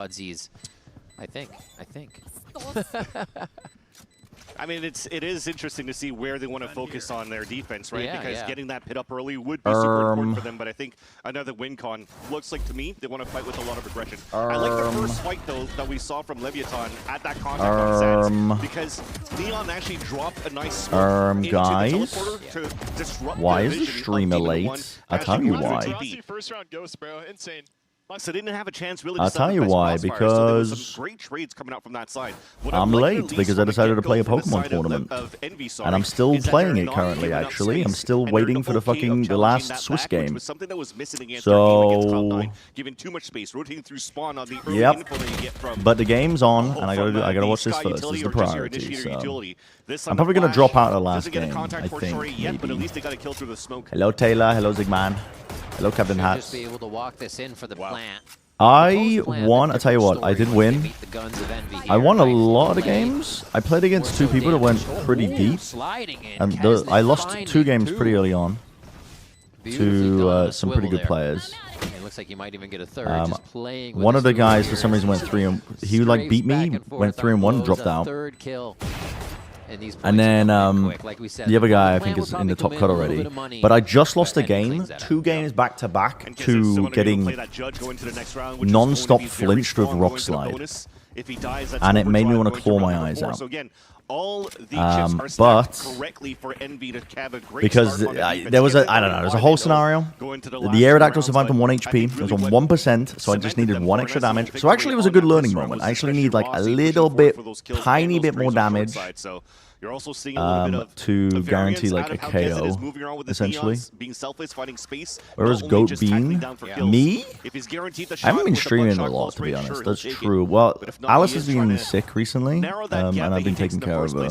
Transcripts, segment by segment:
Budsies. I think. I mean, it is interesting to see where they want to focus on their defense, right? Because getting that pit up early would be super important for them. But I think another win con looks like, to me, they want to fight with a lot of aggression. I like the first fight, though, that we saw from Leviathan at that contact on Sands, because Leon actually dropped a nice smoke into the teleporter to disrupt why the is the vision streamer of late? Demon I'll One tell you as they why. TP. First round ghost, bro. Insane. So they didn't have a chance really to I'll tell you why, because some great trades coming out from that side. I'm late because I decided to play a Pokemon tournament. And I'm still playing it currently, actually. I'm still waiting for the last Swiss game. So, yep. But the game's on, and I gotta watch this first. This is the priority. So I'm probably gonna drop out of the last game, I think. Maybe. Hello, Taylor. Hello, Zigman. Hello, Captain Hats. Just be able to walk this in for the plant. I won. I tell you what, I did win. I won a lot of games. I played against two people that went pretty deep, and I lost 2 games pretty early on to some pretty good players. It looks like you might even get a third. One of the guys for some reason went 3 and he like beat me, went 3 and 1, dropped out. And then the other guy I think is in the top cut already. But I just lost a game, 2 games back to back to getting non-stop flinched with Rock Slide. And it made me want to claw my eyes out. But because there was there's a whole scenario. The Aerodactyl survived on 1 HP. It was on 1%, so I just needed 1 extra damage. So actually it was a good learning moment. I actually need like a little bit, tiny bit more damage to guarantee like a KO, essentially. Whereas Goat Bean, me? I haven't been streaming a lot, to be honest. That's true. Well, Alice has been sick recently, and I've been taking care of her.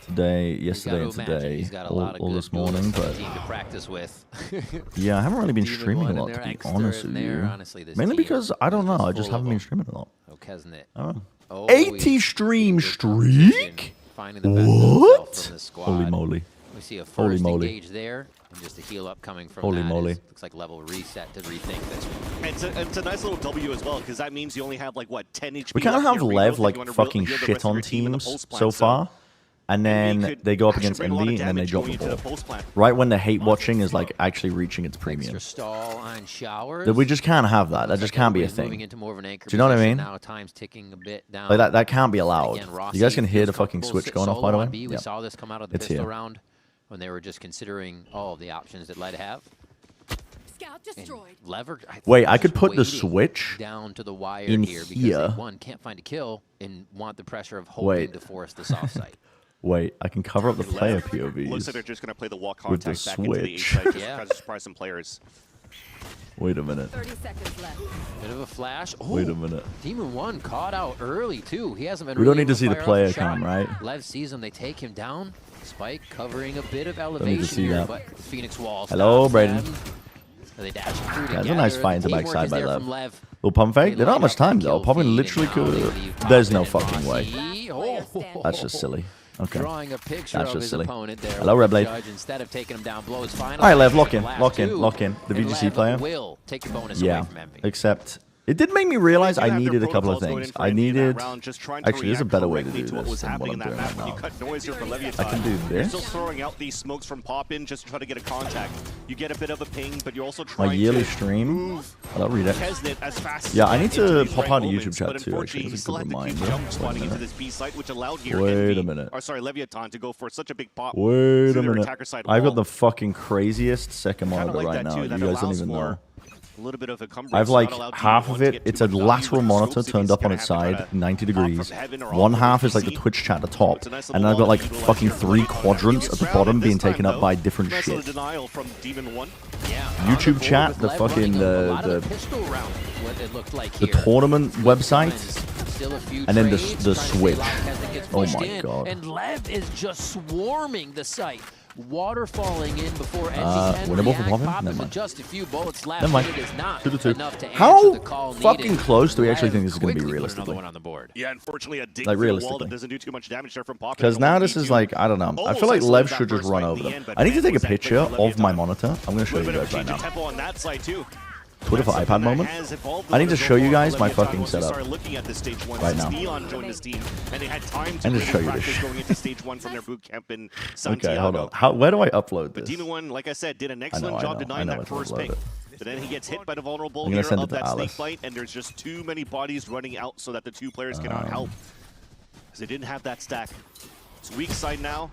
Today, yesterday, and today, all this morning, but yeah, I haven't really been streaming a lot, to be honest with you. Mainly because, I don't know, I just haven't been streaming a lot. I don't know. 80 stream streak? What? Holy moly. We see a first engage there, and just a heal up coming from Holy moly. Looks like level reset to rethink this one. It's a nice little W as well, because that means you only have like, what, 10 HP? We kind of have Lev like fucking shit on teams so far. And then they go up against Envy, and then they drop the ball. Right when the hate watching is like actually reaching its premium. We just can't have that. That just can't be a thing. Do you know what I mean? Like that can't be allowed. You guys can hear the fucking switch going off, by the way? We saw this come out of the pistol round when they were just considering all of the options that Led have. Wait, I could put the switch down to the wire in here because they, one, can't find a kill and want the pressure of hoping to force this offsite. Wait, I can cover up the player POVs Looks like they're just going to play the wall with the contact back into the switch. just tries to surprise some players. Wait a minute. 30 seconds left. Bit of a flash. Oh, wait a minute. Demon One caught out early too. He hasn't been. We don't need to see the player cam, right? Lev sees him. They take him down. Spike covering a bit of elevation here, but Phoenix Wall. Hello, Brayden. They dash through together. That's a nice fight into backside by Lev. Little pump fake. They don't have much time though. Popping literally could. There's no fucking way. That's just silly. Okay. Drawing a picture That's of just his silly. opponent there. Hello, Redblade. Instead of taking him down, blows final. All right, Lev, lock in, lock in, lock in. The VGC Lev player. Will take your bonus away from Envy. Except it did make me realize I needed a couple of things. I needed. Actually, there's a better way to do this than what I'm doing right now. I can do this. Still throwing out these smokes from pop in just to try to get a contact. You get a bit of a ping, but you're also trying my yearly stream. I'll read it. Yeah, I need to pop out a YouTube chat too. Actually, that's a good reminder. Wait a minute. Or sorry, Leviathan to go for such a big pop. Wait a minute. I've got the fucking craziest second monitor right now. You guys don't even know. A little bit of I have like half of it. It's a lateral monitor turned up on its side, 90 degrees. One half is like the Twitch chat at the top, and then I've got like fucking 3 quadrants at the bottom being taken up by different shit. YouTube chat, the fucking the tournament website, and then the Switch. Oh my god. And Lev is just swarming the site. Water falling in before Envy can winnable for react. popping? Pop Never is mind. just a few bullets left. Never mind. It is not 2-2. enough to answer How the call fucking needed. close do we actually think this is going to be Quickly put realistically? another one on the board. Yeah, unfortunately, a dig Like through the wall realistically. that doesn't do too much damage there from Pop. Because now this is like, I don't know. I feel like Lev should just run over them. I need to take a picture of my monitor. I'm going to show you guys right now. Twitter for iPad moment. I need to show you guys my fucking setup right now. And just show you this shit. Okay, hold on. Where do I upload this? But Demon One, like I said, did an excellent job denying that first pick. But then he gets hit by the vulnerable here of that snake bite, and there's just too many bodies running out so that the two players cannot help. Because they didn't have that stack. It's weak side now.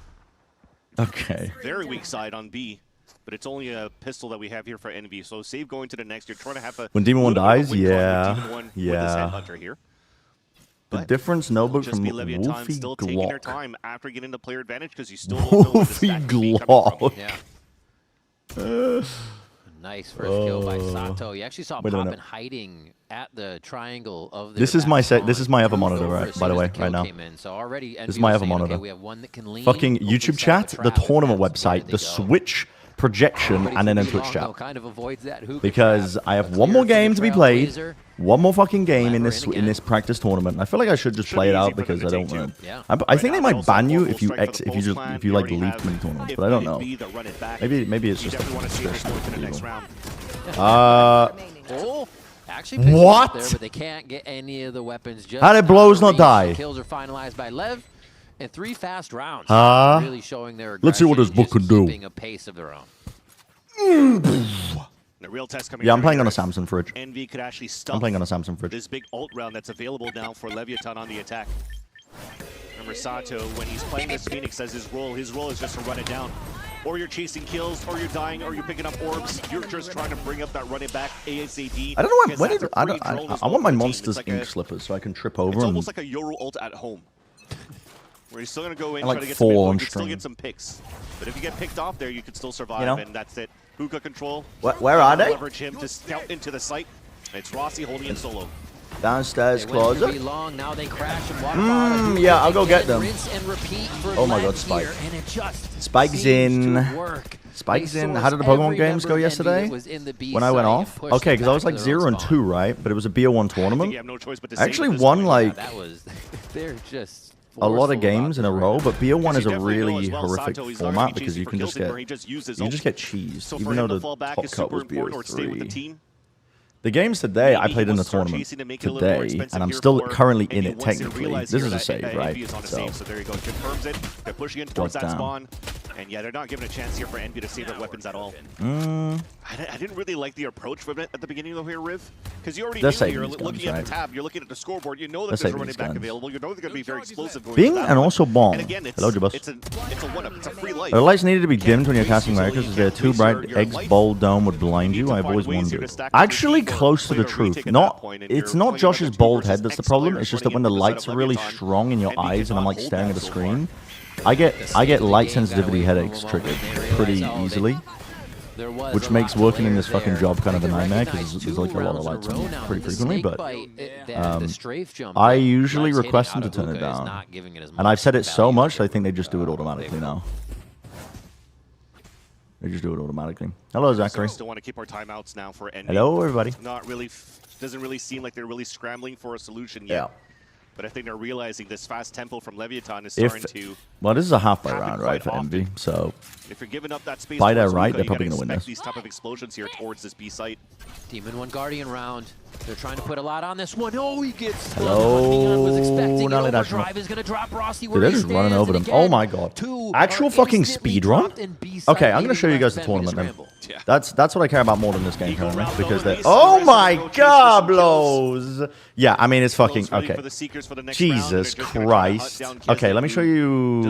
Okay. Very weak side on B. But it's only a pistol that we have here for Envy. So save going to the next. You're trying to have a... When Demon One dies, yeah. Here. The difference, Notebook from Wolfie still taking their Glock. time after getting the player advantage because you still don't know Wolfie Glock. Yeah. Nice first kill by Sato. You actually saw Poppin hiding at the triangle of the. This is my other monitor, right? By the way, right now. This is my other monitor. Fucking YouTube chat, the tournament website, the Switch projection, and then a Twitch chat. Because I have one more game to be played, one more fucking game in this practice tournament. I feel like I should just play it out because I don't want to. I think they might ban you if you like leave too many tournaments, but I don't know. Maybe it's just what? But they can't get any of the weapons. How did Blows not die? Kills are finalized by Lev. And 3 fast rounds, really showing their let's see what this book can do. A pace of their own. The real test coming I'm playing on a Samsung fridge. Envy could actually stop I'm playing on a Samsung fridge. This big ult round that's available now for Leviathan on the attack. Remember Sato, when he's playing this Phoenix as his role is just to run it down. Or you're chasing kills, or you're dying, or you're picking up orbs. You're just trying to bring up that running back ASAP. I don't know I want my monsters ink slippers so I can trip over. It's almost like a Yoru ult at home. Where you're still going to go in, like try to get 4 some on info, you can still string. get some picks. But if you get picked off there, you can still survive, and that's it. Hookah control. Where are they? Leverage him to scout into the site. It's Rossi holding it solo. Downstairs closet. Now they crash and yeah, I'll go get them. Oh my god, Spike. Spike's in. Spike's in. How did the Pokemon games go yesterday? When I went off? Okay, because I was like 0-2, right? But it was a BO1 tournament. I actually won like a lot of games in a row, but BO1 is a really horrific format because you can just get cheesed, even though the top cut was BO3. The games today, I played in the tournament today, and I'm still currently in it technically. This is a save, right? So there you go. Confirms it. They're pushing in towards that spawn. And yeah, they're not giving a chance here for Envy to save their weapons at all. I didn't really like the approach from it at the beginning of here, Riv. Because you already knew you're looking at the tab, you're looking at the scoreboard, you know that there's a running back available, you know they're going to be very explosive going Bing and also bomb. And again, it's a one-up, it's a free life. The lights needed to be dimmed when you're casting Americas. If they're too bright, Egg's bold dome would blind you. I've always wondered. Actually, close to the truth. It's not Josh's bald head that's the problem. It's just that when the lights are really strong in your eyes and I'm like staring at a screen, I get light sensitivity headaches triggered pretty easily, which makes working in this fucking job kind of a nightmare because there's like a lot of lights on pretty frequently. But I usually request them to turn it down, and I've said it so much I think they just do it automatically now. They just do it automatically. Hello, Zachary. Still want to keep our timeouts now for Envy. Hello, everybody. Doesn't really seem like they're really scrambling for a solution yet. Yeah. But I think they're realizing this fast tempo from Leviathan is starting to... Well, this is a half by round, right, for Envy, so... If you're giving up that space... By their right, they're probably going to win this. These type of explosions here towards this B site. Demon One Guardian round. They're trying to put a lot on this one. Oh, he gets... Hello. Was expecting overdrive is going to drop Rossi where they're just running over them. Oh my god. Actual fucking speedrun? Okay, I'm going to show you guys the tournament then. Yeah. That's what I care about more than this game currently, because they're... Oh my god, Blows! Yeah, I mean, it's fucking... Okay. Jesus Christ. Okay, let me show you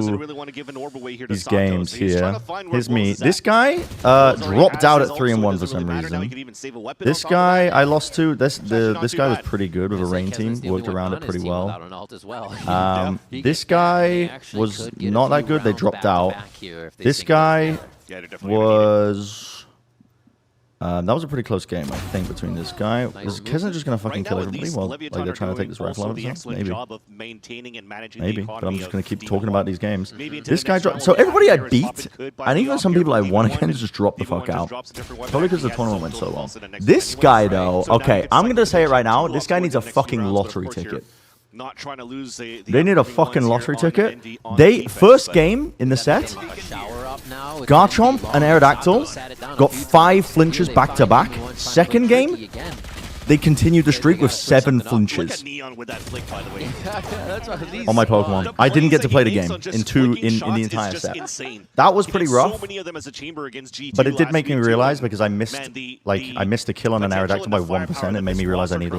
these games here. Here's me. This guy dropped out at 3-1 for some reason. This guy I lost to. This guy was pretty good with a rain team. Worked around it pretty well. This guy was not that good. They dropped out. This guy was... that was a pretty close game, I think, between this guy. Is Kizna just going to fucking kill everybody while like, they're trying to take this rifle out of us? Maybe. Maybe, but I'm just going to keep talking about these games. This guy dropped... So everybody I beat, and even some people I won against, just dropped the fuck out. Probably because the tournament went so well. This guy, though... Okay, I'm going to say it right now. This guy needs a fucking lottery ticket. not trying to lose the they need a fucking lottery ticket. They first game in the set, Garchomp and Aerodactyl got 5 flinches back to back. Second game, they continued the streak with 7 flinches. On my Pokemon. I didn't get to play the game in the entire set. That was pretty rough. But it did make me realize, because I missed a kill on an Aerodactyl by 1%. It made me realize I need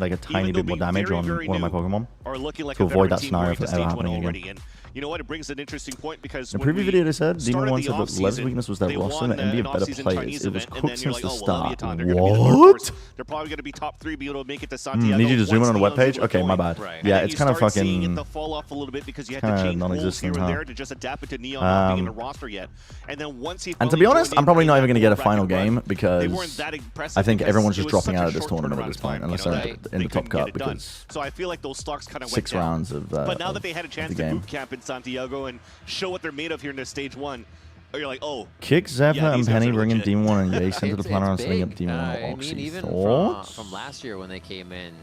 like a tiny bit more damage on one of my Pokemon to avoid that scenario from ever happening again. You know what? It brings an interesting point because in the previous video they said Demon 1 said that Lev's weakness was their roster and envy of better players. It was cooked since the start. What? They're probably going to be top 3, be able to make it to Santiago. Need you to zoom in on the webpage? Okay, my bad. Yeah, it's kind of fucking fall off a little bit because you had to change roles here and there to just adapt it to Neon not being in the roster yet. And then once he and to be honest, I'm probably not even going to get a final game because I think everyone's just dropping out of this tournament at this point unless they're in the top cut because so I feel like those stocks kind of 6 rounds of but now that they had a chance to boot camp in Santiago and show what they're made of here in their stage 1, you're like, oh. Kick Zephyr and Penny bringing Demon 1 and Jace into the plan around setting up Demon 1 and Oxy. Even from last year when they came in.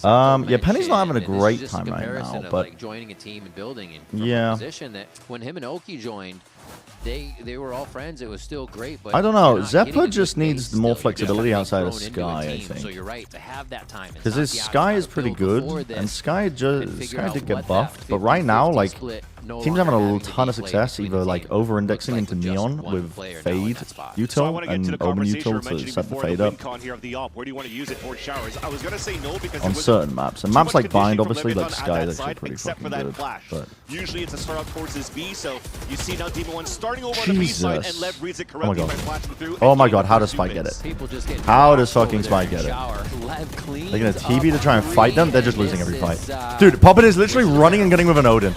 Yeah, Penny's not having a great time right now, but like joining a team and building in a position that when him and Oki joined, they were all friends. It was still great, but I don't know. Zephyr just needs more flexibility outside of Sky, I think. So you're right to have that time. Because his Sky is pretty good, and Sky did get buffed, but right now, like, teams having a ton of success, either like over-indexing into Neon with Fade Util and Omen Util to set the Fade up. On certain maps, and maps like Bind, obviously, like Sky, is actually pretty fucking good. But usually it's a start out towards his V, so you see now Demon 1 starting over on the V side, and Lev reads it correctly by flashing through. Oh my god, how does Spike get it? How does fucking Spike get it? They're gonna TB to try and fight them? They're just losing every fight. Dude, Poppin is literally running and gunning with an Odin.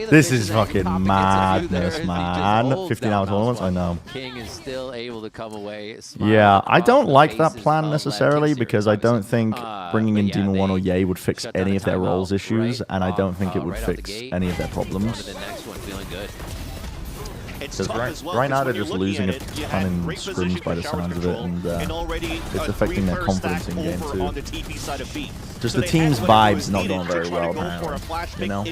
This is fucking madness, man. 15-hour tournaments, I know. King is still able to come away. Yeah, I don't like that plan necessarily because I don't think bringing in Demon 1 or Ye would fix any of their roles issues, and I don't think it would fix any of their problems. Because right now they're just losing a ton in scrims by the sounds of it, and it's affecting their confidence in game too. Just the team's vibes not going very well, apparently. You know?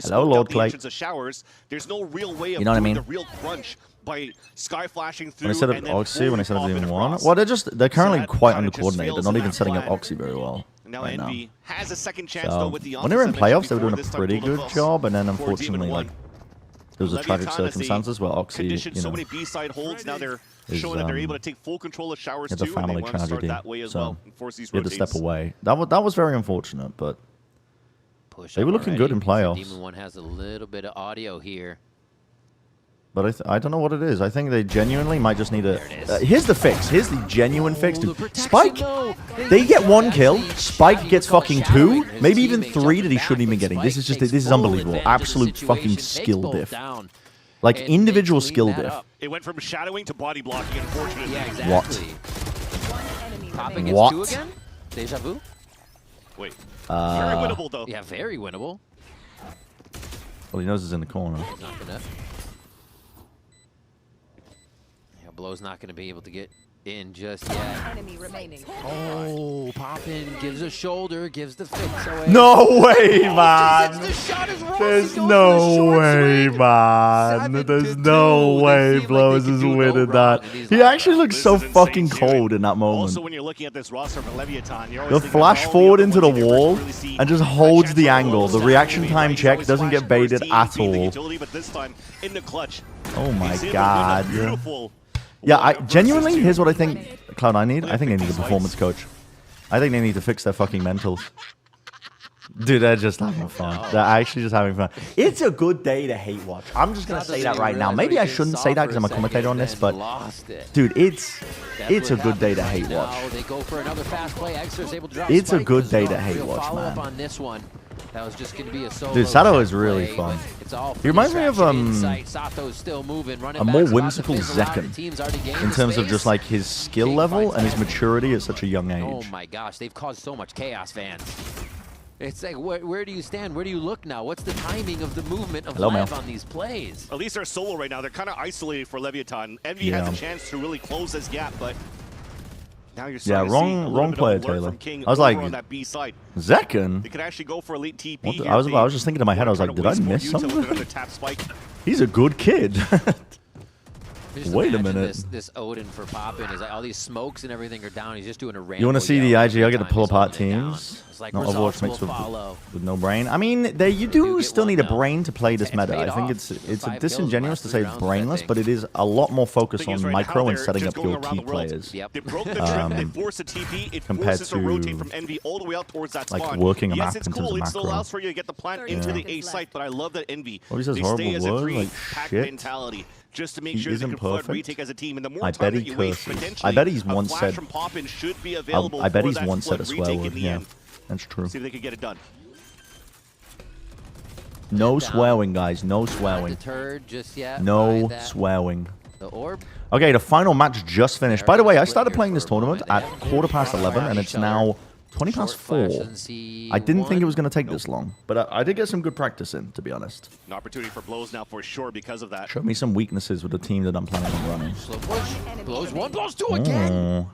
Hello, Lord Clay. There's no real way of you know what I mean? the real crunch by Sky flashing through. When I set up Oxy, when I set up Demon 1, well, they're currently quite under-coordinated. They're not even setting up Oxy very well. Right now. Has a second chance, though, with the when they were in playoffs, they were doing a pretty good job, and then unfortunately, like, there was a tragic circumstances where Oxy, you know, so many B-side holds, now they're showing that they're able to take full control of Showers too, family and they want to start tragedy, that way as well and force these had to step away. That was very unfortunate, but they were looking good in playoffs. Demon 1 has a little bit of audio here. But I don't know what it is. I think they genuinely might just need a... here's the fix. Here's the genuine fix. Dude. Spike, they get 1 kill. Spike gets fucking 2. Maybe even 3 that he shouldn't even getting. This is unbelievable. Absolute fucking skill diff. Like individual skill diff. It went from shadowing to body blocking, unfortunately. Yeah, exactly. What? What? Again? Deja vu? Wait. Very winnable, though. Yeah, very winnable. Well, he knows it's in the corner. Not gonna. Blow's not going to be able to get in just yet. Enemy remaining. Oh, Poppin gives a shoulder, gives the fix away. No way, man. The shot is There's no way, man. There's no way Blows is winning that. He actually looks so fucking cold in that moment. Also, when you're looking at this roster for Leviathan, you're the flash forward into the wall and just holds the angle. The reaction time check doesn't get baited at all. Oh my god. Yeah, I genuinely, here's what I think Cloud9 need. I think they need a performance coach. I think they need to fix their fucking mentals. Dude, they're just having fun. They're actually just having fun. It's a good day to hate watch. I'm just going to say that right now. Maybe I shouldn't say that because I'm a commentator on this, but dude, it's a good day to hate watch. It's a good day to hate watch, man. That was just going to be a solo. Dude, Sato is really fun. He reminds me of a more whimsical Zekken in terms of just like his skill level and his maturity at such a young age. Oh my gosh, they've caused so much chaos, fans. It's like, where do you stand? Where do you look now? What's the timing of the movement of Lev on these plays? At least they're solo right now. They're kind of isolated for Leviathan. Envy has a chance to really close this gap, but Yeah, wrong player, Taylor. I was like, Zekken? They could actually go for a late TP. I was just thinking in my head, I was like, did I miss something? He's a good kid. Wait a minute. This Odin for popping is like all these smokes and everything are down. He's just doing a random. You want to see the IGL get to pull apart teams? Like not Overwatch mixed with no brain. I mean, you do still need a brain to play this meta. I think it's disingenuous to say it's brainless, but it is a lot more focused on micro and setting up your key players. They broke the trip, they forced a TP, it forces a rotate from Envy all the way out towards that spawn. Like working a map it's in terms cool. of It still macro. allows for you to get the plant into the A site, but I love that Envy. He says they horrible stay as a words, 3-pack like mentality. Just to make he sure they can flood perfect. retake as a team, and the more I time bet that he you waste, curses. potentially, I bet he's a once flash said. from Poppin should be available. I bet for he's that once said a flood swear retake word. in the Yeah, end. that's true. See if they can get it done. No swearing, guys. No swearing. Just yet no swearing. The orb. Okay, the final match just finished. By the way, I started playing this tournament at 11:15, and it's now 4:20. I didn't think it was going to take this long, but I did get some good practice in, to be honest. An opportunity for blows now for sure because of that. Showed me some weaknesses with the team that I'm planning on running. Slow push. Blows one, blows two again.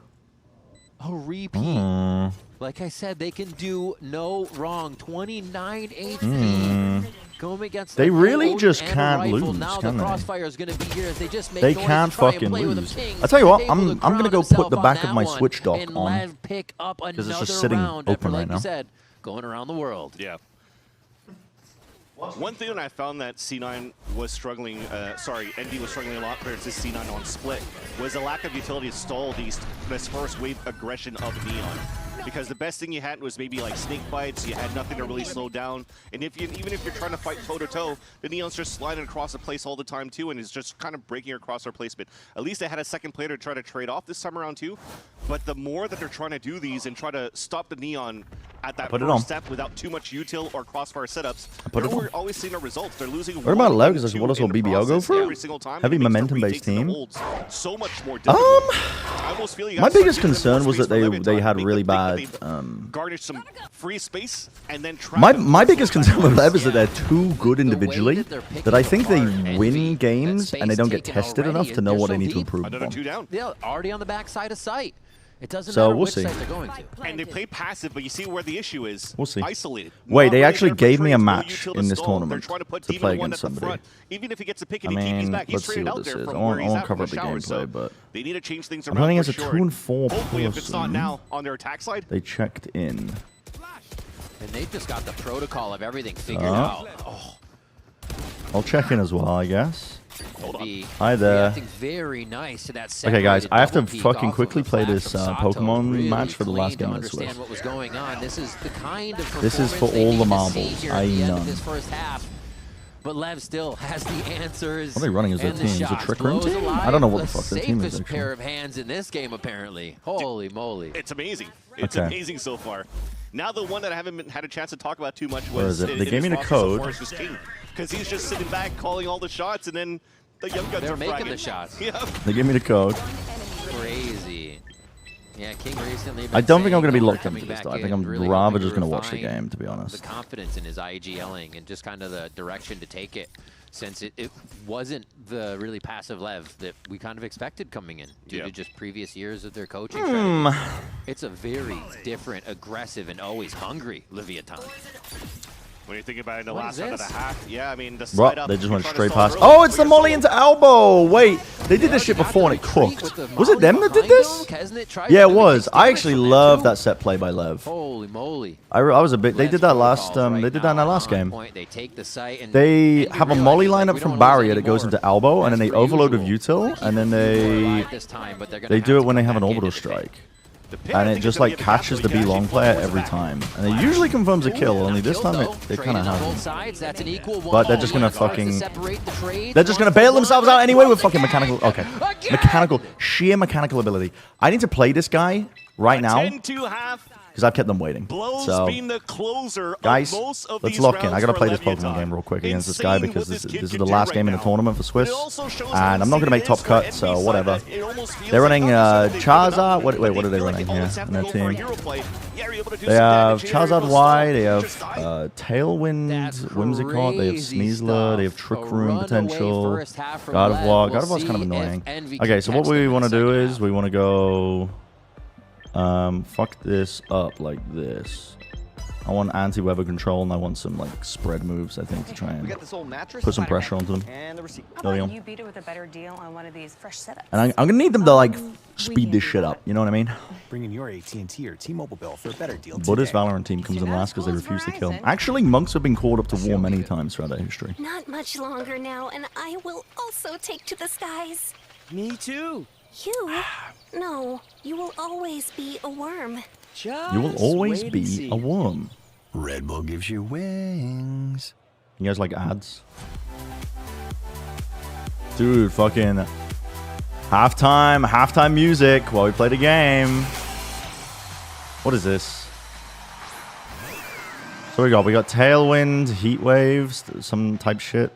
A repeat. Like I said, they can do no wrong. 29 HP. Going against they really just can't lose, now can the they? crossfire is going to be here as they just make they noise can't to try fucking and play with lose. King. I tell you what, Able I'm going to go put the back of my one, Switch dock and on Lev pick up because another it's just sitting round open after, like right now. you said, going around the world. Yeah. One thing that I found that C9 was struggling, Envy was struggling a lot versus C9 on split, was the lack of utility to stall this first wave aggression of Neon. Because the best thing you had was maybe like snake bites, you had nothing to really slow down, and even if you're trying to fight toe-to-toe, the Neon's just sliding across the place all the time too, and is just kind of breaking across our placement. At least they had a second player to try to trade off this time around too, but the more that they're trying to do these and try to stop the Neon at that first step without too much util or crossfire setups, we're always seeing our results. They're losing. What about Lev? Because what else will BBL go for? Every single time. Heavy momentum-based team. So much more difficult. My biggest concern was that they had really bad. Garnish some free space and then my biggest concern with Lev is that they're too good individually that I think they win games and they don't get tested enough to know what they need to improve Another 2 down. Yeah, already on the back side of sight. It doesn't so matter we'll which see. side they're going to. And they play passive, but you see where the issue is. We'll see. Isolated. Wait, they actually gave me a match in this tournament to play against somebody. Even if he gets a pick and he TP's back, he's let's see traded what out this there is. from I where he's won't at cover from up the the shower, gameplay, but they need to change things I'm around playing as for a sure. 2 and 4 Hopefully, if it's not person. now on their attack side. They checked in. And they've just got the protocol of everything figured out. Oh. I'll check in as well, I guess. Hold on. Hi there. Very nice to that Okay, guys, I have to double peek fucking off quickly of the play flash this from Sato. Pokemon Really match for the last clean game to of the understand Swift. what was going on. This is the kind of This is for performance they all the need to see marbles. here at the end of this first half. But Lev still has the answers. What are they running as their and the team? Is it a shots. Trick Room Blows team? alive, I don't know what the the fuck their team is, safest pair actually. of hands in this game, apparently. Holy moly. It's amazing. It's Okay. amazing so far. Now the one that I haven't had a chance to talk about too much Where was is it? They gave me the so code. far is just King, because he's just sitting back calling all the shots, and then the young guns They're are making fragging. the shots. Yeah. They give me the code. Crazy. Yeah, King recently. I don't think I'm going to be locked coming into this, back though. I think in, I'm really rather hoping just to going to watch the refine game, to be honest. The confidence in his IGLing and just kind of the direction to take it, since it wasn't the really passive Lev that we kind of expected coming in due to just previous years of their coaching. It's a very different, aggressive, and always hungry Leviathan. When you think about it in the last round of the half, yeah, I mean, the Bro, side up, they just went trying to straight stall past. early, Oh, it's put the molly yourself- into elbow. Wait, they did this shit before and it cooked. Was it them that did this? Yeah, it was. I actually love that set play by Lev. Holy moly. I was a bit. They did that last. They did that in that last game. They have a molly lineup from barrier that goes into elbow, and then they overload with util, and then they do it when they have an orbital strike. And it just like catches the B long player every time. And it usually confirms a kill, only this time it kind of hasn't. But they're just going to fucking... They're just going to bail themselves out anyway with fucking mechanical... Okay. Sheer mechanical ability. I need to play this guy right now. Because I've kept them waiting. So, guys, let's lock in. I gotta play this Pokemon game real quick against this guy because this is the last game in the tournament for Swiss. And I'm not gonna make top cut, so whatever. They're running Charizard. Wait, what are they running here in their team? They have Charizard Y, they have Tailwind, Whimsicott, they have Sneasler, they have Trick Room potential, God of War. God of War's kind of annoying. Okay, so what we want to do is we want to go... Fuck this up like this. I want anti-weather control, and I want some like spread moves, I think, to try and put some pressure onto them. And the receipt. How about you beat it with a better deal on one of these fresh setups? And I'm gonna need them to like speed this shit up. You know what I mean? Bringing your AT&T or T-Mobile bill for a better deal. But this Valorant team comes in last because they refuse to kill. Actually, monks have been called up to war many times throughout their history. Not much longer now, and I will also take to the skies. Me too. You? No, you will always be a worm. You will always be a worm. Red Bull gives you wings. You guys like ads? Dude, fucking halftime music while we play the game. What is this? So we got tailwind, heat waves, some type shit.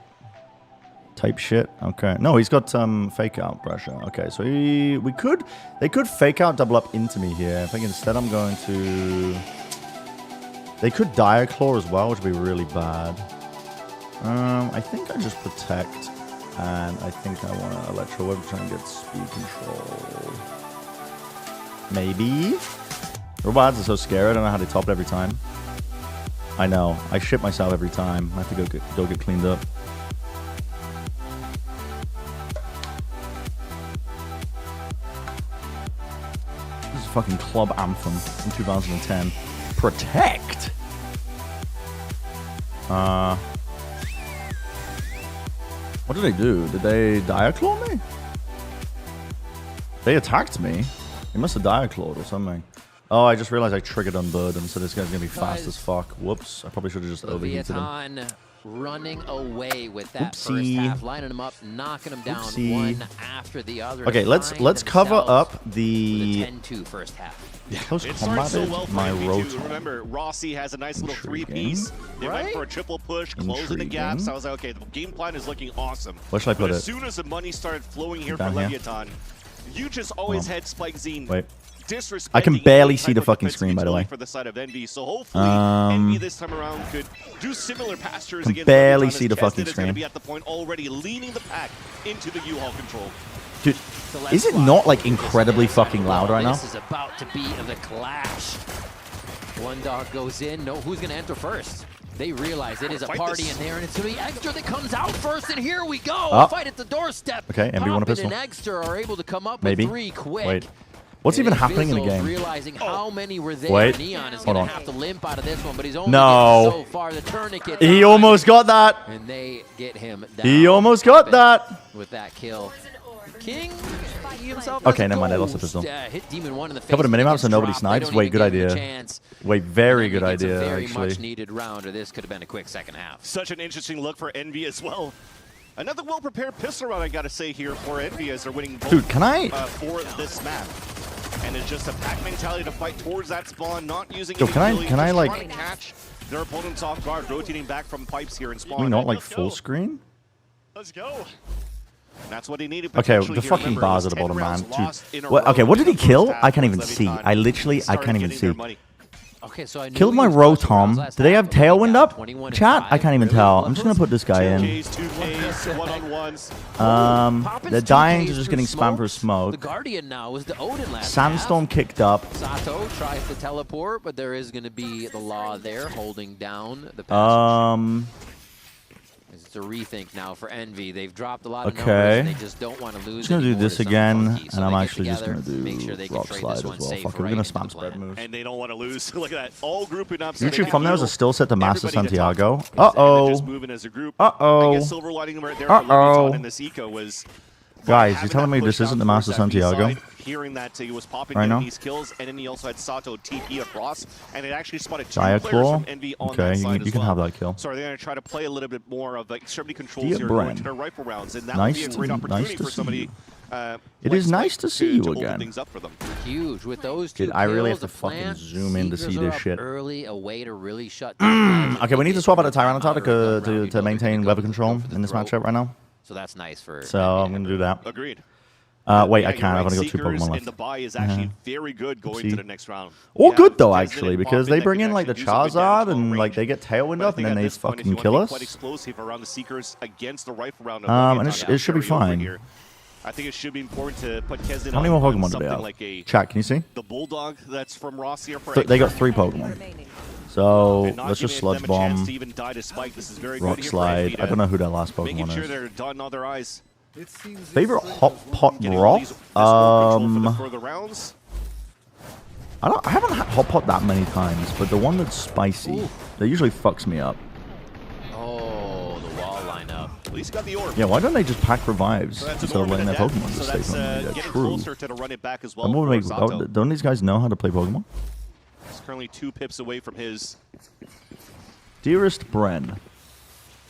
Okay. No, he's got fake out pressure. Okay, so they could fake out double up into me here. I think instead I'm going to. They could Diaclaw as well, which would be really bad. I think I just protect, and I think I want to Electro Web to try and get speed control. Maybe. Robots are so scary. I don't know how they top it every time. I know. I shit myself every time. I have to go get cleaned up. This is a fucking club anthem in 2010. Protect. What did they do? Did they Diaclaw me? They attacked me. They must have Diaclawed or something. Oh, I just realized I triggered on Burden, so this guy's gonna be fast as fuck. Whoops! I probably should have just overheated him. Running away with that Oopsie. first half, lining them up, knocking them down one after the other. Okay, let's cover up the 10-2 first half. Close It started combated so well for my MV2. Rotom. Remember, Rossi has a nice little three-piece. They went for a triple push, closing the gaps. I was like, okay, the game plan is looking awesome. Where should I put but it? as soon as the money started flowing here for Down here? Leviathan, you just always had Spike Zine. Wait. Disrespecting I can barely any see type the of fucking defensive screen, by the way. utility for the side of Envy. So hopefully, Envy this time around could do similar pastures Can against barely Leviathan, see as the Chested fucking is gonna screen. be at the point already leaning the pack into the U-Haul control. Dude, is it not like incredibly fucking loud right now? This is about to be the clash. One dog goes in. No, who's going to enter first? They realize it is a party in there, and it's going to be Extra that comes out first, and here we go. Fight at the doorstep. Okay, Envy won a pistol. And Extra are able to come up Maybe. with 3 quick. Wait. What's even happening in the game? Realizing how many were there. Wait. Neon is Hold going on. to have to limp out of this one, but he's only No. getting so far. The tourniquet. He almost got that. And they get him down. He almost got that. With that kill. King himself. Okay, never mind. I lost the pistol. Hit Demon 1 in the face. Cover the minimap so nobody They snipes. don't Wait, even good give him a idea. chance. Wait, very And then good he gets a idea, very actually. much needed round, or this could have been a quick second half. Such an interesting look for Envy as well. Another well-prepared pistol round, I gotta say here for Envy as they're winning both Dude, can I? for this map. And it's just a pack mentality to fight towards that spawn, not using Yo, any can I- ability, can I, just like- trying to catch their opponents off guard, rotating back from pipes here in spawn. Can we not like Let's full go. screen? Let's go. That's what he needed. Okay, potentially the here. fucking Remember, bars it at the was bottom, 10 man. rounds lost in a What, row okay, what did he in the kill? first half I can't even as see. Leviathan I literally started can't even getting their see. money. Okay, so I knew Killed he my was close to rounds Rotom. last Do they half, have but he Tailwind got up? 21 and Chat? I 5. can't even tell. I'm just gonna put this guy in. 2Ks, one-on-ones. They're dying to just getting spammed for The smoke. Guardian now is the Odin last Sandstorm kicked up. half. Sato tries to teleport, but there is going to be the law there holding down the passage. It's a rethink now for Envy. They've dropped a lot of numbers, Okay. and they just don't want to lose. Just gonna do anymore this to something again, funky. So and I'm they get actually just together, gonna do make sure they can rock trade slide this as one well. safe Fuck it, we're right gonna into the spam spread plan. moves. And they don't want to lose. Look at that. All grouping up. So YouTube they can thumbnails heal are still set to Master everybody to top. Santiago. And they're Uh-oh. just moving as a group. Uh-oh. I guess silver lining right there for Uh-oh. Leviathan and this eco was. Guys, having you telling that me push this isn't down the Master towards that B Santiago? side, hearing that he was popping Right now? enemies kills, and then he also had Sato TP across, and it actually spotted 2 Diaclaw? players from Envy on Okay, that you side can- as you can well. have that kill. So they're going to try to play a little bit more of like extremity controls Dear here going Bren. to their rifle rounds, and that Nice would be a to- great opportunity nice to for see somebody. you. Like is nice Spike to see you open again. things up for them. Huge with those two. Dude, I really have kills, to the fucking plant, zoom in to see Seekers are this up shit. Early, a way to really shut down. Okay, we need to swap out a Tyranitar Outer to round, maintain go weather for the control throat. in this matchup right now. So that's nice for. So I'm gonna do that. Agreed. Wait, Yeah, I you're can't. I've right. only got 2 Seekers Pokemon and left. the buy is actually very good going Oopsie. to the next round. All Yeah, good though, Desmond actually, and because Poppin they that bring can in like the actually do some good damage Charizard from and like range. they get Tailwind But I up, think and then at they this point, if fucking you wanna kill be us. quite explosive around the Seekers against the rifle round. And it should be fine. I think it should be important to put Kez in How many more Pokemon do something they have? like a Chat, can you see? the Bulldog that's from Ross here for They got 3 Pokemon. So and not let's just giving Sludge them a chance Bomb, to even die to Spike. This is very Rock good here Slide. for I don't know who that last making Pokemon sure is. they're dotting all their eyes. Favorite Hot Pot Getting Broth? these for the rounds. I haven't had Hot Pot that many times, but the one that's spicy, that usually fucks me up. Oh, the wall lineup. At least got the orb. Yeah, why don't they just pack revives So that's instead of letting their Pokemon just so stay that's from them? Yeah, getting true. closer to run it back as well. I'm gonna make, for Sato. don't these guys know how to play Pokemon? He's currently 2 pips away from his. Dearest Bren,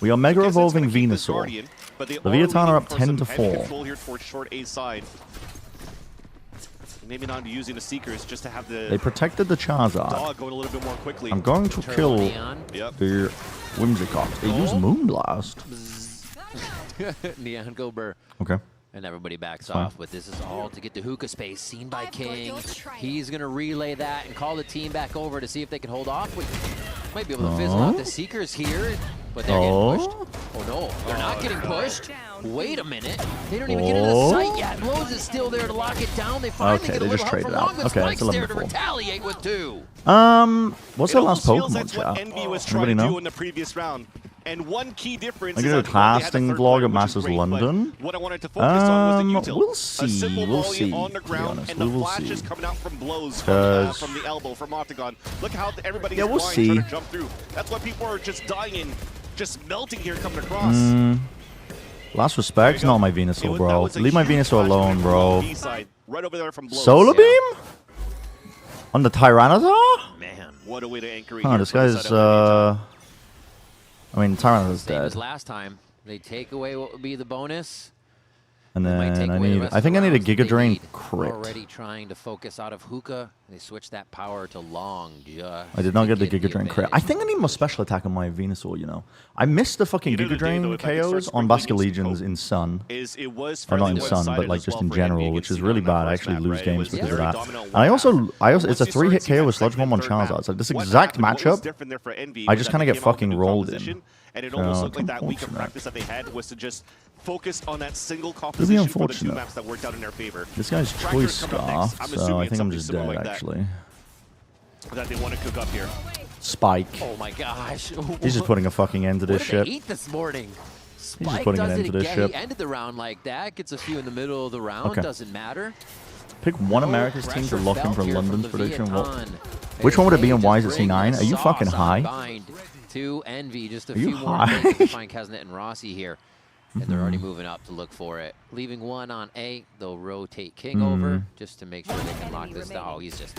we are Mega Evolving Venusaur. The Vietana are up 10 to 4. Control here towards short A side. Maybe not be using the Seekers just to have the They protected the Charizard. dog going a little bit more quickly. I'm going to kill Yep. the Whimsicott. They use Moonblast. Neon Gober. Okay. And everybody backs fine. off, but this is all to get the hookah space seen by King. He's going to relay that and call the team back over to see if they can hold off. Might be able to fizzle out the Seekers here, but they're getting pushed. Oh no, they're not getting pushed. Wait a minute. They don't even get into sight yet. Blows is still there to lock it down. They finally get a little help from Long, but Spike's there to retaliate with 2. What's the last Pokemon That's what chat? Envy was trying to do in the previous round. And one key difference I'm is gonna that do a casting they had the vlog third at player, which Masters is great, London. but what I wanted to focus on was the util. We'll A see. simple We'll volley see. on the To be ground, honest, and the we will flashes see. coming out from blows from the elbow from Octagon. Look how everybody's we'll trying see. to jump through. That's why people are just dying, just melting here coming across. Last respect, not my Venusaur, bro. Leave my Venusaur alone, bro. Right over there from blows. Solar Beam? On the Tyranitar? Man, what a way to anchor it. Oh, here this from the guy's, side of the I mean, Tyranitar's Same as dead. last time. They take away what would be the bonus. And Might take then away the rest I think of I the need a rounds that Giga they Drain need. crit. Already trying to focus out of Hookah. They switched that power to Long. I did not get the Giga Drain crit. I think I need more special attack on my Venusaur, you know. I missed the fucking Giga Drain KOs on Basket Legions in Sun. Or not in Sun, but like just in general, which is really bad. I actually lose games because of that. And I also it's a 3-hit KO with Sludge Bomb on Charizard. It's like this exact matchup, I just kind of get fucking rolled in. And it almost looked like that week of practice that they had was to just focus on that single composition for the 2 maps that worked out in their favor. This guy's Choice Scarf, so I think I'm just dead, actually. That they want to cook up here. Spike. Oh my gosh. He's just putting a fucking end to this shit. What did they eat this morning? Spike putting an does end it to this again. ship. He ended the round like that. Gets a few in the middle of the round. Okay. Doesn't matter. Pick one America's team to Pressure lock in felt for here from London's the prediction. Vietton. Which one would it be and why is it Bring C9? the Are you fucking sauce high? on bind to Envy. Just a Are you few more high? plays to find Kesnet and Rossi here. And they're already moving up to look for it. Leaving 1 on A, they'll rotate King over just to make sure they can lock this down. Oh, he's just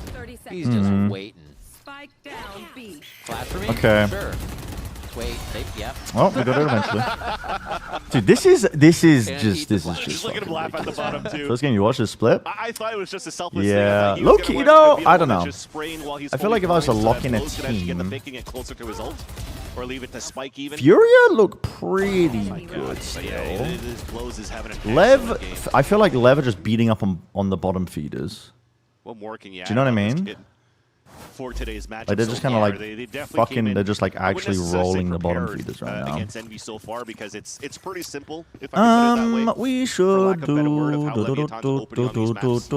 waiting. Spike down B. Flash for me? Okay. Sure. Wait, yep. Well, we got it eventually. Dude, this is just Look at him laugh at the bottom too. First game you watched this split? I thought it was just a selfless Yeah. thing. Low-key, you know, I don't know. I feel like if I was to to lock in a Get the team, faking it closer to his ult, or leave it to Spike even. Furia look pretty good But still. yeah, this blows is having an Lev, excellent game. I feel like Lev are just beating up on the bottom feeders. What more can you Do you know what I add on this mean? kid For today's matchup, Like they're so just kind of far? like They definitely fucking. came in- They're just like I wouldn't actually necessarily say rolling the bottom prepared, feeders right now. against Envy so far because it's pretty simple. If I can put it that way. We For should lack of a better word of how Leviathan's opening on these maps.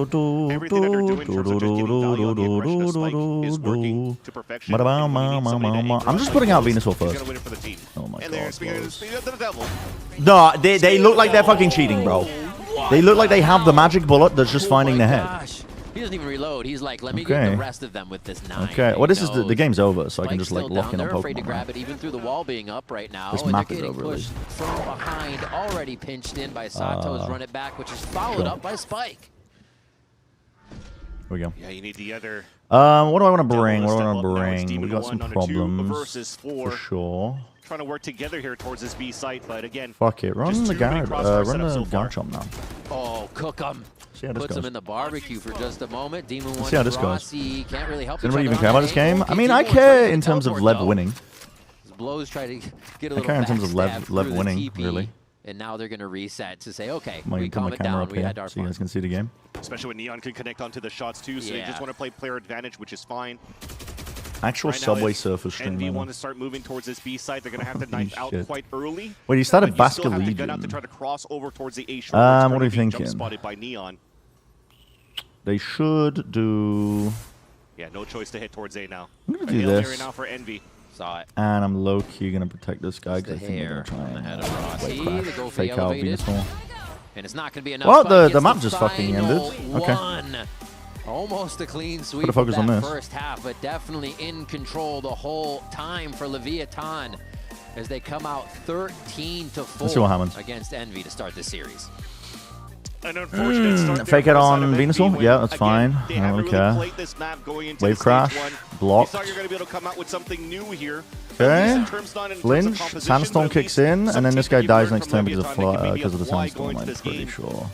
Everything that they're doing in terms of just getting value on the aggression of Spike is working to perfection. And when you need somebody to anchor I'm on just Spike putting out goals, Venusaur he's first. gonna win it for the team. Oh my And God, they're speaking bros. of the devil. No, they look like they're fucking cheating, bro. They look like they have the magic bullet that's just finding the head. Gosh. He doesn't even reload. He's like, let me get the rest of them with this 9. Okay, well, this is the game's over, so I can Spike's just like still lock down. in on They're afraid to Pokemon. grab Right? it even through the wall being up right now. This and map they're is getting over, pushed from behind, already pinched in by Sato's run it back, which is followed up by Spike. Here we go. Yeah, you need the other. What do I want to bring? Devil What do I to step want to up. Now it's bring? We Demon got 1 some on a 2 problems versus 4. for sure. Trying to work together here towards this B site, but again, Fuck it, run just the too many guard, crossfire run setups the so far. Garchomp now. Oh, cook him. See how this Puts him goes. in the barbecue for just a moment. Demon 1 see how this goes. Rossi can't really help Does anybody each even other care on about the this game? angle. I mean, I Demon 1 care tries to in terms of teleport, Lev though. winning. His blows try to get a I little care in terms of backstab Lev through the winning, TP, really. And now they're going to reset to say, okay, I'm gonna we put my calm it camera down. up We here had our so you fun. guys can see the game. Especially when Neon can connect onto the shots too, so they Yeah. just want to play player advantage, which is fine. Actual Right now, Subway if Surfer stream. Envy want to start moving towards this B side, they're going to have to knife out Shit. quite early. Wait, he started But you still have to Basket get out to Legion. try to cross over towards the A short. Where it's What are you currently being thinking? Jump spotted by Neon. They should do... Yeah, no choice to hit towards A now. I'm going to A do Hail Mary this. now for Envy. Saw it. And I'm low-key going to protect this guy It's the because I think they're hair going to try on the head of and Rossi. wave They crash, go for fake the out elevated. Venusaur. And it's not going to be enough. Well, but the gets map just fucking final ended. Okay. one. Almost a clean sweep Put a focus of on that this. first half, but definitely in control the whole time for Leviathan as they come out 13-4 Let's see what happens. against Envy to start the series. An unfortunate start there Fake for it the on side of Envy Venusaur? when, Yeah, that's again, fine. They I haven't don't really care. played this map going into Wave stage crash. one. Blocked. You thought you were going to be able to come out with something new here. Okay. Flinch. Sandstorm kicks in, and then this guy dies next turn because of the Sandstorm, I'm pretty sure.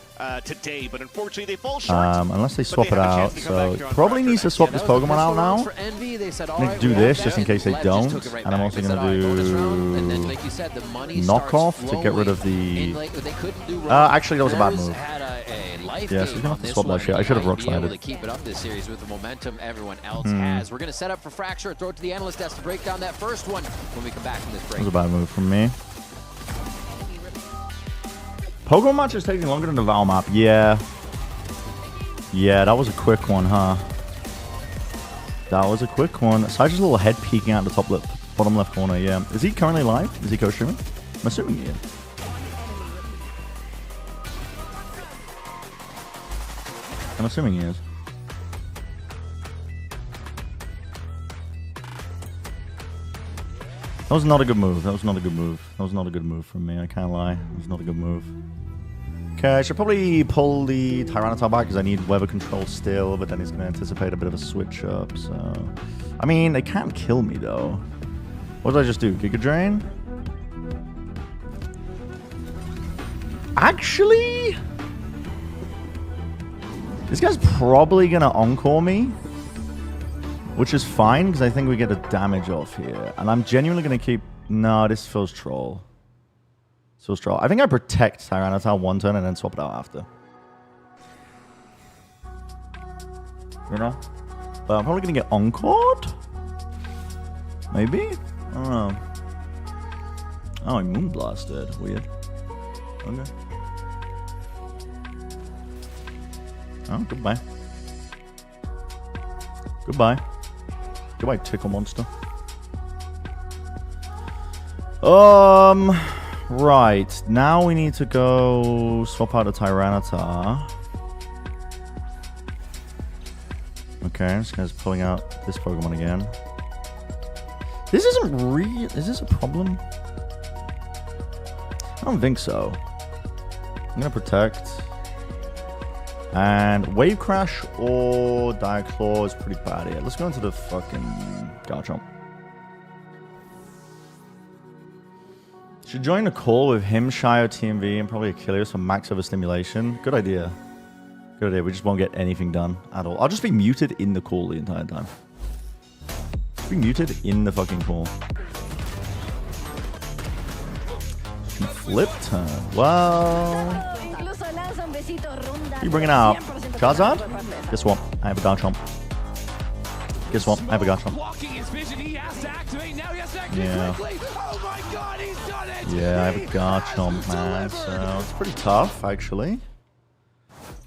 Today, but unfortunately they fall short. Unless they swap they it have a out, chance to come so back here on probably Fracture needs to next. swap Yeah, this that was the Pokemon out pistol round now. for Envy. They said, all Need right, to do we have this that. just in case they Lev just don't, took it right and I'm back. also They gonna said, all right, bonus do round. And then, like you said, the money knockoff starts to get rid of flowing. the... And, like, they couldn't do wrong. Actually, that was a bad Rose move. had a life Yeah, so game he's gonna on have to this swap that one, shit. I and should have he might rock be able slided. to keep it up this series with the momentum everyone else has. We're going to set up for Fracture, throw it to the analyst desk to break down that first one when we come back from this That break. was a bad move from me. Pokemon match is taking longer than the Val map. Yeah. Yeah, that was a quick one, huh? That was a quick one. Sage's little head peeking out the top left, bottom left corner, yeah. Is he currently live? Is he co-streaming? I'm assuming he is. I'm assuming he is. That was not a good move. That was not a good move. That was not a good move from me. I can't lie. It was not a good move. Okay, I should probably pull the Tyranitar back because I need weather control still, but then he's going to anticipate a bit of a switch up, so... I mean, they can't kill me, though. What did I just do? Giga Drain? Actually... This guy's probably going to Encore me. Which is fine, because I think we get a damage off here. And I'm genuinely going to keep... No, this feels troll. This feels troll. I think I protect Tyranitar one turn and then swap it out after. You know? But I'm probably going to get Encored? Maybe? I don't know. Oh, I Moonblasted. Weird. Okay. Oh, goodbye. Goodbye. Goodbye, Tickle Monster. Right. Now we need to go swap out a Tyranitar. Okay, this guy's pulling out this Pokemon again. This isn't real. Is this a problem? I don't think so. I'm gonna protect. And Wave Crash or Dire Claw is pretty bad here. Let's go into the fucking Garchomp. Should join a call with him, Shio, TMV, and probably Achilles for max overstimulation. Good idea. Good idea. We just won't get anything done at all. I'll just be muted in the call the entire time. Just be muted in the fucking call. Flip turn. Well... You bringing out Charizard? Guess what? I have a Garchomp. Guess what? I have a Garchomp. Yeah. Yeah, I have a Garchomp, man. So it's pretty tough, actually.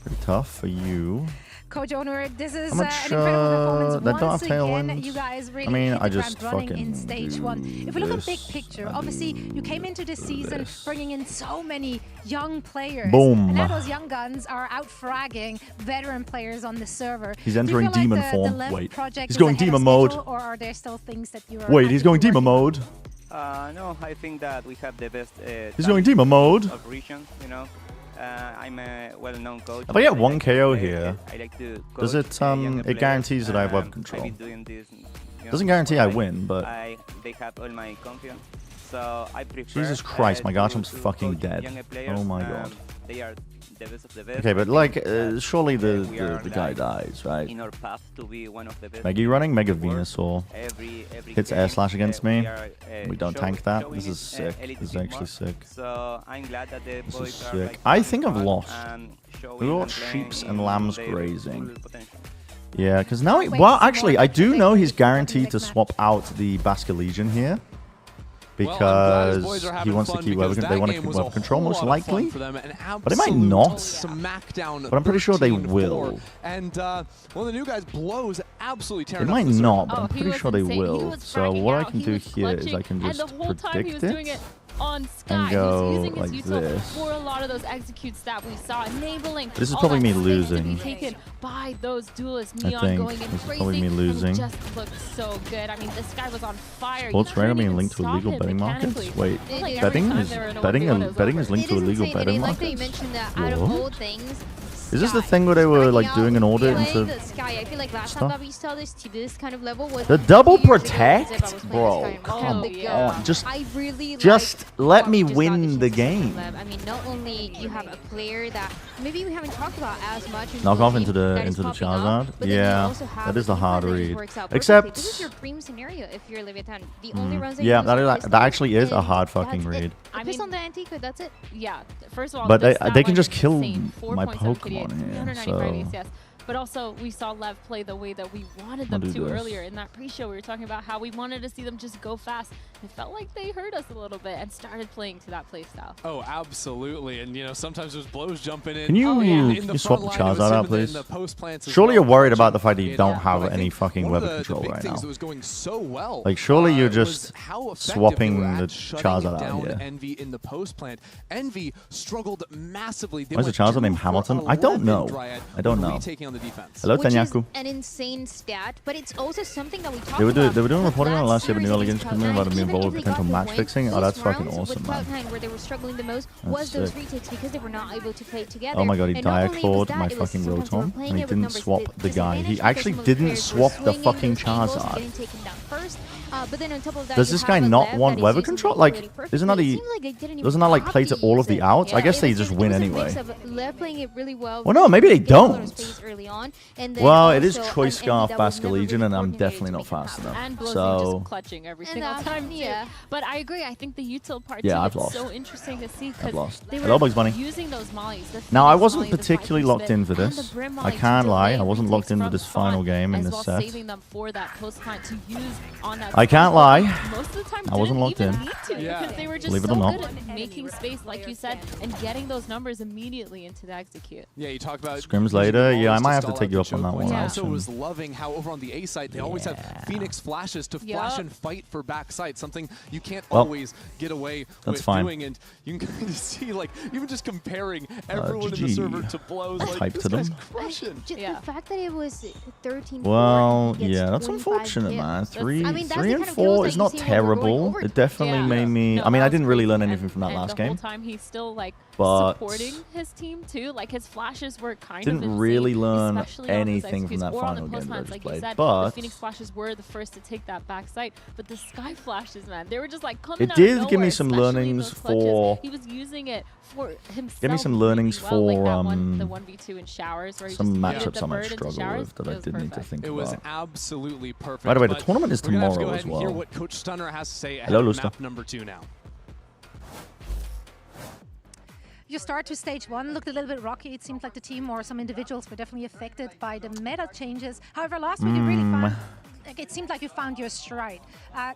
Pretty tough for you. Coach Owner, this is How an much, incredible performance. that don't Once have tailwind? again, you guys really I mean, hit I the just ground running fucking in stage one. If we look at big picture, obviously you came into this season bringing in so many young players. Boom. And now those young guns are out fragging veteran players on the server. He's Do you entering feel like demon the form. Lev Wait, project he's is going ahead of demon mode. schedule, or are there still things that you are Wait, he's going actively demon working mode. No, I think that we have the best He's going demon mode. of region, you know. I'm a well-known coach. If I get one like KO to play, here, I like to does coach it younger it players. guarantees that I have web I've control? been doing this, you know, Doesn't guarantee I like, win, but they have all my confidence. So I prefer Jesus Christ, my Garchomp's to fucking coach dead. younger players. Oh my god. They are the best of the best. Okay, but I like, think that, surely we the are, guy like, dies, right? in our path to be one of the best. Meggy running, Mega in the world. Venusaur. Every Hits game, air slash against me. we are, We don't showing- tank that. showing This it, is sick. a little This is bit actually more. sick. So I'm glad that the This is boys are sick. like I working think I've hard lost. and showing We got and playing sheeps in and lambs their grazing. full potential. Yeah, because now... Well, actually, I do know he's guaranteed to swap out the Basque Legion here. Because he wants to keep weapon, they want to keep weapon control, most likely. But they might not. But I'm pretty sure they will. And one of the new guys blows absolutely terrible. They might not, but I'm pretty sure they will. So what I can do here is I can just predict it. On Sky, and go he was using like his util this. for a lot of those executes that we saw, enabling This is probably me losing. To be taken by those duelists. Neon I think going in this is crazy. probably me losing. And just looked so good. I mean, this guy was on fire. Sports randomly linked to illegal betting markets. Wait, betting is linked to illegal betting markets. Like that you mentioned that out of all things. Is this the thing where they were like doing an audit into Sky? I feel like last time that we saw this to this kind of level was the double protect, bro. Come on, just let me win the game. I mean, not only you have a player that maybe we haven't talked about as much. Knock off into the Charizard. Yeah, that is the hard read. Except this is your dream scenario if you're Leviathan. The only runs that yeah, that actually is a hard fucking read. I mean, on the Antico, that's it. Yeah, first of all, but they can just kill my Pokemon here. So. But also, we saw Lev play the way that we wanted them to earlier. In that pre-show, we were talking about how we wanted to see them just go fast. It felt like they heard us a little bit and started playing to that play style. Oh, absolutely. And, you know, sometimes there's blows jumping in. Can you swap the Charizard out, please? Surely you're worried about the fact that you don't have any fucking weapon control right now. Was going so well, like, surely you're just swapping the Charizard out here. Envy in the post plant. Envy struggled massively. Why is the Charizard named Hamilton? I don't know. I don't know. The defense. Hello, Which Tanyaku. is an insane stat, but it's also something that we talked about. They were doing the reporting on it last year, but New series Elegance coming about to be involved with potential match fixing. Oh, that's fucking awesome, man. Where they were struggling the most was those retakes because they were not able to play together. Oh my god, he Diaclawed my fucking Rotom, and he didn't swap the guy. He actually didn't swap the fucking Charizard. Does this guy not want weather control? Like, doesn't that like play to all of the outs? I guess they just win anyway. Well, no, maybe they don't. Well, it is Choice Scarf Basque Legion, and I'm definitely not fast enough. So just clutching every single time. Yeah, but I agree. I think the util part I've lost. So interesting to see because they were using those mollies. Now, I wasn't particularly locked in for this. I can't lie. I wasn't locked into this final game in this set. I can't lie. Most of the time, I wasn't locked in. Because they were just so good at making space, like you said, and getting those numbers immediately into the execute. Yeah, you talk about scrims later. Yeah, I might have to take you up on that one. I also was loving how over on the A side they always have Phoenix flashes to flash and fight for backside, something you can't always get away with doing. And you can kind of see, like, even just comparing everyone in the server to blows, like this guy's crushing. The fact that it was 13. Well, yeah, that's unfortunate, man. 3 and 4 is not terrible. It definitely made me. I mean, I didn't really learn anything from that last game. The whole time he's still like but supporting his team too. Like his flashes were kind of insane, really learn anything from that final game that I just played. But the Phoenix flashes were the first to take that back site. But the Sky flashes, man, they were just like coming out of nowhere. It did give me some learnings for. He was using it for himself. Give me some learnings for the 1v2 in showers, where some matchups I might struggle with that I did need to think about. It was absolutely perfect. By the way, the tournament is tomorrow as well. Hear what Coach Stunner has to say Hello, at map number 2 now. Your start to stage 1 looked a little bit rocky. It seemed like the team or some individuals were definitely affected by the meta changes. However, last week you really found, it seemed like you found your stride.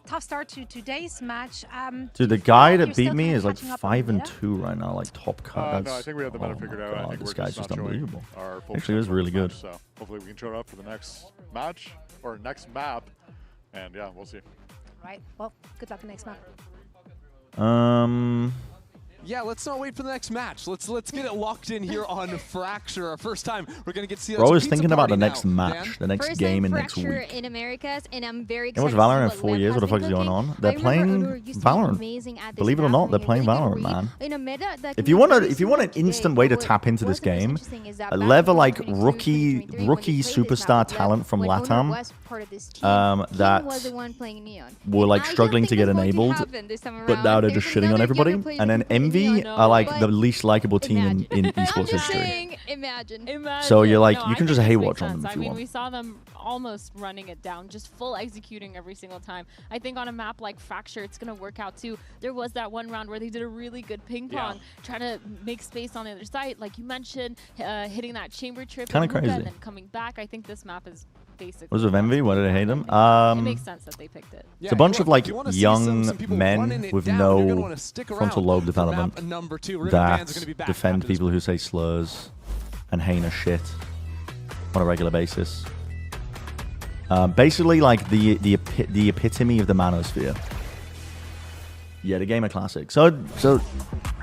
Tough start to today's match. Dude, the guy that beat me is like 5-2 right now, like top cut. No, I think we have the meta figured out. I think this guy's just unbelievable. Actually, it was really good. So hopefully we can show it up for the next match or next map, and yeah, we'll see. Right. Well, good luck the next map. Yeah, let's not wait for the next match. Let's get it locked in here on Fracture. Our first time we're gonna get to see that. We're always thinking about the next match, the next game in next week. In Americas, and I'm very excited. You watched Valorant in 4 years. What the fuck is going on? They're playing Valorant. Believe it or not, they're playing Valorant, man. If you want an instant way to tap into this game, a level like rookie superstar talent from LATAM part of this team. That was the one playing Neon. were like struggling to get enabled, but now they're just shitting on everybody. And then Envy are like the least likable team in esports history. Imagine. So you're like, No, you I can think just this hate makes watch on sense. them if you want. We saw them almost running it down, just full executing every single time. I think on a map like Fracture, it's going to work out too. There was that one round where they did a really good ping pong, trying to make space on the other side. Like you mentioned, hitting that chamber trip Kind of crazy. and then coming back. I think this map is basically... Was it with Envy? Why did I hate them? It makes sense that they picked it. It's a bunch of like young men with no frontal lobe development that defend people who say slurs and heinous shit on a regular basis. Basically, like the epitome of the manosphere. Yeah, the gamer classic. So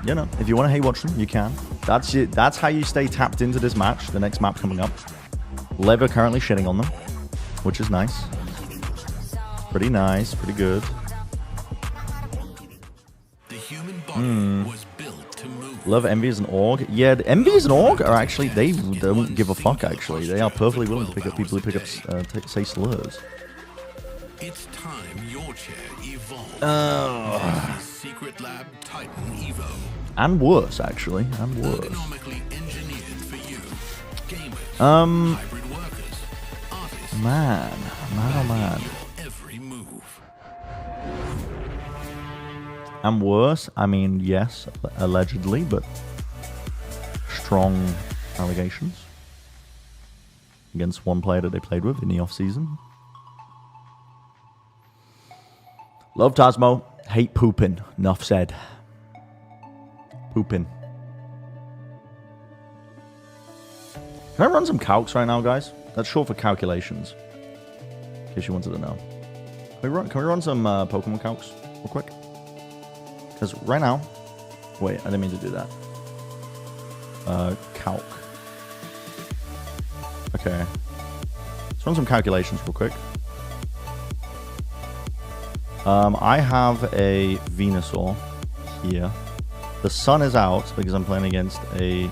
you know, if you want to hate watch them, you can. That's it. That's how you stay tapped into this match. The next map coming up. Lev are currently shitting on them, which is nice. Pretty nice. Pretty good. The human body was built to move. Love Envy as an org. Yeah, Envy as an org are actually, they don't give a fuck actually. They are perfectly willing to pick up people who pick up, say slurs. It's time your chair evolved. Secret Lab Titan Evo. And worse, actually. And worse. Ergonomically engineered for you. Gamers, hybrid workers, artists. Man, oh man. Every move. And worse, I mean, yes, allegedly, but strong allegations against one player that they played with in the off-season. Love Tasmo, hate pooping. Enough said. Pooping. Can I run some calcs right now, guys? That's short for calculations. In case you wanted to know. Can we run some Pokemon calcs real quick? Because right now... Wait, I didn't mean to do that. Calc. Okay. Let's run some calculations real quick. I have a Venusaur here. The sun is out because I'm playing against a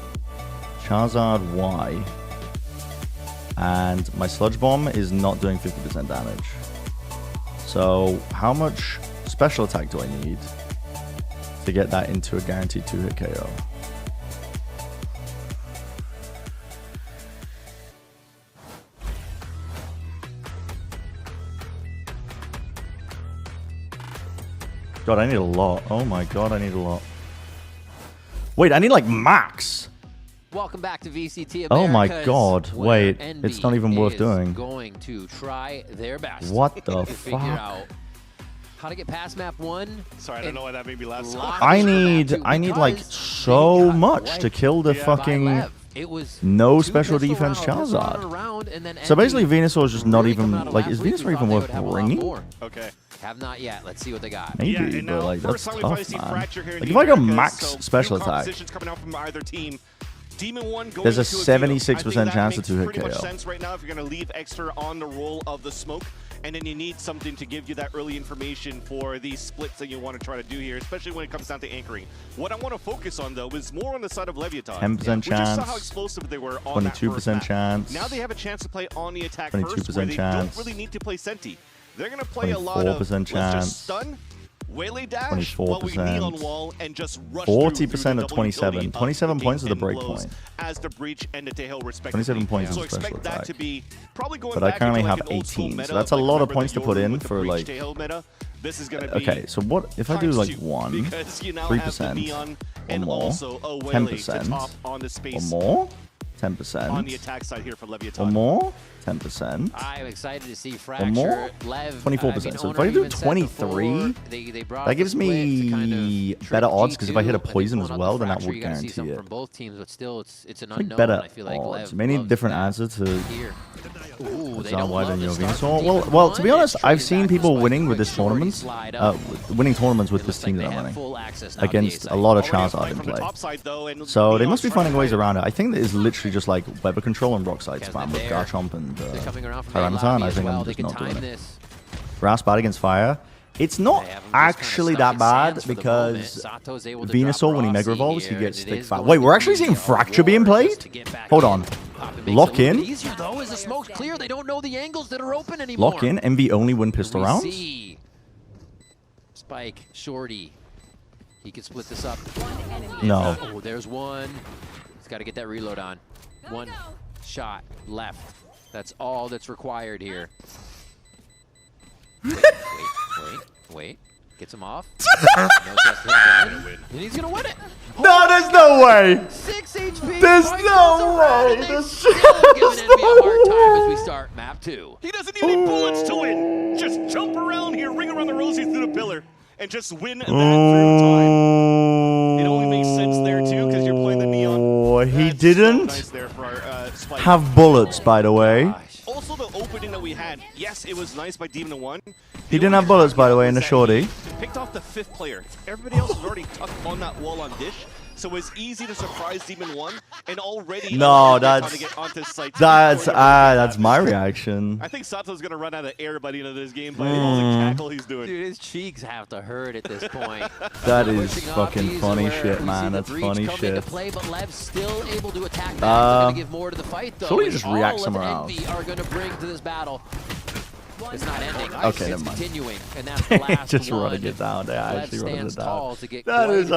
Charizard Y. And my Sludge Bomb is not doing 50% damage. So how much special attack do I need to get that into a guaranteed 2-hit KO? God, I need a lot. Oh my god, I need a lot. Wait, I need like max. Welcome back to VCT Americas. Oh my god, wait. It's not even worth doing. Going to try their best. What the to figure fuck? out how to get past map 1. Sorry, I don't know why that made me laugh. I need like so much to kill the fucking it was no special defense Charizard. So basically Venusaur is just not even like, is Venusaur even worth bringing? Okay. Have not yet. Let's see what they got. Maybe, but like that's tough, man. Like if I go max special attack, there's a 76% chance to 2-hit KO. Sense right now if you're going to leave extra on the roll of the smoke, and then you need something to give you that early information for these splits that you want to try to do here, especially when it comes down to anchoring. What I want to focus on though is more on the side of Leviathan. 10% chance. We just saw how explosive they were on 22% chance. Now they have a chance to play on the attack 22% first, where they chance. don't really need to play Senti. They're going to play a lot of let's just stun, waylay dash, while we kneel on wall, and just rush 40% of 27. 27 points is the break point. As the breach and the tail respectively. 27 points so is special expect that attack. to be probably going But I back currently into have like an old school 18, meta, so that's a like lot of remember points the to put Yoru in with the for breach like... tail meta? This is going to be Okay, so what if I do like 2, 1, because you now have the 3%, neon or and more, also a waylay to 10%, top on the or space more, on the 10%, attack side here for Leviathan. or more, 10%. I'm excited to see Or Fracture. more? Lev, 24%. So if I do 23, that gives me better odds, because if I hit a poison as well, then that would guarantee it. From both teams, but still, it's an Like unknown. better I feel like odds. Lev Maybe loves different that answer to here. Ooh, why than your Venusaur. Well, to be honest, I've seen people winning with this tournament, winning tournaments with this team that I'm running against a lot of Charizard in play. So they must be finding ways around it. I think that is literally just like weather control and rock side spam with Garchomp and Tyranitar. I think I'm just not doing it. Grass bad against fire. It's not actually that bad because Venusaur, when he Mega Evolves, he gets thick fire. Wait, we're actually seeing Fracture being played? Hold on. Lock in. Easier though, as the smoke's clear. They don't know the angles that are open anymore. Lock in. MV only win pistol rounds. Spike, Shorty. He can split this up. No. Oh, there's one. He's got to get that reload on. One shot left. That's all that's required here. Wait. Gets him off. And he's gonna win it. No, there's no way. 6 HP. There's no way. There's still giving Envy a hard time as we start map 2. He doesn't need any bullets to win. Just jump around here, ring around the rosy through the pillar, and just win that through time. It only makes sense there too because you're playing the neon. He didn't nice there for our, have bullets, by the way. Also, the opening that we had, yes, it was nice by Demon 1. He didn't have bullets, by the way, in the shorty. Picked off the 5th player. Everybody else was already tucked on that wall on Dish, so it was easy to surprise Demon 1 and already. No, to get onto site that's my reaction. I think Sato's gonna run out of air by the end of this game, but all the cackle he's doing. Dude, his cheeks have to hurt at this point. That is fucking funny shit, man. That's funny shit. Play, but Lev's still able to attack back. Gonna give more to the fight, though. Surely just react somewhere else. Envy are gonna bring to this battle. It's not ending. Okay, it's never mind. Continuing, and that's the last just one. running it down. Yeah, I actually running it down. That is,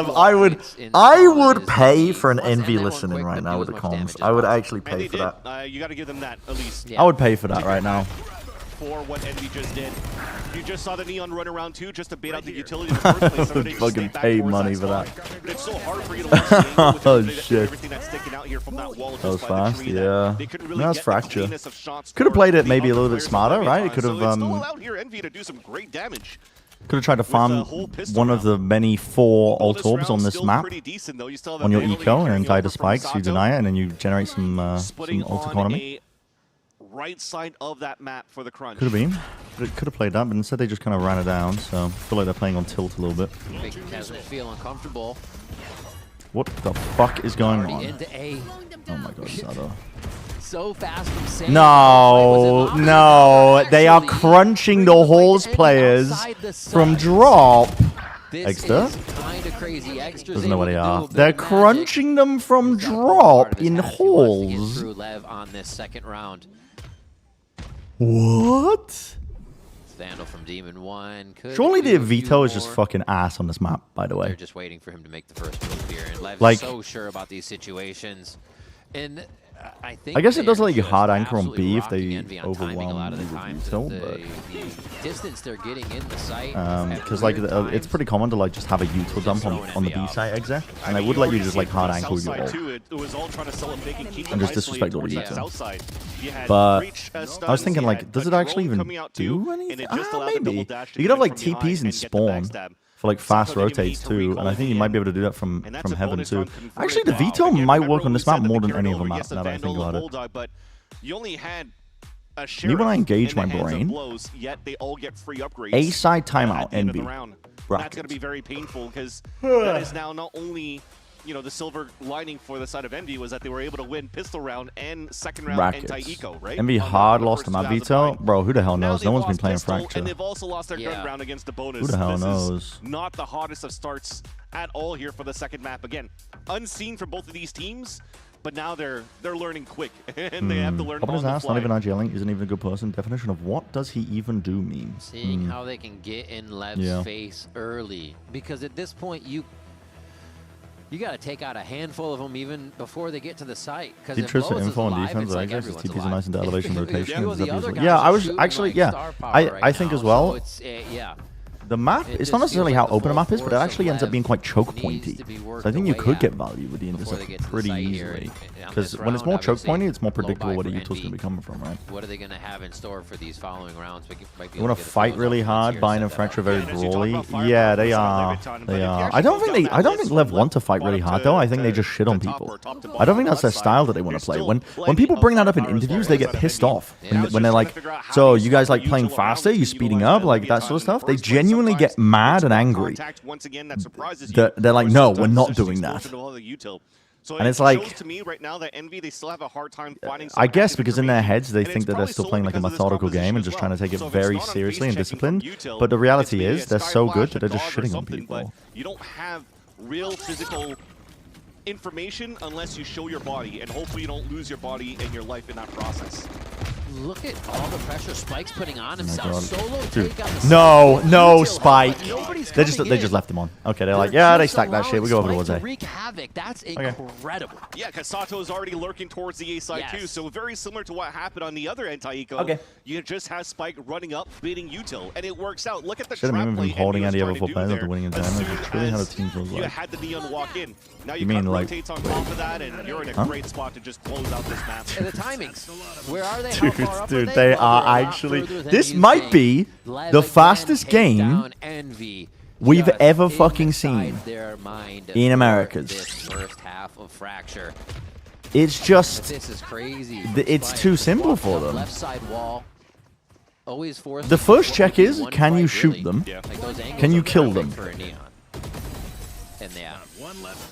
I would pay for an Envy listening right now with the comms. I would actually pay for that. You got to give them that at least. I would pay for that right now. For what Envy just did. You just saw the Neon run around too, just to bait out the utility in the first place. Fucking pay money for that. It's so hard for you to watch the angle with oh shit. everything that's sticking out here from that wall. That was fast, yeah. Really that's fracture. Could have played it maybe a little bit smarter, right? It could have could have tried to farm one of the many 4 ult orbs on this map on your eco and tie the spikes, you deny it, and then you generate some ult economy. Right side of that map for the crunch. Could have been. Could have played that, but instead they just kind of ran it down, so I feel like they're playing on tilt a little bit. Feel uncomfortable. What the fuck is going on? Into A. Oh my god, Sato. So fast from Sam. No, they are crunching the halls players from drop. Extra? Doesn't know where they are. They're crunching them from drop in halls. On this second round. What? Vandal from Demon 1. Surely the Vito is just fucking ass on this map, by the way. They're just waiting for him to make the first move here. And Lev's so sure about these situations. And I guess it does let you hard anchor on B if they overwhelm the Vito, but distance they're getting in the site. Because like it's pretty common to like just have a util dump on the B site exec, and I would let you just like hard anchor your ult and just disrespect all the util. But I was thinking like, does it actually even do anything? Maybe you could have like TPs and spawn for like fast rotates too, and I think you might be able to do that from heaven too. Actually, the Vito might work on this map more than any other map. Now that I think about it. But you only had a when I engage my brain, yet they all get free upgrades. A side timeout, NB. That's going to be very painful because that is now not only, you know, the silver lining for the side of Envy was that they were able to win pistol round and second round anti-eco, right? Envy hard lost to my Vito. Bro, who the hell knows? No one's been playing Fracture. And they've also lost their gun round against the bonus. Who the hell knows? Not the hottest of starts at all here for the second map. Again, unseen for both of these teams, but now they're learning quick, and they have to learn on the fly. Not even IGLing, isn't even a good person. Definition of what does he even do mean? Seeing how they can get in Lev's face early, because at this point you got to take out a handful of them even before they get to the site. He trips for info on defense. I guess his TPs are nice into elevation rotation. Yeah, I was actually I think as well. The map, it's not necessarily how open a map is, but it actually ends up being quite choke pointy. So I think you could get value with the intercept pretty easily. Because when it's more choke pointy, it's more predictable where the util's going to be coming from, right? What are they going to have in store for these following rounds? You want to fight really hard, Bind and Fracture very brawly. Yeah, they are. They are. I don't think Lev want to fight really hard though. I think they just shit on people. I don't think that's their style that they want to play. When people bring that up in interviews, they get pissed off. When they're like, so you guys like playing faster? You speeding up? Like that sort of stuff? They genuinely get mad and angry. They're like, no, we're not doing that. And it's like, to me right now that Envy, they still have a hard time finding. I guess because in their heads they think that they're still playing like a methodical game and just trying to take it very seriously and disciplined. But the reality is they're so good that they're just shitting on people. You don't have real physical information unless you show your body, and hopefully you don't lose your body and your life in that process. Look at all the pressure Spike's putting on himself. Solo Dude. take on the No, Spike. They just left him on. Okay, they're like, yeah, they stacked that shit. We go over towards A. Wreak havoc. That's incredible. Yeah, because Sato is already lurking towards the A side too, so very similar to what happened on the other anti-eco. Okay. You just have Spike running up, baiting util, and it works out. Look at the Should have even been holding any other four players after winning in damage. It's really how the team feels You like. had the Neon walk in. Now you mean cut like rotates on top of that, and you're in a great spot to just close out this map. And the timings. Where are they? How far up Dude, are they are actually. This might be the fastest game we've ever fucking seen in Americas. This first half of Fracture. It's just. This is crazy. It's too simple for them. Left side wall. Always forced. The first check is, can you shoot them? Can you kill them? And yeah.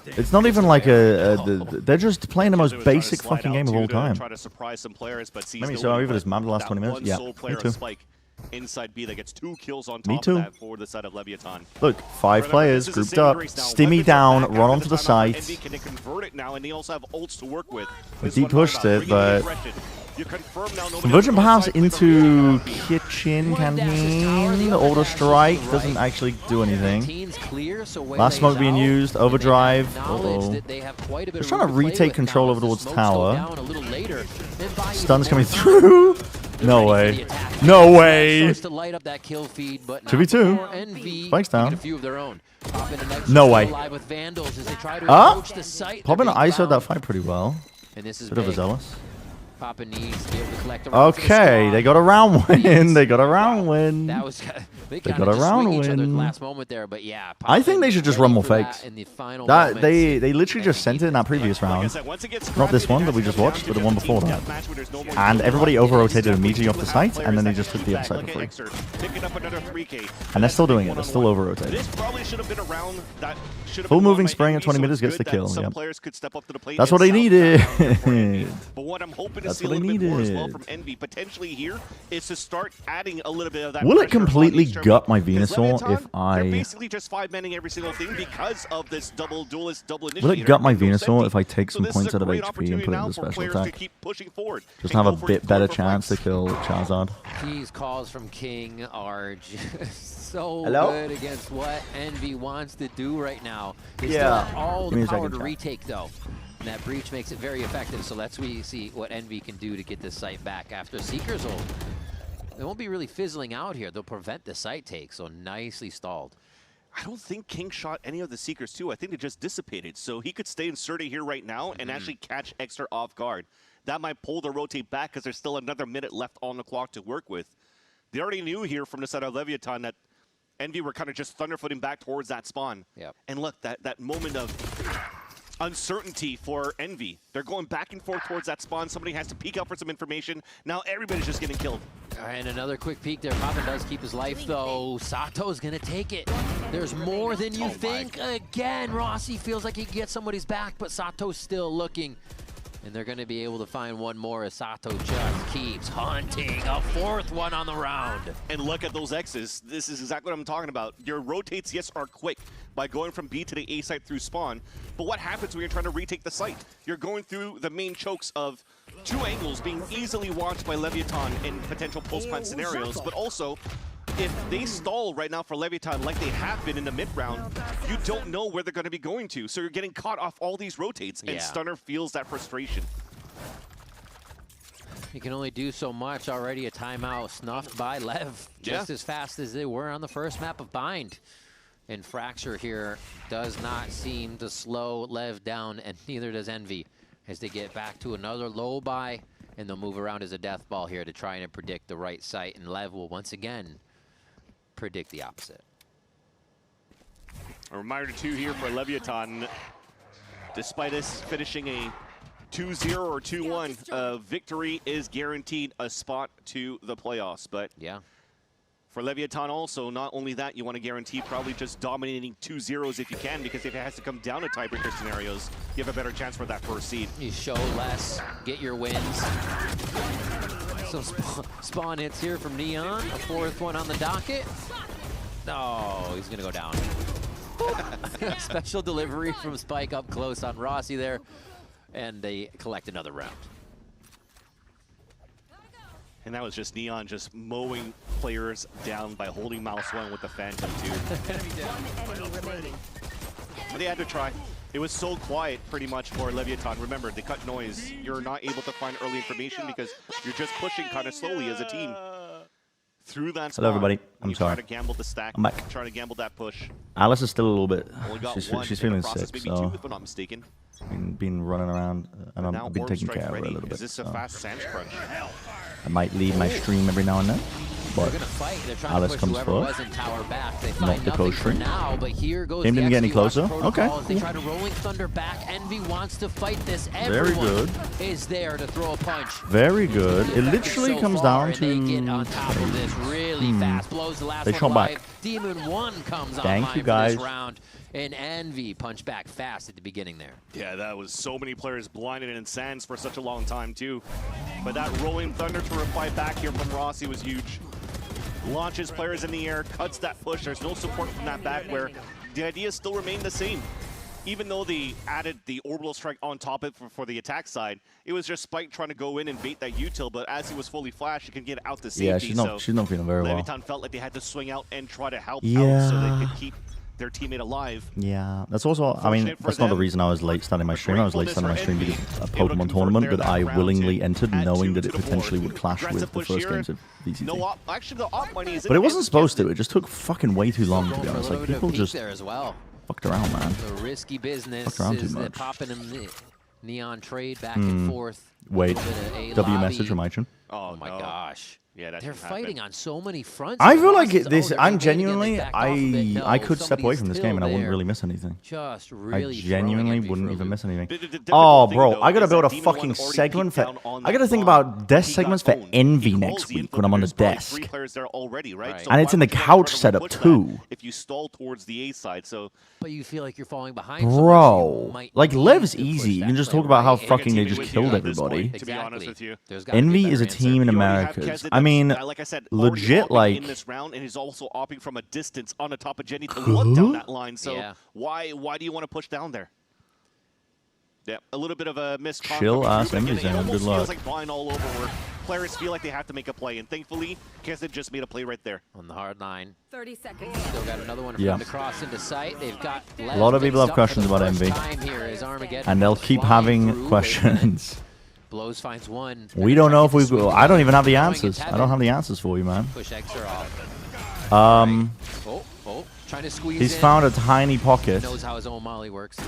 It's not even like they're just playing the most basic fucking game of all time. Try to surprise some players, but Let me see over this map the last 20 minutes. Yeah, me too. Inside B that gets 2 kills on Me top too. of that for the side of Leviathan. Look, 5 players grouped up, stimmy down, run onto the site. Envy can convert it now, and they also have ults to work with. We deep pushed it, but you confirm now conversion perhaps into kitchen canteen. Auto strike doesn't actually do anything. Last smoke being used, overdrive. Just trying to retake control over towards tower. Stun's coming through. No way. No way. 2v2. Spike's down. No way. Poppin ISO'd that fight pretty well. Bit overzealous. Okay, they got a round win. They got a round win. They got a round win. Last moment there, but yeah. I think they should just run more fakes. They literally just sent it in that previous round. Not this one that we just watched, but the one before that. And everybody over-rotated immediately off the site, and then they just took the other side for free. And they're still doing it. They're still over-rotating. Full moving spraying at 20 meters gets the kill. Yep. That's what they needed. But what I'm hoping to see a little bit more as well from Envy potentially here is to start adding a little bit of that. Will it completely gut my Venusaur if They're I... basically just 5-manning every single thing because of this double duelist, double initiator. Will it gut my Venusaur if I take some points out of HP and put it into special attack? Just have a bit better chance to kill Charizard. These calls from King are just so Hello? good against what Envy wants to do right now. They Yeah. still have all Give me the a power second, to chat. retake, though. And that breach makes it very effective, so let's see what Envy can do to get this site back after Seeker's ult. They won't be really fizzling out here. They'll prevent the site take, so nicely stalled. I don't think King shot any of the Seekers too. I think they just dissipated. So he could stay inserted here right now and actually catch Extra off guard. That might pull the rotate back because there's still another minute left on the clock to work with. They already knew here from the side of Leviathan that Envy were kind of just thunderfooting back towards that spawn. Yep. And look, that moment of uncertainty for Envy. They're going back and forth towards that spawn. Somebody has to peek out for some information. Now everybody's just getting killed. And another quick peek there. Poppin does keep his life, though. Sato's going to take it. There's more than you think. Again, Rossi feels like he can get somebody's back, but Sato's still looking. And they're going to be able to find one more as Sato just keeps hunting. A 4th one on the round. And look at those X's. This is exactly what I'm talking about. Your rotates, yes, are quick by going from B to the A site through spawn. But what happens when you're trying to retake the site? You're going through the main chokes of 2 angles being easily watched by Leviathan in potential post-plant scenarios, but also if they stall right now for Leviathan like they have been in the mid-round, you don't know where they're going to be going to. So you're getting caught off all these rotates, and Stunner feels that frustration. You can only do so much. Already a timeout snuffed by Lev, just as fast as they were on the first map of Bind. And Fracture here does not seem to slow Lev down, and neither does Envy, as they get back to another low buy, and they'll move around as a death ball here to try and predict the right site, and Lev will once again predict the opposite. A reminder too here for Leviathan, despite us finishing a 2-0 or 2-1, victory is guaranteed a spot to the playoffs. But yeah, for Leviathan also, not only that, you want to guarantee probably just dominating 2-0s if you can, because if it has to come down to tiebreaker scenarios, you have a better chance for that first seed. You show less, get your wins. So spawn hits here from Neon, a 4th one on the docket. Oh, he's gonna go down. Special delivery from Spike up close on Rossi there, and they collect another round. And that was just Neon just mowing players down by holding mouse 1 with the Phantom 2. But they had to try. It was so quiet pretty much for Leviathan. Remember, they cut noise. You're not able to find early information because you're just pushing kind of slowly as a team. Through that spot. Hello, everybody. I'm sorry. Try to gamble the stack. I'm back. Trying to gamble that push. Alice is still a little bit. She's feeling process, sick, maybe so 2, if I'm not mistaken. been running around, and I've been taking care of her a little bit. Is this a fast Sands crunch? I might leave my stream every now and then, but Alice comes first. Not the potion. Game didn't get any closer. Okay. They try to rolling thunder back. Envy wants to fight this. Very good. Is there to throw a punch. Very good. It literally comes down to. They get on top of this really fast. Blows the last they one shot back. Demon 1 comes Thank online you guys. for this round. And Envy punched back fast at the beginning there. Yeah, that was so many players blinded in Sands for such a long time, too. But that rolling thunder to reply back here from Rossi was huge. Launches players in the air, cuts that push. There's no support from that back where the idea still remained the same. Even though they added the orbital strike on top of it for the attack side, it was just Spike trying to go in and bait that util, but as he was fully flashed, he could get out the safety. Yeah, she's not feeling very well. Leviathan felt like they had to swing out and try to help out so they could keep their teammate alive. Yeah, that's also, I mean, that's not the reason I was late starting my stream. I was late starting my stream because of a Pokemon tournament that I willingly entered, knowing that it potentially would clash with the first games of VCT. Actually, the op money is But it wasn't supposed to. It just took fucking way too long, to be honest. Like, people just fucked around, man. The risky business Fucked around too is much. popping him Neon trade back and forth. Wait, W message from Ichon. Oh my gosh. Yeah, that they're fighting on so many fronts. I feel like this. I'm genuinely. I could step away from this game and I wouldn't really miss anything. Just really. I genuinely wouldn't even miss anything. Oh, bro, I gotta build a fucking segment for. I gotta think about desk segments for Envy next week when I'm on the desk. And it's in the couch setup too. If you stall towards the A side, so. But you feel like you're falling behind. Bro, like Lev's easy. You can just talk about how fucking they just killed everybody. To be honest with you, Envy is a team in Americas. I mean, like I said, legit, like in this round, and he's also opting from a distance on the top of Jenny to look down that line. So why do you want to push down there? Yeah, a little bit of a missed. Chill ass Envy Zone. Good luck. Feels like flying all over where players feel like they have to make a play, and thankfully, Kessid just made a play right there on the hard line. 30 seconds. Still got another one for them to cross into sight. They've got a lot of people have questions about Envy, and they'll keep having questions. Blows finds one. We don't know if we will. I don't even have the answers. I don't have the answers for you, man. Push X are off. Trying to squeeze he's found a tiny pocket. Knows how his own molly works.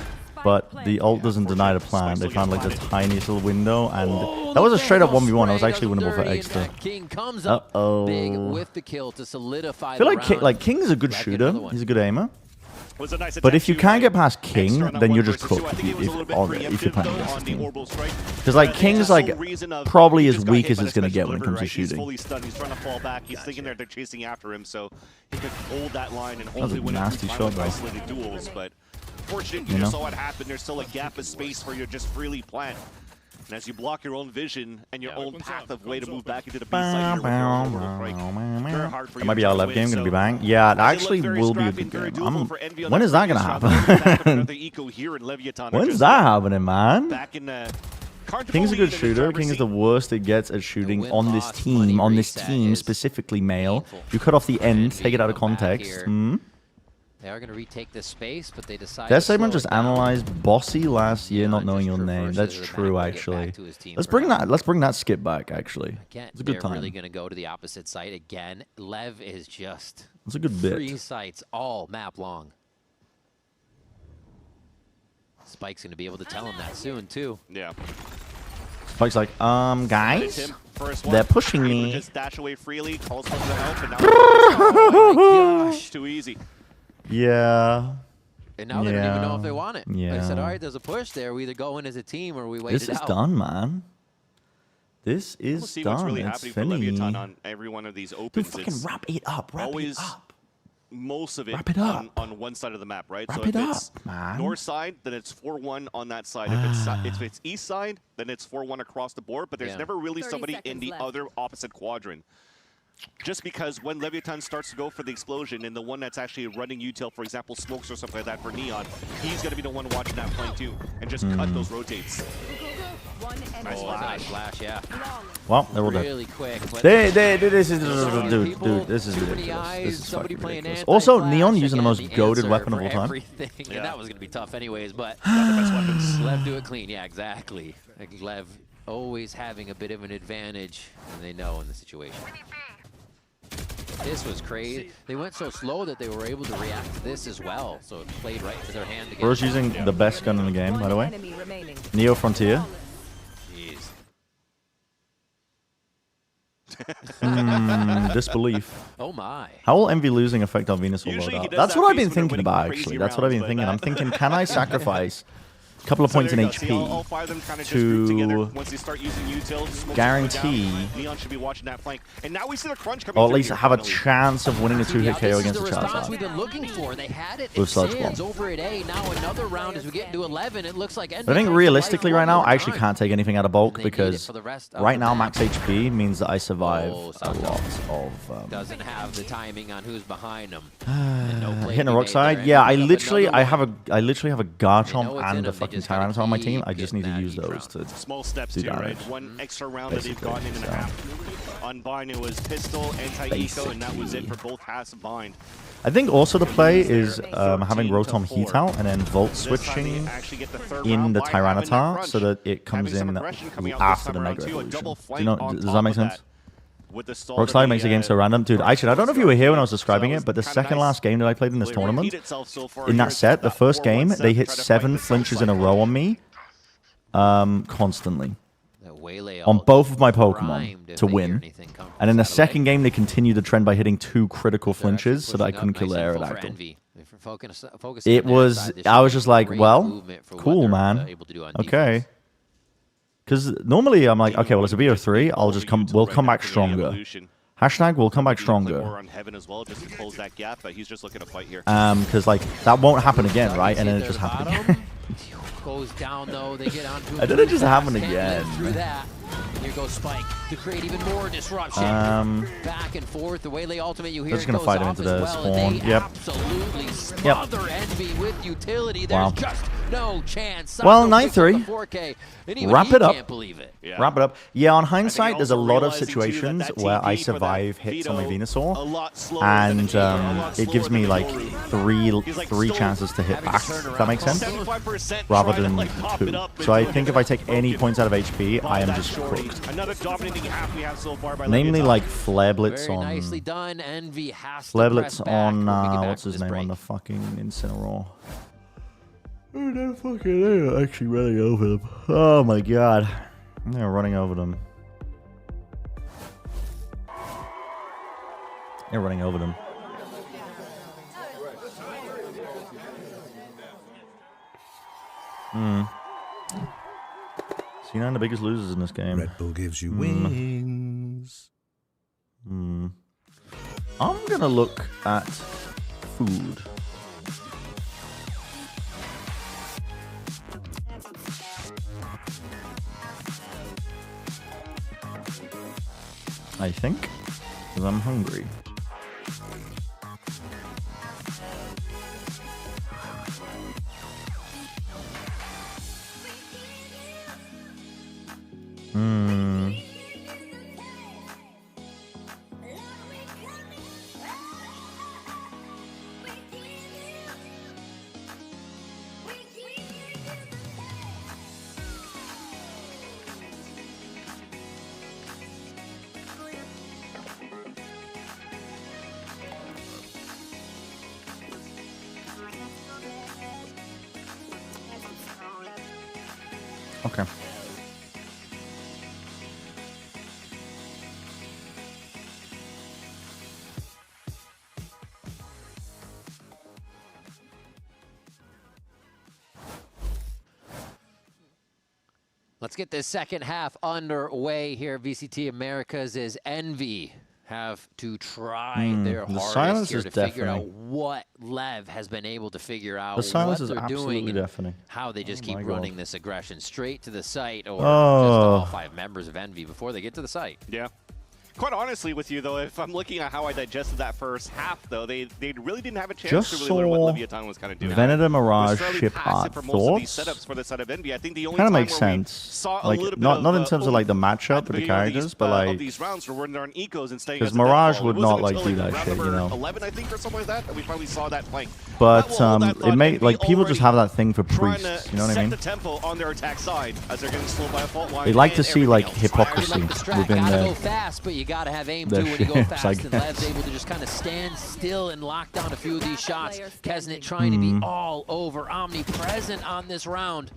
But the ult doesn't deny the plan. They found like the tiniest little window, and that was a straight up 1v1. It was actually winnable for extra. King comes up big with the kill to solidify. I feel like King is a good shooter. He's a good aimer. But if you can't get past King, then you're just cooked if you're playing against this team. Because like King's like probably as weak as it's gonna get when it comes to shooting. He's fully stunned. He's trying to fall back. He's thinking they're chasing after him, so he could hold that line and hopefully win nasty shot, though. isolated duels. But fortunately, you just saw what happened. There's still a gap of space for you to just freely plant. And as you block your own vision and your own path of way to move back into the B side, very hard for you. It might be our left game going to be bang. Yeah, it actually will be a good game. When is that going to happen? When's that happening, man? King's a good shooter. King is the worst it gets at shooting on this team, specifically male. You cut off the end, take it out of context. They are going to retake this space, but they decide. That segment just analyzed Bossy last year, not knowing your name. That's true, actually. Let's bring that skip back. Actually, it's a good time. They're really going to go to the opposite site again. Lev is just. It's a good bit. 3 sites all map long. Spike's going to be able to tell him that soon too. Yeah. Spike's like, guys, they're pushing me. Just dash away freely, calls for the help, and now oh my gosh, too easy. Yeah. And now they don't even know if they want it. Yeah. They said, all right, there's a push there. We either go in as a team or we wait it out. This is done, man. This is we'll see done. What's really happening for Leviathan on every one of these opens. Dude, fucking wrap it up. Wrap always it up. Most of it, on one side of the map, right? Wrap so if it's man. North side, then it's 4-1 on that side. If it's east side, then it's 4-1 across the board. But there's never really somebody in the other opposite quadrant. Just because when Leviathan starts to go for the explosion and the one that's actually running util, for example, smokes or something like that for Neon, he's going to be the one watching that flank too and just cut those rotates. Nice flash, yeah. Well, they're all dead. Really quick. This is dude, this is ridiculous. This is fucking ridiculous. Also, Neon using the most goated weapon of all time. And that was going to be tough anyways, but not the best weapons. Lev do it clean, yeah, exactly. Like Lev always having a bit of an advantage, and they know in the situation. This was crazy. They went so slow that they were able to react to this as well, so it played right into their hand again. Bro's using the best gun in the game, by the way. Neo Frontier. Disbelief. Oh my. How will Envy losing affect our Venusaur loadout? That's what I've been thinking about, actually. That's what I've been thinking. I'm thinking, can I sacrifice a couple of points in HP to guarantee, or at least have a chance of winning a 2-hit KO against the Charizard we've been looking for. They had it. With Sludge Bomb. Over at A. Now another round as we get into 11. It looks like I think realistically right now, I actually can't take anything out of bulk because right now max HP means that I survive a lot of. Doesn't have the timing on who's behind him. Hitting a rock side, yeah. I literally have a Garchomp and a fucking Tyranitar on my team. I just need to use those to small steps do too, damage. right? One extra round that they've gotten in and a half. On Bind, it was pistol, anti-eco, and that was it for both halves of Bind. I think also the play is having Rotom heat out and then Volt switching in the Tyranitar so that it comes in after the Mega Evolution. Does that make sense? Rock Slide makes the game so random. Dude, actually, I don't know if you were here when I was describing it, but the second last game that I played in this tournament, in that set, the first game, they hit 7 flinches in a row on me constantly. On both of my Pokemon to win. And in the second game, they continued the trend by hitting 2 critical flinches so that I couldn't kill the Aerodactyl. It was, I was just like, well, cool, man. Okay. Because normally I'm like, okay, well, it's a BO3. We'll come back stronger. Hashtag we'll come back stronger. Because like that won't happen again, right? And then it just happened again. Goes down though, they get onto and then it just happened again. Through that. Here goes Spike to create even more disruption. Back and forth, the Waylay ultimate you hear. They're just gonna fight him into the spawn. Yep. Absolutely smother Envy with utility. There's just no chance. Well, 9-3. Wrap it up. Can't believe it. Yeah. Wrap it up. Yeah, on hindsight, there's a lot of situations where I survive hits on my Venusaur, and it gives me like three chances to hit back. If that makes sense, rather than 2. So I think if I take any points out of HP, I am just cooked. Namely, like Flare Blitz on. Nicely done. Envy has Flare Blitz on what's his name on the fucking Incineroar. Oh, no fucking they're actually running over them. Oh my god. They're running over them. They're running over them. C9 the biggest losers in this game. Red Bull gives you wings. I'm gonna look at food. I think, because I'm hungry. Okay. Let's get this second half underway here. VCT Americas is Envy have to try their hardest here to figure out what Lev has been able to figure out. The silence what is they're doing and deafening. how they just keep running this aggression straight to the site, or just all 5 members of Envy before they get to the site. Yeah. Quite honestly with you, though, if I'm looking at how I digested that first half, though, they really didn't have a chance to really learn what Leviathan was kind of doing. Venator Mirage ship art for most thoughts. of these setups for the side of Envy. I think the only Kind of time makes where sense. saw a Like little bit not in of, terms of like the matchup with the characters, but like these rounds were when they're on ecos and staying because as a Mirage deadfall. would It not wasn't like do until, that shit, you number know. 11, I think, or something like that we finally saw that playing. But it may like people just have that thing for priests. You know what I mean? Set the tempo on their attack side as they're getting slowed by a fault line. They like to see like hypocrisy within gotta their. go fast, but you gotta have aim too when you go fast. And Lev's able to just kind of stand still and lock down a few of these shots. Kesnet trying to be all over, omnipresent on this round.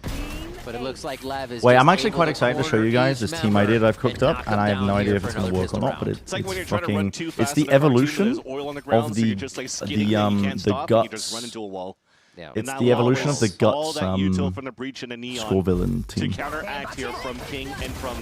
But it looks like Lev is. Wait, I'm actually quite excited to show you guys this team idea that I've cooked up, and I have no idea if it's going to work or not. But it's fucking. It's the evolution of the guts. Yeah. It's the evolution of the guts from the breach in the neon score villain team. to counteract here from King and from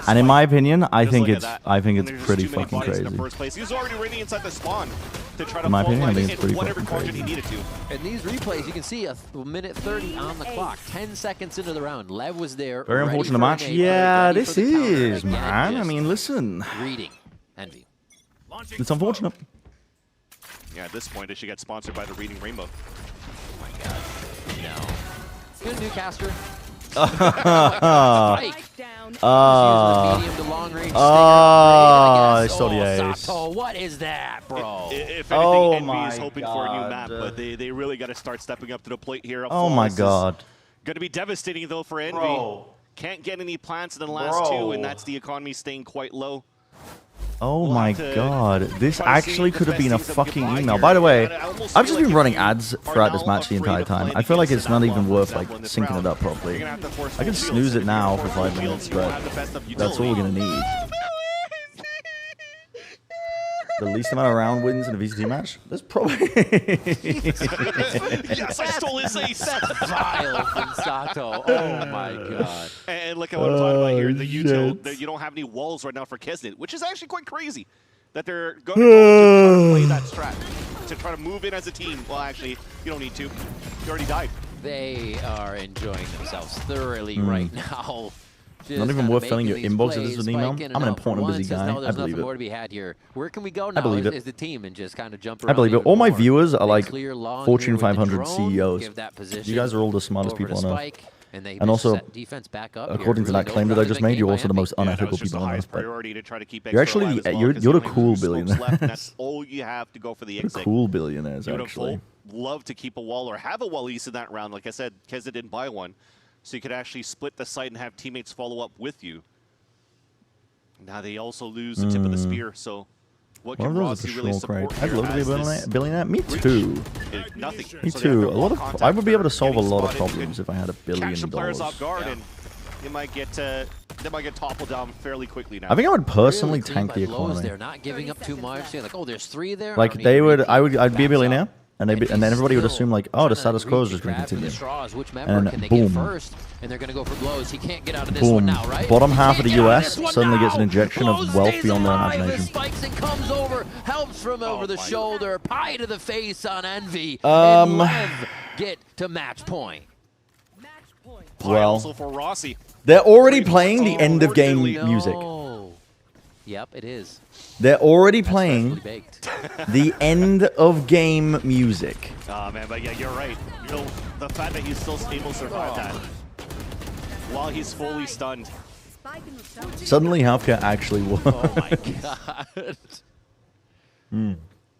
And in my opinion, I think it's there's pretty just too many fucking bodies in crazy. the first place. He was already running inside the spawn to try to In my fault opinion, I line think it it's pretty in whatever fucking quadrant he crazy. needed to. In these replays, you can see a minute 30 on the clock, 10 seconds into the round. Lev was there. Very ready unfortunate for match. an A, Yeah, ready this for the counter. is, Again, man. I just mean, listen. reading Envy. It's unfortunate. Yeah, at this point, they should get sponsored by the Reading Rainbow. Oh my god. No. Good Newcaster. Medium to long range. I saw the ace. Sato, what is that, bro? If anything, Envy is hoping for a new map, but they really got to start stepping up to the plate here. Oh my god. Going to be devastating, though, for Envy. Bro. Can't get any plants in the last two, and that's the economy staying quite low. Oh my god. This actually could have been a fucking email. By the way, I've just been running ads throughout this match the entire time. I feel like it's not even worth like syncing it up properly. I can snooze it now for 5 minutes, but that's all we're going to need. The least amount of round wins in a VCT match? That's probably... Yes, I stole his ace. Vile from Sato. Oh my god. And look at what I'm talking about here. The util, you don't have any walls right now for Kesnet, which is actually quite crazy that they're going to play that strat to try to move in as a team. Well, actually, you don't need to. You already died. They are enjoying themselves thoroughly right now. Not even worth filling your inbox if this is an email. I'm an important busy guy. No, I believe more to be had here. Where can we go now? I believe it. Is the team and just kind of jump around. I believe it. All my viewers are like Fortune with 500 drone, CEOs. give that position You guys are all the smartest over people to on earth. Spike, and they And also, set defense back up according here. to that claim that I just made, you're also the most unethical Just the people on highest earth. But priority to try to keep you're actually extra alive as well, you're 'cause the you only cool lose folks left, and billionaires. that's all you have to go for the You're exit. cool billionaires, You would actually. have loved to keep a wall or have a wall east in that round. Like I said, Keza didn't buy one, so you could actually split the site and have teammates follow up with you. Now they also lose the tip of the spear, so what can Rossi really support I'd here love to be as a billionaire. Me breach too. is nothing. Me So they have too. their A lot wall of contact I would be able to for solve a getting lot of spotted. problems if I had $1 billion. Catch the players off guard, and they might get toppled down fairly quickly now. I think I would personally Really tank the clean by Lowe's economy. there, not giving up too much. They're like, oh, there's 3 there. Like they would, I'd be a billionaire, and then everybody would assume like, oh, the status quo is just going to continue. And then boom, and they're going to go for blows. He can't get out of this one boom. now, right? Bottom half of the US suddenly gets an injection of wealth beyond their Alive imagination. as Spikes and comes over, helps from over the shoulder, pie to the face on Envy. Um, and Lev get to match point. Well, also for Rossi. They're already playing the end of game music. No. Yep, it is. They're already playing the end of game music. Oh man, but yeah, you're right. You know, the fact that he's still able to survive that while he's fully stunned. Suddenly, healthcare actually works. Oh my god.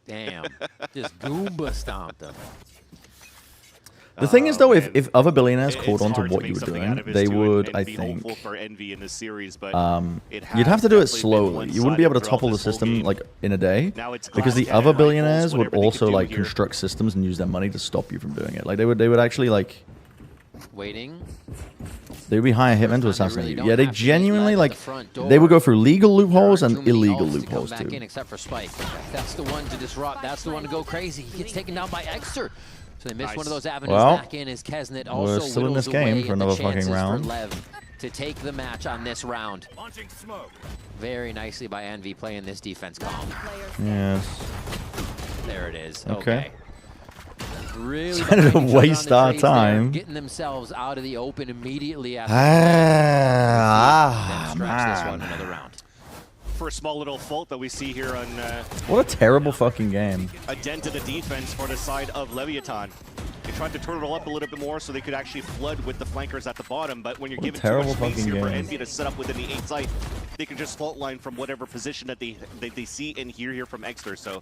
Damn. Just Goomba stomped him. The thing is, though, if other billionaires caught on to what you were doing, they would, I think, you'd have to do it slowly. You wouldn't be able to topple the system like in a day, because the other billionaires would also like construct systems and use their money to stop you from doing it. Like they would actually like waiting. They would be hiring hitmen to assassinate you. Yeah, they genuinely like they would go through legal loopholes and illegal loopholes back too. in except for Spike. That's the one to disrupt. That's the one to go crazy. He gets taken down by Exter. So they missed one of those avenues back in as Kesnet also we're still in this game for another fucking round. For Lev to take the match on this round. Very nicely by Envy playing this defense calm. Yes. There it is. Okay. Really trying to waste our time. Getting themselves out of the open immediately after. Ah, stretch this one another round. for a small little fault that we see here on what a terrible fucking game. A dent in the defense for the side of Leviathan. They tried to turn it up a little bit more so they could actually flood with the flankers at the bottom, but when you're given too much space here for Envy to set up within the 8 site, they can just fault line from whatever position that they see and hear here from Exter. So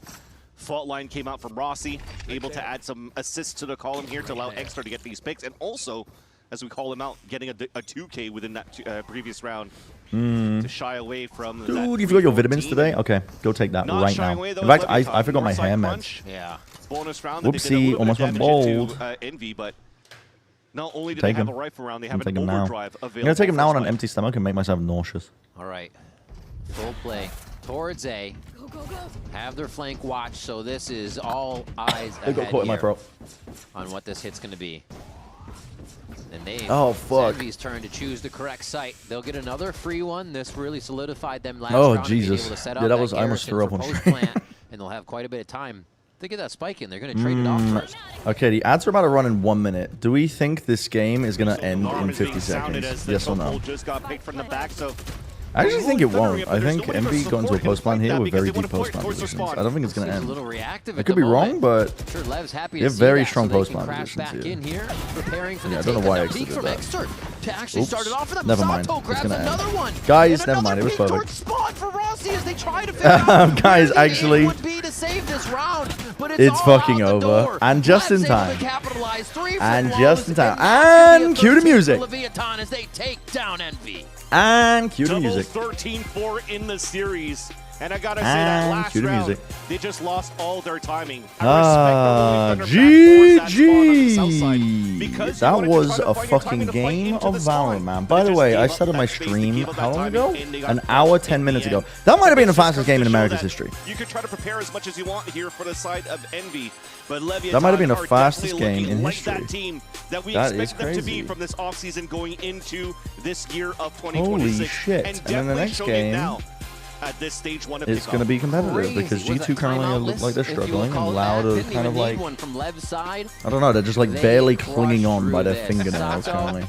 fault line came out from Rossi, able to add some assists to the column here to allow Exter to get these picks, and also, as we call him out, getting a 2K within that previous round to shy away from Dude, you forgot your vitamins today? Okay, go take that right now. In fact, I forgot my hair meds. Yeah. Bonus round. Whoopsie, almost went bold. Envy, but not only do they have a rifle round, they have an overdrive available. I'm gonna take him now on an empty stomach and make myself nauseous. All right, full play towards A. Have their flank watch, so this is all eyes ahead got caught in my throat. On what this hit's gonna be. And they, Envy's turn to choose the correct site. They'll get another free one. This really solidified them last round. Jesus. Able to set up yeah, that was I almost threw up on stream. And they'll have quite a bit of time. They get that spike in. They're going to trade it off first. Okay, the ads are about to run in 1 minute. Do we think this game is going to end in 50 seconds? Yes or no? Just got picked from the back, so I actually think it won't. I think Envy going to a post plan here with very deep post plan positions. I don't think it's going to end. I could be wrong, but they have very strong post plan positions here. Yeah, I don't know why Exter did that. Oops. Never mind. It's going to end. Guys, never mind. It was perfect. Guys, actually, it's fucking over. And just in time. And just in time. And cue the music. And cue the music. 13-4 in the series. And I gotta say that last round, they just lost all their timing. GG! That was a fucking game of Valorant, man. By the way, I started my stream, how long ago? An hour, 10 minutes ago. That might have been the fastest game in America's history. You could try to prepare as much as you want here for the side of Envy. But that might have been the fastest game in history. That team that we expect them to be from this offseason going into this year of 2026. Holy shit. And then the next game at this stage one of it's going to be competitive because G2 currently look like they're struggling and Loud are kind of like, I don't know, they're just like barely clinging on by their fingernails currently.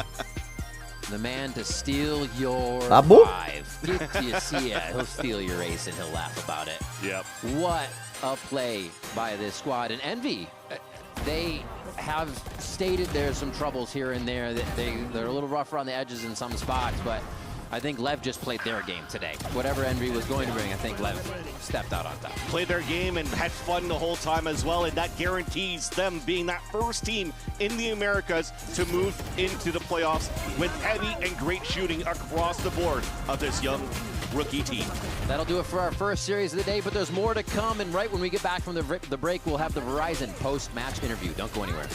The man to steal your five. You see, he'll steal your ace and he'll laugh about it. Yep. What a play by this squad. And Envy, they have stated there's some troubles here and there. They're a little rough around the edges in some spots, but I think Lev just played their game today. Whatever Envy was going to bring, I think Lev stepped out on top. Played their game and had fun the whole time as well, and that guarantees them being that first team in the Americas to move into the playoffs with heavy and great shooting across the board of this young rookie team. That'll do it for our first series of the day, but there's more to come, and right when we get back from the break, we'll have the Verizon post-match interview. Don't go anywhere.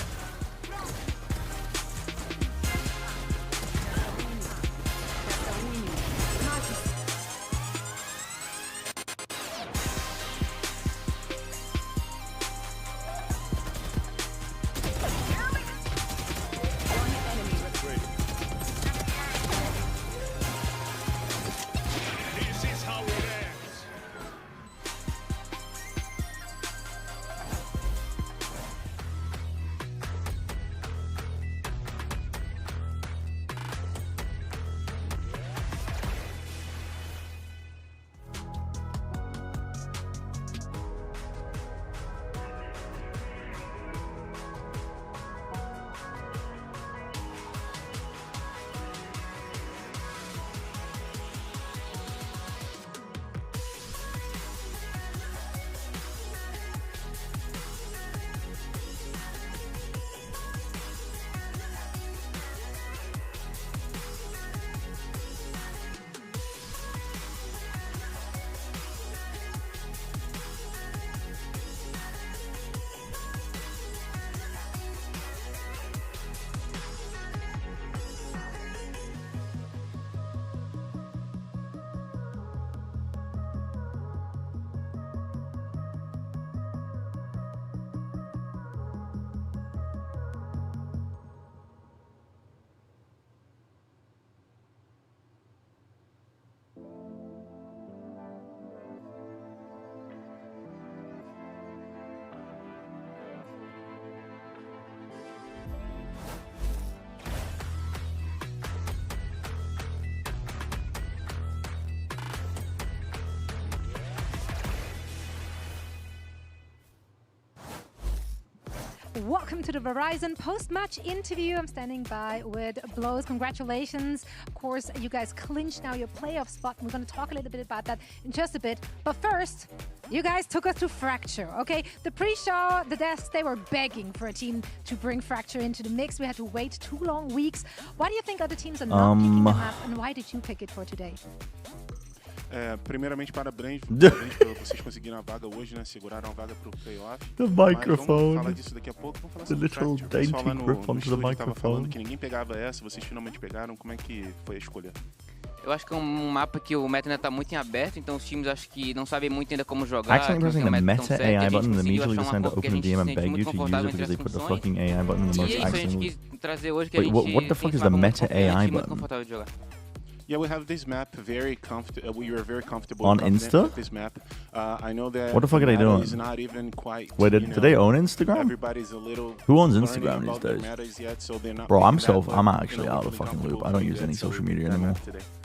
welcome to the Verizon post-match interview. I'm standing by with Blows. Congratulations. Of course, you guys clinched now your playoff spot. We're going to talk a little bit about that in just a bit. But first, you guys took us to Fracture, okay? The pre-show, the desks, they were begging for a team to bring Fracture into the mix. We had to wait 2 long weeks. Why do you think other teams are not picking the map, and why did you pick it for today? Primeiramente, parabéns por vocês conseguiram a vaga hoje, né? Seguraram a vaga pro playoff. The microphone. Vamos falar disso daqui a pouco. Vamos falar the sobre little dainty grip onto the microphone. Tava falando que ninguém pegava essa, vocês finalmente pegaram. Como é que foi a escolha? Eu acho que é um mapa que o meta ainda tá muito em aberto, então os times acho que não sabem muito ainda como jogar. Accidentally pressing the meta AI button and immediately decided to open the DM and beg you to use it because they put the fucking AI button in the most accidentally. Wait, what the fuck is the meta AI button? Yeah, we have this map very comfortable. We were very comfortable on Insta with this map. I know that what the fuck are they doing? Is not even quite, wait, do they own Instagram? Everybody's a little who owns Instagram these days? Yet, so bro, I'm actually out of the fucking loop. I don't use any social media anymore.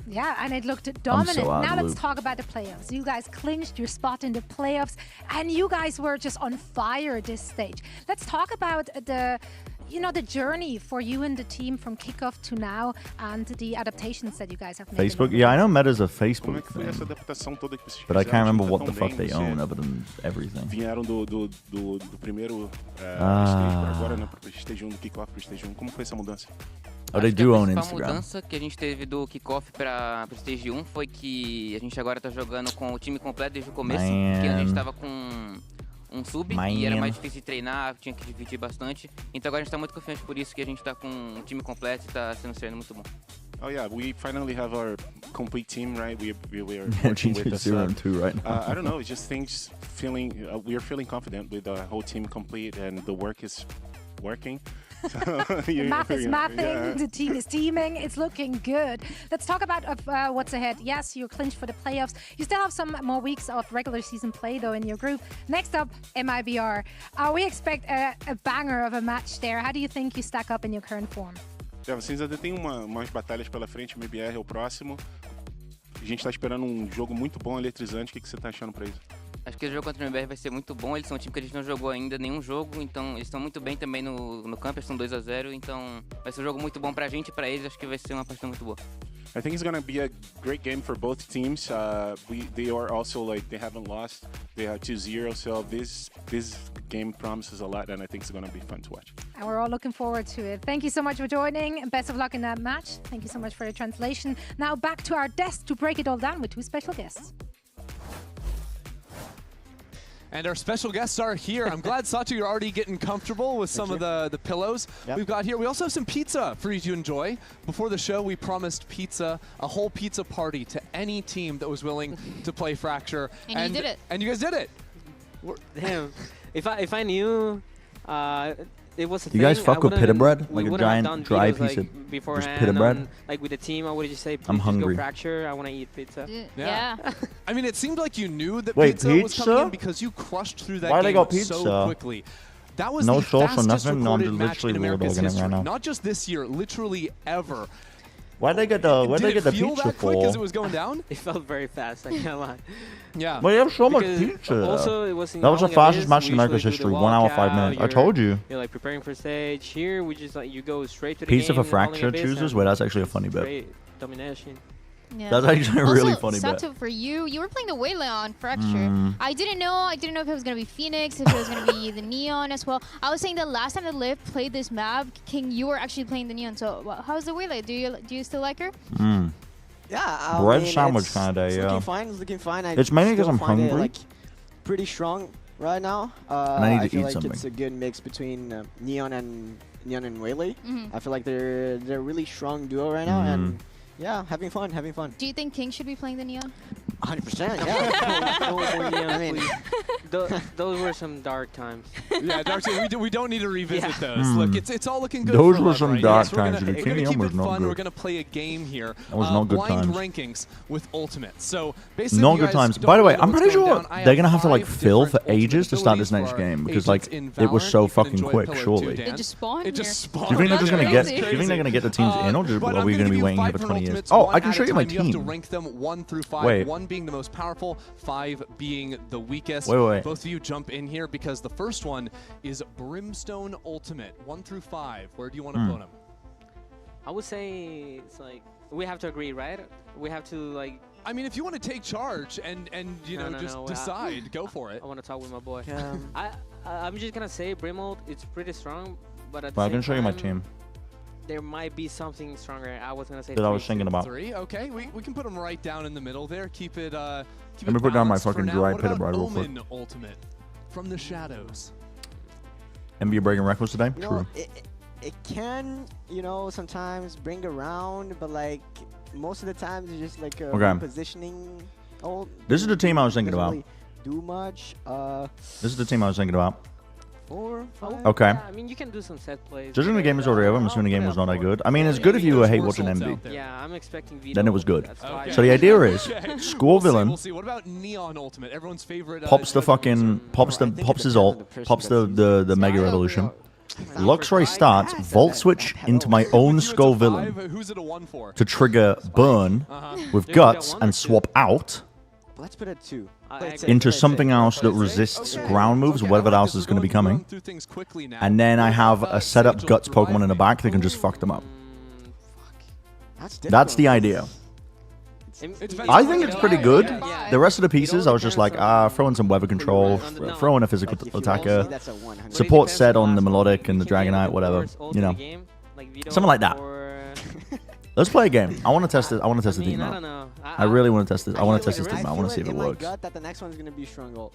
Yeah, and it looked dominant. So now let's talk about the playoffs. You guys clinched your spot in the playoffs, and you guys were just on fire this stage. Let's talk about the journey for you and the team from kickoff to now, and the adaptations that you guys have made. Facebook, yeah, I know Meta's a Facebook thing, but I can't remember what the fuck they own other than everything. Vieram do primeiro stage agora, né, pro stage 1 do kickoff pro stage 1. Como foi essa mudança? Oh, they do own Instagram. A mudança que a gente teve do kickoff para o stage 1 foi que a gente agora tá jogando com o time completo desde o começo, que a gente tava com um sub e era mais difícil de treinar, tinha que dividir bastante. Então agora a gente tá muito confiante por isso que a gente tá com um time completo e tá sendo um treino muito bom. Oh yeah, we finally have our complete team, right? We are working with us. 0-2 right now. I don't know, it's just things feeling we are feeling confident with the whole team complete and the work is working. The math is mathing, the team is teaming, it's looking good. Let's talk about what's ahead. Yes, you're clinched for the playoffs. You still have some more weeks of regular season play, though, in your group. Next up, MIBR. We expect a banger of a match there. How do you think you stack up in your current form? Vocês ainda tem umas batalhas pela frente, o MIBR é o próximo. A gente tá esperando um jogo muito bom, eletrizante. O que você tá achando pra isso? Acho que o jogo contra o MBR vai ser muito bom. Eles são um time que a gente não jogou ainda nenhum jogo, então eles estão muito bem também no campo, eles estão 2-0, então vai ser um jogo muito bom pra gente e pra eles. Acho que vai ser uma partida muito boa. I think it's going to be a great game for both teams. They are also they haven't lost. They are 2-0, so this game promises a lot, and I think it's going to be fun to watch. And we're all looking forward to it. Thank you so much for joining, and best of luck in that match. Thank you so much for your translation. Now back to our desk to break it all down with 2 special guests. And our special guests are here. I'm glad, Satu, you're already getting comfortable with some of the pillows we've got here. We also have some pizza for you to enjoy. Before the show, we promised pizza, a whole pizza party to any team that was willing to play Fracture. And you did it. And you guys did it. Damn. If I knew it was a thing, you guys fuck with pita bread? Like a giant dry piece of just pita bread? Like with the team, I would just say, I'm hungry. Go Fracture, I want to eat pizza. Yeah. I mean, it seemed like you knew that pizza was coming in because you crushed through that game so quickly. That was no the sauce or fastest nothing. No, I'm recorded match in America's history. Right now. Not just this year, literally ever. Why'd they get the pizza for? Did it feel that quick as it was going down? It felt very fast, I can't lie. Yeah. Well, you have so much pizza. Also, it was that was the fastest match in America's history. 1 hour, 5 minutes. I told you. You're like preparing for stage. Here, we just you go straight to the pizza game. For Fracture chooses? Wait, that's actually a funny bit. Domination. Yeah. That's actually a really funny bit. Also, Sato, for you were playing the Waylay on Fracture. I didn't know if it was going to be Phoenix, if it was going to be the Neon as well. I was saying that last time the Liv played this map, King, you were actually playing the Neon. So how's the Waylay? Do you still like her? Yeah, bread sandwich kind of day, yeah. It's looking fine. It's mainly because I'm hungry. Like, pretty strong right now. And I need to eat feel like something. It's a good mix between Neon and Waylay. I feel like they're a really strong duo right now, and yeah, having fun. Do you think King should be playing the Neon? 100%, yeah. No more Neon, I mean, those were some dark times. Yeah, dark times. We don't need to revisit those. Look, it's all looking good. Those for were some right dark now. times. We're gonna keep it fun. Good. We're gonna play a game here. That was not good blind times. rankings with Ultimate. So basically, no good times. By the way, I'm pretty sure they're gonna have to like fill for ages to start this next game because like it was so fucking quick. Surely. It just spawned. It just spawned. Do you think they're just gonna get? Do you think they're gonna get the teams in, or are we gonna be waiting here for 20 years? Oh, I can show you my team. You have to rank them 1 through 5. Wait. 1 being the most powerful, 5 being the weakest. Wait. Both of you jump in here because the first one is Brimstone Ultimate, 1 through 5. Where do you want to put them? I would say it's like we have to agree, right? We have to like. I mean, if you want to take charge and you know just decide, go for it. I want to talk with my boy. I'm just gonna say Brimald. It's pretty strong, but at Well, the I can same show you my time, team. There might be something stronger. I was gonna say. That I was thinking about. 3. Okay, we can put them right down in the middle there. Keep it. Let me put down my fucking dry pit of bread real quick. Omen Ultimate from the shadows. NBA breaking records today? You know, True. It can, you know, sometimes bring around, but like most of the time it's just like a positioning. This is the team I was thinking about. Really do much. This is the team I was thinking about. 4, 5. Okay. Yeah, I mean, you can do some set plays. Judging the game is already over, I'm assuming the game was not that good. I mean, it's good if you hate watching MB. Yeah, I'm expecting Vito. Then it was good. Okay. So the idea is, score villain. We'll see. What about Neon Ultimate? Everyone's favorite. Pops the fucking pops his ult, pops the Mega Revolution. Luxray starts, Volt Switch into my own Skull Villain to trigger Burn with Guts and swap out Let's put it 2. into something else that resists ground moves or whatever else is going to be coming. And then I have a setup Guts Pokemon in the back that can just fuck them up. That's the idea. I think it's pretty good. The rest of the pieces, I was just like, throw in some weather control, throw in a physical attacker, support set on the Melodic and the Dragonite, whatever, you know, something like that. Let's play a game. I want to test it. I want to test the team out. I really want to test this. I want to test this team out. I want to see if it works. That the next one's gonna be strong ult.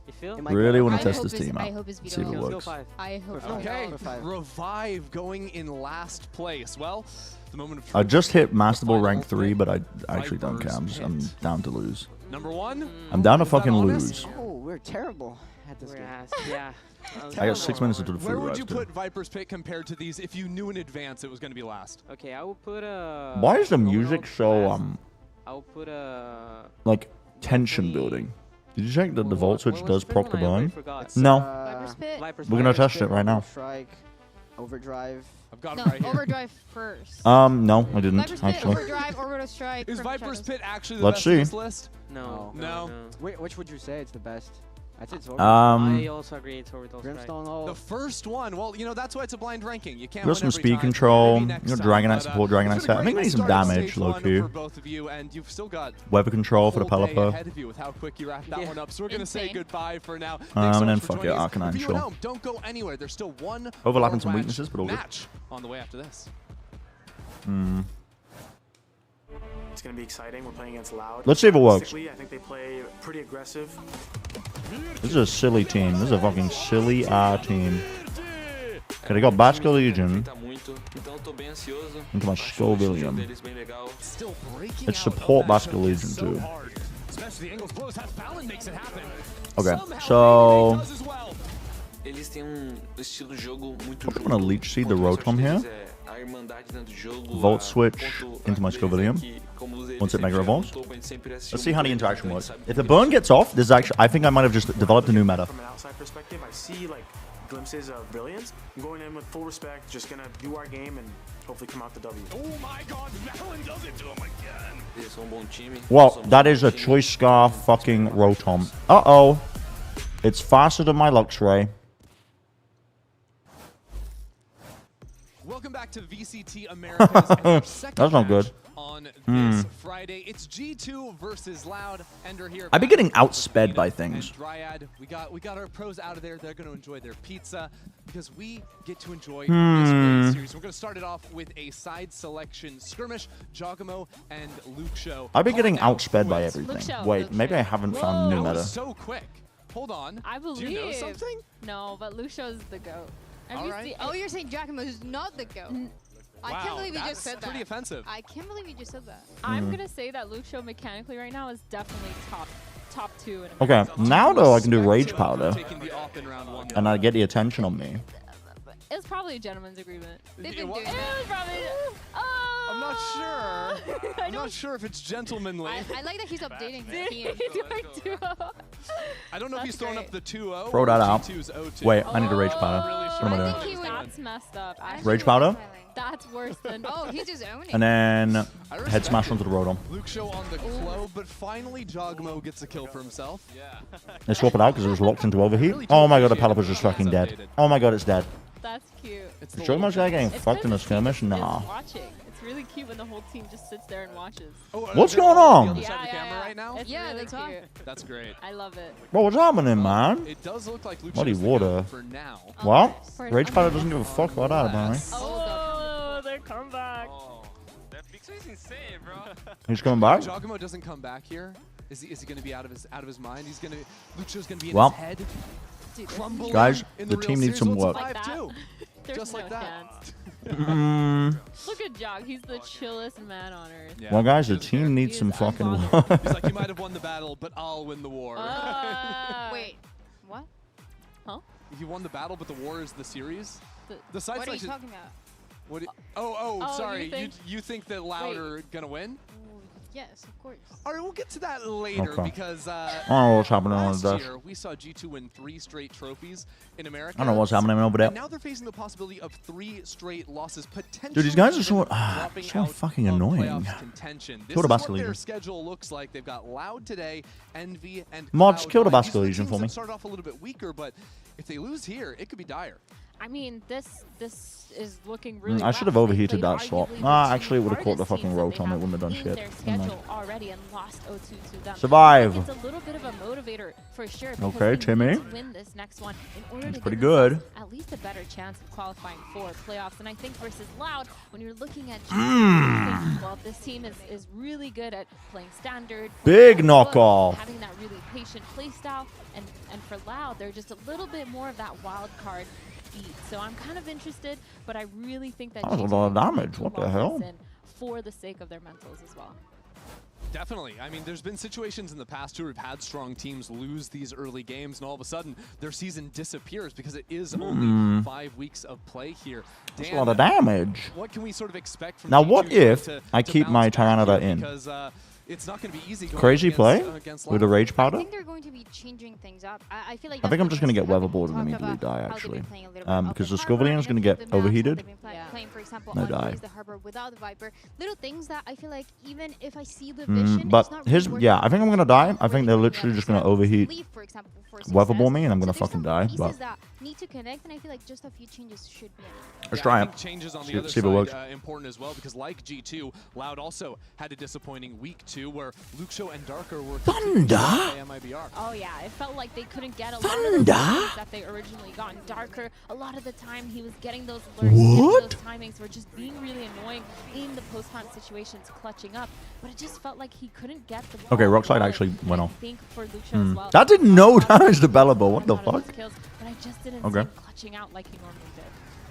You feel? Really want to test this team out. I hope it's See if it works. I hope. Okay, Revive going in last place. Well, the moment of I just hit Master Ball rank 3, but I actually don't care. I'm down to lose. Number 1. I'm down to fucking lose. Oh, we're terrible at this game. Yeah. I got 6 minutes into the Where food would you roster. put Viper's Pit compared to these if you knew in advance it was going to be last? Okay, I will put Why is the music so I'll put like tension building? Did you check that the Volt Switch does proc the burn? No. We're gonna test it right now. Strike, Overdrive. I've got No, it right here. Overdrive first. No, I didn't Viper's Pit, actually. Overdrive, Overdrive Strike. Is from the Viper's shadows. Pit actually the Let's best see. in this list? No. Wait, which would you say it's the best? I think it's I also agree it's Orbital Strike. Brimstone ult. The first one. Well, you know that's why it's a blind ranking. You can't Got win some every speed time. control. Maybe You next know, time, Dragonite but, support, Dragonite it's set. I been think a I need some great start to damage, stage low one key. for both of you, and you've still got Weather control for the full day Pelipper. ahead of you with how quick you wrapped that one up. So we're gonna say Insane. goodbye for now. And then fuck it, Arcanine, If you sure. at home, don't go anywhere. There's still one Overlapping some more weaknesses, but all good. match on the way after this. It's going to be exciting. We're playing against Loud. Let's see if it works. I think they play pretty aggressive. This is a silly team. This is a fucking silly team. Okay, they got Basca Legion into my Skull Villain. It's support Basca Legion too. Okay, so I'm gonna Leech Seed the Rotom here. Volt Switch into my Skull Villain. Once it Mega Evolves. Let's see how the interaction works. If the burn gets off, this is actually, I think I might have just developed a new meta. From an outside perspective, I see like glimpses of brilliance. I'm going in with full respect, just gonna do our game and hopefully come out the W. Oh my God, Valen does it to him again. Well, that is a Choice Scarf fucking Rotom. Uh-oh. It's faster than my Luxray. Welcome back to VCT America's second That's not good. match on this Friday. It's G2 versus Loud. Ender here. I've been getting outsped by things. And Dryad, we got our pros out of there. They're going to enjoy their pizza because we get to enjoy this great series. We're going to start it off with a side selection skirmish. Jogamo and Luke Show. I've been getting outsped by everything. Wait, maybe I haven't found a new That meta. was so quick. Hold on. I believe. Do you know something? No, but Lucio's the GOAT. All right. Oh, you're saying Giacomo is not the GOAT. I can't believe you just said that. Pretty offensive. I can't believe you just said that. I'm gonna say that Lucio mechanically right now is definitely top 2. Okay, now though I can do Rage Powder. And I get the attention on me. It's probably a gentleman's agreement. They've been doing It was probably. I'm not sure. I'm not sure if it's gentlemanly. I like that he's updating his team. He's going 2-0. I don't know if he's throwing up the 2-0. Throw that out. G2's 0-2. Wait, I need a Rage Powder. What am I doing? That's messed up. Rage Powder? That's worse than. Oh, he's just owning. And then head smash onto the Rotom. Luxio on the Clo, but finally Jogmo gets a kill for himself. Yeah. They swap it out because it was locked into overheat. Oh my god, the Pelipper's just fucking dead. Oh my god, it's dead. That's cute. Is Jogmo's guy getting fucked in a skirmish? Nah. Watching. It's really cute when the whole team just sits there and watches. What's going on? Right now? It's really that's cute. That's great. I love it. Bro, what's happening, man? It does look like Luxio's Muddy the water. go for now. What? Rage Powder doesn't give a fuck about that, apparently. Oh, their comeback. That Pixel is insane, bro. He's coming back? Jogmo doesn't come back here. Is he going to be out of his mind? Luxio's going to be in Well, his head. Crumbling guys, in the team needs some work. There's Just no like that. chance. Mm. Look at Jog. He's the chillest man on earth. Well, guys, the team needs some fucking work. He's like, you might have won the battle, but I'll win the war. Wait, what? Huh? You won the battle, but the war is the series? The side What are you selection. talking about? What Oh, sorry. you You think that Loud are going to win? Yes, of course. All right, we'll get to that later Okay. because I don't know what's happening on last the desk. year we saw G2 win 3 straight trophies in America. I don't know what's happening over there. And now they're facing the possibility of 3 straight losses, potentially. Dude, these guys are so, dropping so out fucking of annoying. playoffs contention. This Kill the is what Basket their Legion. schedule looks like. They've got Loud today, Envy, and Mods, Cloud9. kill the These are Basket Legion teams for that me. Start off a little bit weaker, but if they lose here, it could be dire. I mean, this is looking really. I should have rough. They overheated played that slot. arguably Ah, the actually, it two would have caught the hardest fucking teams that Rotom. they It wouldn't have done in shit. their Never mind. schedule already and lost 0-2 to them. Survive. It's a little bit of a motivator for sure. because Okay, they need Timmy. to win this next one in order That's to pretty give good. themselves at least a better chance of qualifying for playoffs. And I think versus Loud, when you're looking at, well, this team is really good at playing standard. Big playing knockoff. having that really patient play style, and for Loud, they're just a little bit more of that wild card beat. So I'm kind of interested, but I really think that That was a G2 lot of can damage. What the lock hell? this in for the sake of their mentals as well. Definitely. I mean, there's been situations in the past too where we've had strong teams lose these early games, and all of a sudden their season disappears because it is only 5 weeks of play here. That's Dan, a lot of damage. What can we sort of expect from Now, G2 what trying if to I keep my bounce back Tyranitar here? in? Because it's not going to be easy going Crazy against, play against with a Loud. Rage I Powder? think they're going to be changing things up. I feel like I think I'm just going to get weather weatherboard and immediately die, actually. Because the Scovian is going to get overheated. Playing, for example, No on die. the Harbor without the Viper. Little things that I feel like even if I see the vision, But it's not here's, really yeah, working I think I'm going to die. I think they're literally just going to overheat Leaf, for example, for weatherball success. me and I'm going to So there's fucking some die. pieces But that need to connect, and I feel like just a few changes should be enough. let's try I it. think changes on the See- other see if it works. side important as well, because like G2, Loud also had a disappointing week 2 where Luxio and Darker were Thunder? by MIBR. Oh yeah, it felt like they couldn't get a lot of the things that they originally got. And Darker, a lot of the time he was getting those alerts, What? those timings were just being really annoying in the post-plant situations, clutching up. But it just felt like he couldn't get the ball. Okay, Rockslide forward. actually went And I off. think for Luxio as well. That did no damage to Bellabo. What the a lot of fuck? those kills, but I just didn't Okay. see him clutching out like he normally did.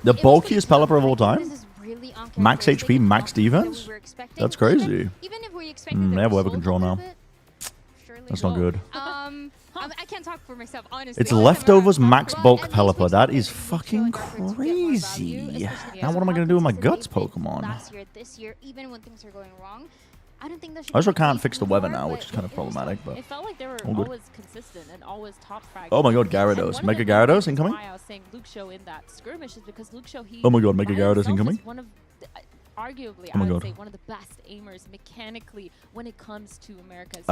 The bulkiest Pelipper of all time? This is really Max HP, max defense? That's crazy. Even if we expected They the have weather result control a little now. bit, surely That's not good. I can't talk for myself, honestly. It's leftovers max bulk Pelipper. That is fucking crazy. Now what am I going to do with my guts Pokemon? Last year, this year, even when things are going wrong, I don't think that should I also be can't the fix the case weather anymore, now, but which is kind of it problematic, but It felt like they were all good. always consistent and always top frag. Oh my god, And Gyarados. one of Mega the Gyarados reasons incoming? Why I was saying Luxio in that skirmish is because Luxio, he Oh my god, Mega by Gyarados himself incoming? is one of the, arguably, Oh my I would god. say one of the best aimers mechanically when it comes to America's.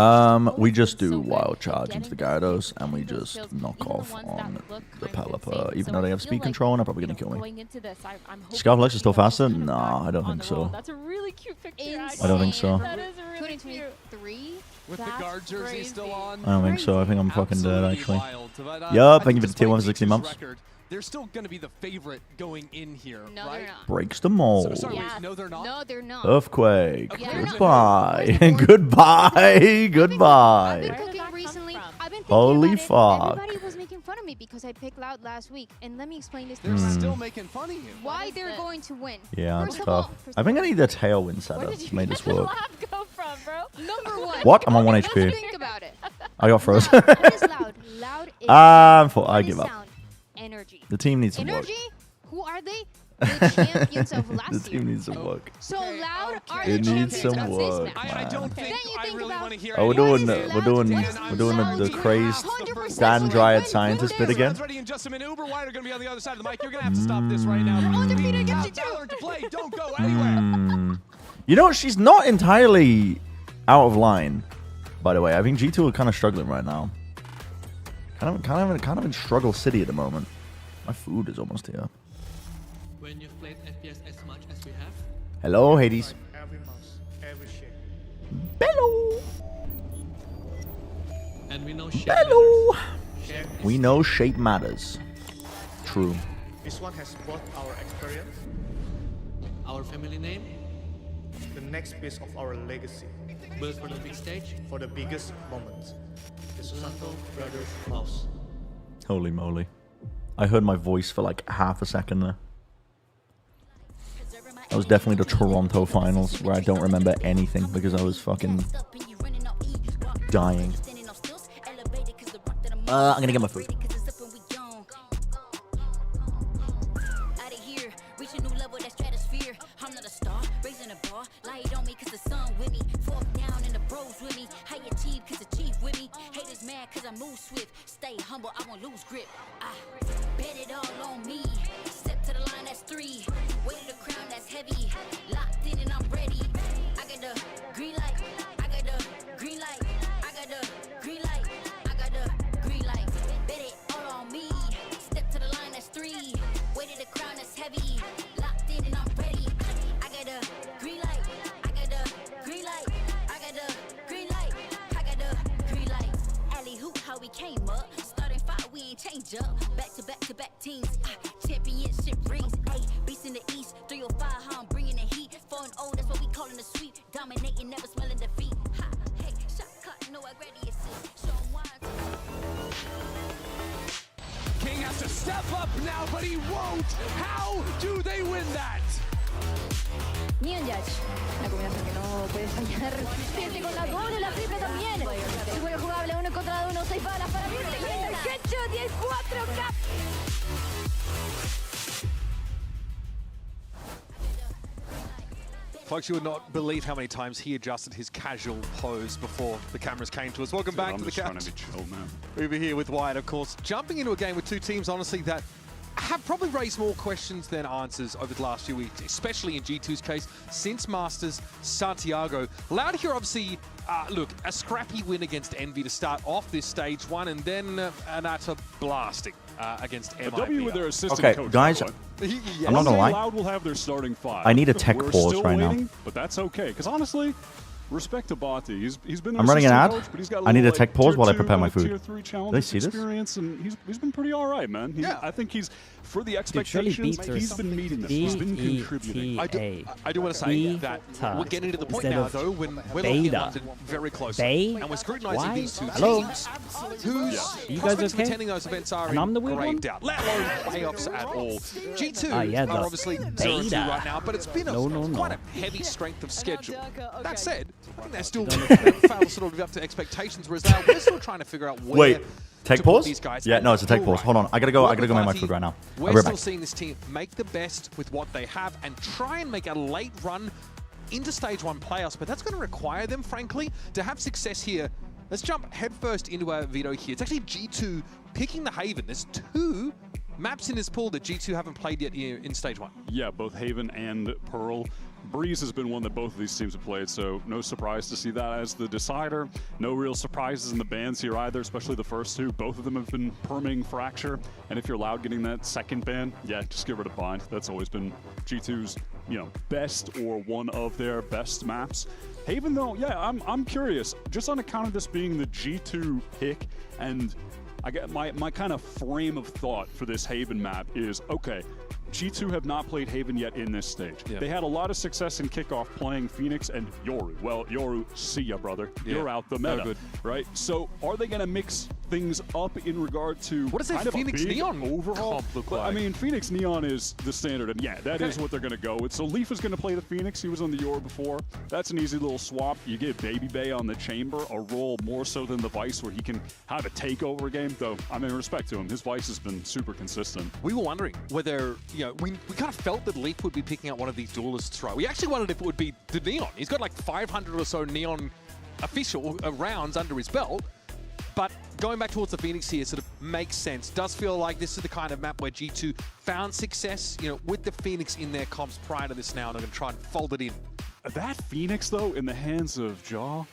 We just do wild charge into the Gyarados and we just knock off on the Pelipper. Even though they have speed control and they're probably going to kill me. Going into this, I'm hoping Scarflex is still faster? Nah, I don't think so. That's a really cute picture. I don't think so. That is really cute. 2023. With the guard jersey still on. I don't think so. I think I'm fucking dead, actually. Wild. But, I Yup, thank think you for the tier 1 for 16 despite months. G2's record, they're still going to be the favorite going in here, No, right? they're not. Breaks the mold. Sorry, wait, no, they're not. No, they're not. Earthquake. Yeah, they're not. Goodbye. Goodbye. Goodbye. I've been cooking recently. I've been thinking Holy about it. fuck. Everybody was making fun of me because I picked Loud last week. And let me explain this to They're you. still making fun of you. Why they're going to win. Yeah, First it's of all- tough. I think I need a Tailwind setup to make this work. Go from, bro. Number one. What? I'm on 1 Let's HP. think about it. I got froze. What is Loud? Loud is I what give is up. sound? Energy. The team needs some work. Energy? Who are they? the champions of last The team needs some work. So Loud are It the needs champions some of this work, match. man. Then you think about Oh, we're doing the crazed Dan Dryad scientist bit again. Ready in just a minute. Uber White are going to be on the other side of the mic. You're going to have to stop this right now. VALORANT to play. Don't go anywhere. You know, she's not entirely out of line, by the way. I think G2 are kind of struggling right now. Kind of in struggle city at the moment. My food is almost here. When you've played FPS as much as we have. Hello, Hades. Every mouse, every shape. Bello. And we know shape Bello. matters. We know shape matters. True. This one has both our experience, Our family name, the next piece of our legacy. built for the big stage. For the biggest moments. The Susanto Brothers Mouse. Holy moly. I heard my voice for like half a second there. That was definitely the Toronto finals where I don't remember anything because I was fucking dying. I'm gonna get my food. Stay humble, I won't lose grip. I bet it all on me. Step to the line, that's 3. Weight of the crown, that's heavy. Locked in and I'm ready. I got the green light. I got the green light. I got the green light. I got the green light. Bet it all on me. Step to the line, that's 3. Weight of the crown, that's heavy. Locked in and I'm ready. I got the green light. I got the green light. I got the green light. I got the green light. Alley hoop, how we came up. Starting 5, we ain't change up. Back to back teams. Championship rings. Hey, beast in the east. 305, how I'm bringing the heat. 4-0, that's what we calling the sweep. Dominating, never smelling defeat. Ha, hey, shot cut, no, I ready assist. Show 'em why. King has to step up now, but he won't. How do they win that? Neon Judge, una combinación que no puede fallar. Siente con la doble, la triple también. Se juega jugable 1 contra 1, 6 balas para mí. Headshot y el 4K. Folks, you would not believe how many times he adjusted his casual pose before the cameras came to us. Welcome back to the couch. I'm just trying to be chill, man. Over here with Wyatt, of course. Jumping into a game with two teams, honestly, that have probably raised more questions than answers over the last few weeks, especially in G2's case, since Masters Santiago. Loud here, obviously, look, a scrappy win against Envy to start off this stage 1, and then an utter blasting against MIB. A W with their assistant Okay, coach, guys, Yes. I'm not gonna lie. Loud will have their starting 5. I need a tech We're pause still right now. waiting, but that's okay, because honestly, respect to Bati. He's been their I'm running an ad. assistant coach, but he's got I need a little, tech pause tier while I 2, prepare my food. Tier 3 Do challenge they see this? experience, and he's been pretty all right, man. I think he's, for the expectations, he's been meeting them. He's been contributing. I do want to say that we're getting to the point now, though, when we're looking at London very closely. And we're scrutinizing these two teams whose You guys prospects of okay? attending those events are And I'm the in weird grave one? doubt, let alone playoffs at all. G2 yeah, are the obviously 0-2 right now, but it's been quite No. a heavy strength of schedule. That said, I think they're still failed to sort of live up to expectations, whereas now we're still trying to figure out where Wait, tech to put pause? these guys. Yeah, no, it's a tech pause. Hold on, I gotta go make my Party, food right now. I'll We're be right still back. seeing this team make the best with what they have and try and make a late run into Stage 1 playoffs, but that's going to require them, frankly, to have success here. Let's jump headfirst into our veto here. It's actually G2 picking the Haven. There's 2 maps in this pool that G2 haven't played yet in Stage 1. Yeah, both Haven and Pearl. Breeze has been one that both of these teams have played, so no surprise to see that as the decider. No real surprises in the bans here either, especially the first 2. Both of them have been perming Fracture, and if you're Loud getting that second ban, yeah, just get rid of Bind. That's always been G2's, best or one of their best maps. Haven, though, yeah, I'm curious. Just on account of this being the G2 pick, and I get my kind of frame of thought for this Haven map is, okay, G2 have not played Haven yet in this stage. Yeah. They had a lot of success in kickoff playing Phoenix and Yoru. Well, Yoru, see ya, brother. Yeah. You're out the meta, right? So are they going to mix things up in regard to what does that Phoenix Neon overhaul look like? I mean, Phoenix Neon is the standard, and yeah, that is what they're going to go with. So Leaf is going to play the Phoenix. He was on the Yor before. That's an easy little swap. You get Baby Bay on the Chamber, a role more so than the Vice, where he can have a takeover game. Though, I mean, respect to him, his Vice has been super consistent. We were wondering whether, you know, we kind of felt that Leaf would be picking out one of these duelists, right? We actually wondered if it would be the Neon. He's got like 500 or so Neon official rounds under his belt. But going back towards the Phoenix here sort of makes sense. Does feel like this is the kind of map where G2 found success, you know, with the Phoenix in their comps prior to this now, and they're going to try and fold it in. That Phoenix, though, in the hands of Jaw,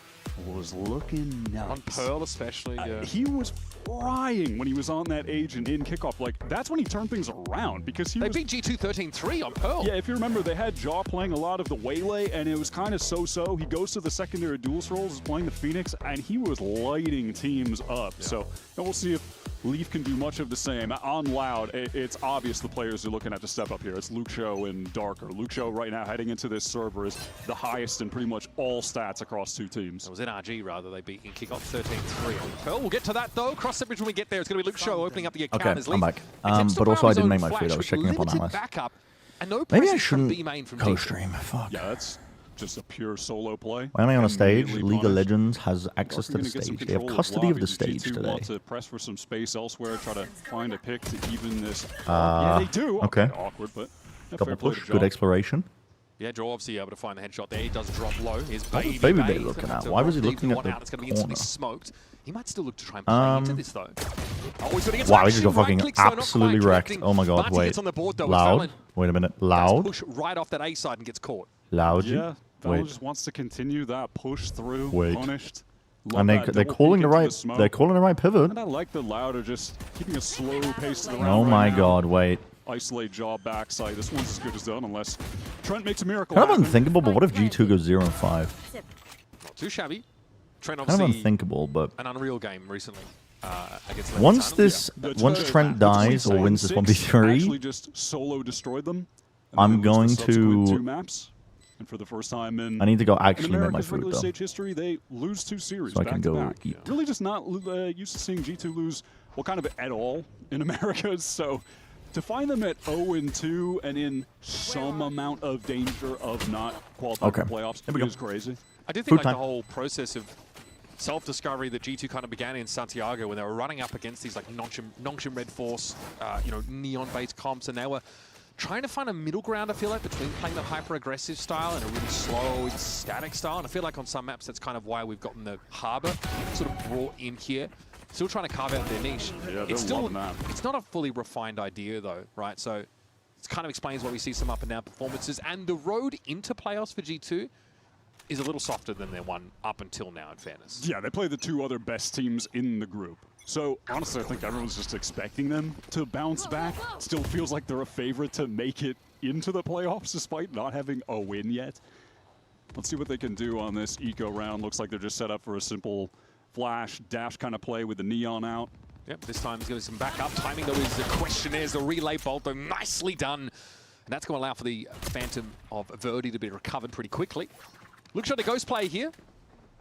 was looking nuts. On Pearl especially, yeah. He was frying when he was on that Agent in kickoff. Like, that's when he turned things around, because he They beat G2 13-3 on Pearl. Yeah, if you remember, they had Jaw playing a lot of the Waylay, and it was kind of so-so. He goes to the secondary duels roles, is playing the Phoenix, and he was lighting teams up. Yeah. So, and we'll see if Leaf can do much of the same. On Loud, it's obvious the players are looking at to step up here. It's Luke Show and Darker. Luke Show right now heading into this server is the highest in pretty much all stats across two teams. It was NRG, rather. They beat in kickoff 13-3 on Pearl. We'll get to that, though. Cross the bridge when we get there. It's going to be Luke Show opening up the account as Leaf. I'm back. But also I didn't make my food. I was checking up on Atlas. Maybe I shouldn't co-stream. Fuck. Yeah, that's just a pure solo play. Why am I on a stage? League of Legends has access to the stage. They have custody of the stage today. Want to press for some space elsewhere, try to find a pick to even this. Yeah, they do. Okay. Awkward, but double push. Good exploration. Yeah, Jaw obviously able to find the headshot there. He does drop low. His Baby Bay looking at? Why was he looking at the It's going to be instantly smoked. He might still look to try and play into this, though. Wow, he just got fucking absolutely wrecked. Oh my god, wait. Loud. Wait a minute. Loud. Push right off that A side and gets caught. Loud. Yeah, Valor just wants to continue that push through. Punished. And they're calling the right pivot. And I like the Loud are just keeping a slow pace to the round. Oh my god, wait. Isolate Jaw backside. This one's as good as done unless Trent makes a miracle. Kind of unthinkable, but what if G2 goes 0-5? Not too shabby. Trent obviously kind of unthinkable, but an Unreal game recently. Against once Trent dies or wins this 1v3, actually just solo destroyed them. I'm going to. Two maps. And for the first time in I need to go actually make my food, though. Stage history, they lose 2 series so back I can go to back. eat. Really just not used to seeing G2 lose, well, kind of at all in America. So to find them at 0-2 and in some amount of danger of not qualifying for playoffs is crazy. I do think like the whole process of self-discovery that G2 kind of began in Santiago when they were running up against these like Nongshim Red Force, you know, Neon-based comps, and they were trying to find a middle ground, I feel like, between playing the hyper-aggressive style and a really slow, static style. And I feel like on some maps, that's kind of why we've gotten the Harbor sort of brought in here. Still trying to carve out their niche. Yeah, it's not a fully refined idea, though, right? So it kind of explains why we see some up-and-down performances. And the road into playoffs for G2 is a little softer than their one up until now, in fairness. Yeah, they play the 2 other best teams in the group. So, honestly, I think everyone's just expecting them to bounce back. Still feels like they're a favorite to make it into the playoffs despite not having a win yet. Let's see what they can do on this eco round. Looks like they're just set up for a simple flash, dash kind of play with the Neon out. Yep, this time he's getting some backup. Timing, though, is the question. There's the relay bolt, though, nicely done. And that's going to allow for the Phantom of Verdi to be recovered pretty quickly. Looks like a ghost play here.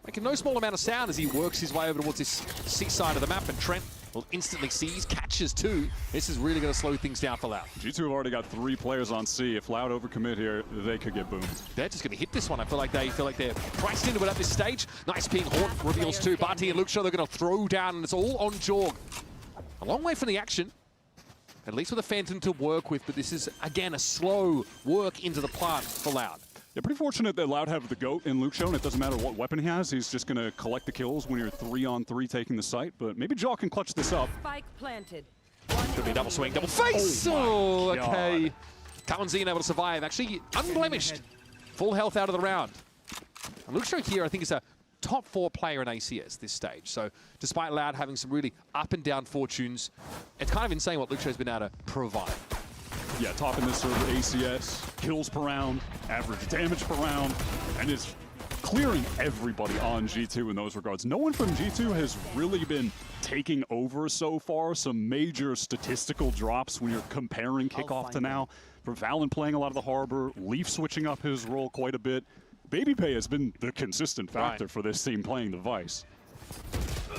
Making no small amount of sound as he works his way over towards this seaside of the map, and Trent will instantly seize, catches 2. This is really going to slow things down for Loud. G2 have already got 3 players on C. If Loud overcommit here, they could get boomed. They're just going to hit this one. I feel like they're priced into it at this stage. Nice ping. Haunt reveals 2. Barty and Luke Shaw, they're going to throw down, and it's all on Jorg. A long way from the action. At least with a Phantom to work with, but this is, again, a slow work into the plant for Loud. Yeah, pretty fortunate that Loud have the GOAT in Luke Show, and it doesn't matter what weapon he has. He's just going to collect the kills when you're 3-on-3 taking the site. But maybe Jaw can clutch this up. Spike planted. Could be a double swing, double face! Oh, okay. Talonzine able to survive. Actually, unblemished. Full health out of the round. And Luke Show here, I think, is a top 4 player in ACS this stage. So despite Loud having some really up and down fortunes, it's kind of insane what Luke Show's been able to provide. Yeah, top in this server, ACS, kills per round, average damage per round, and is clearing everybody on G2 in those regards. No one from G2 has really been taking over so far. Some major statistical drops when you're comparing kickoff to now. For Valen playing a lot of the Harbor, Leaf switching up his role quite a bit. Baby Pay has been the consistent factor for this team playing the Vice.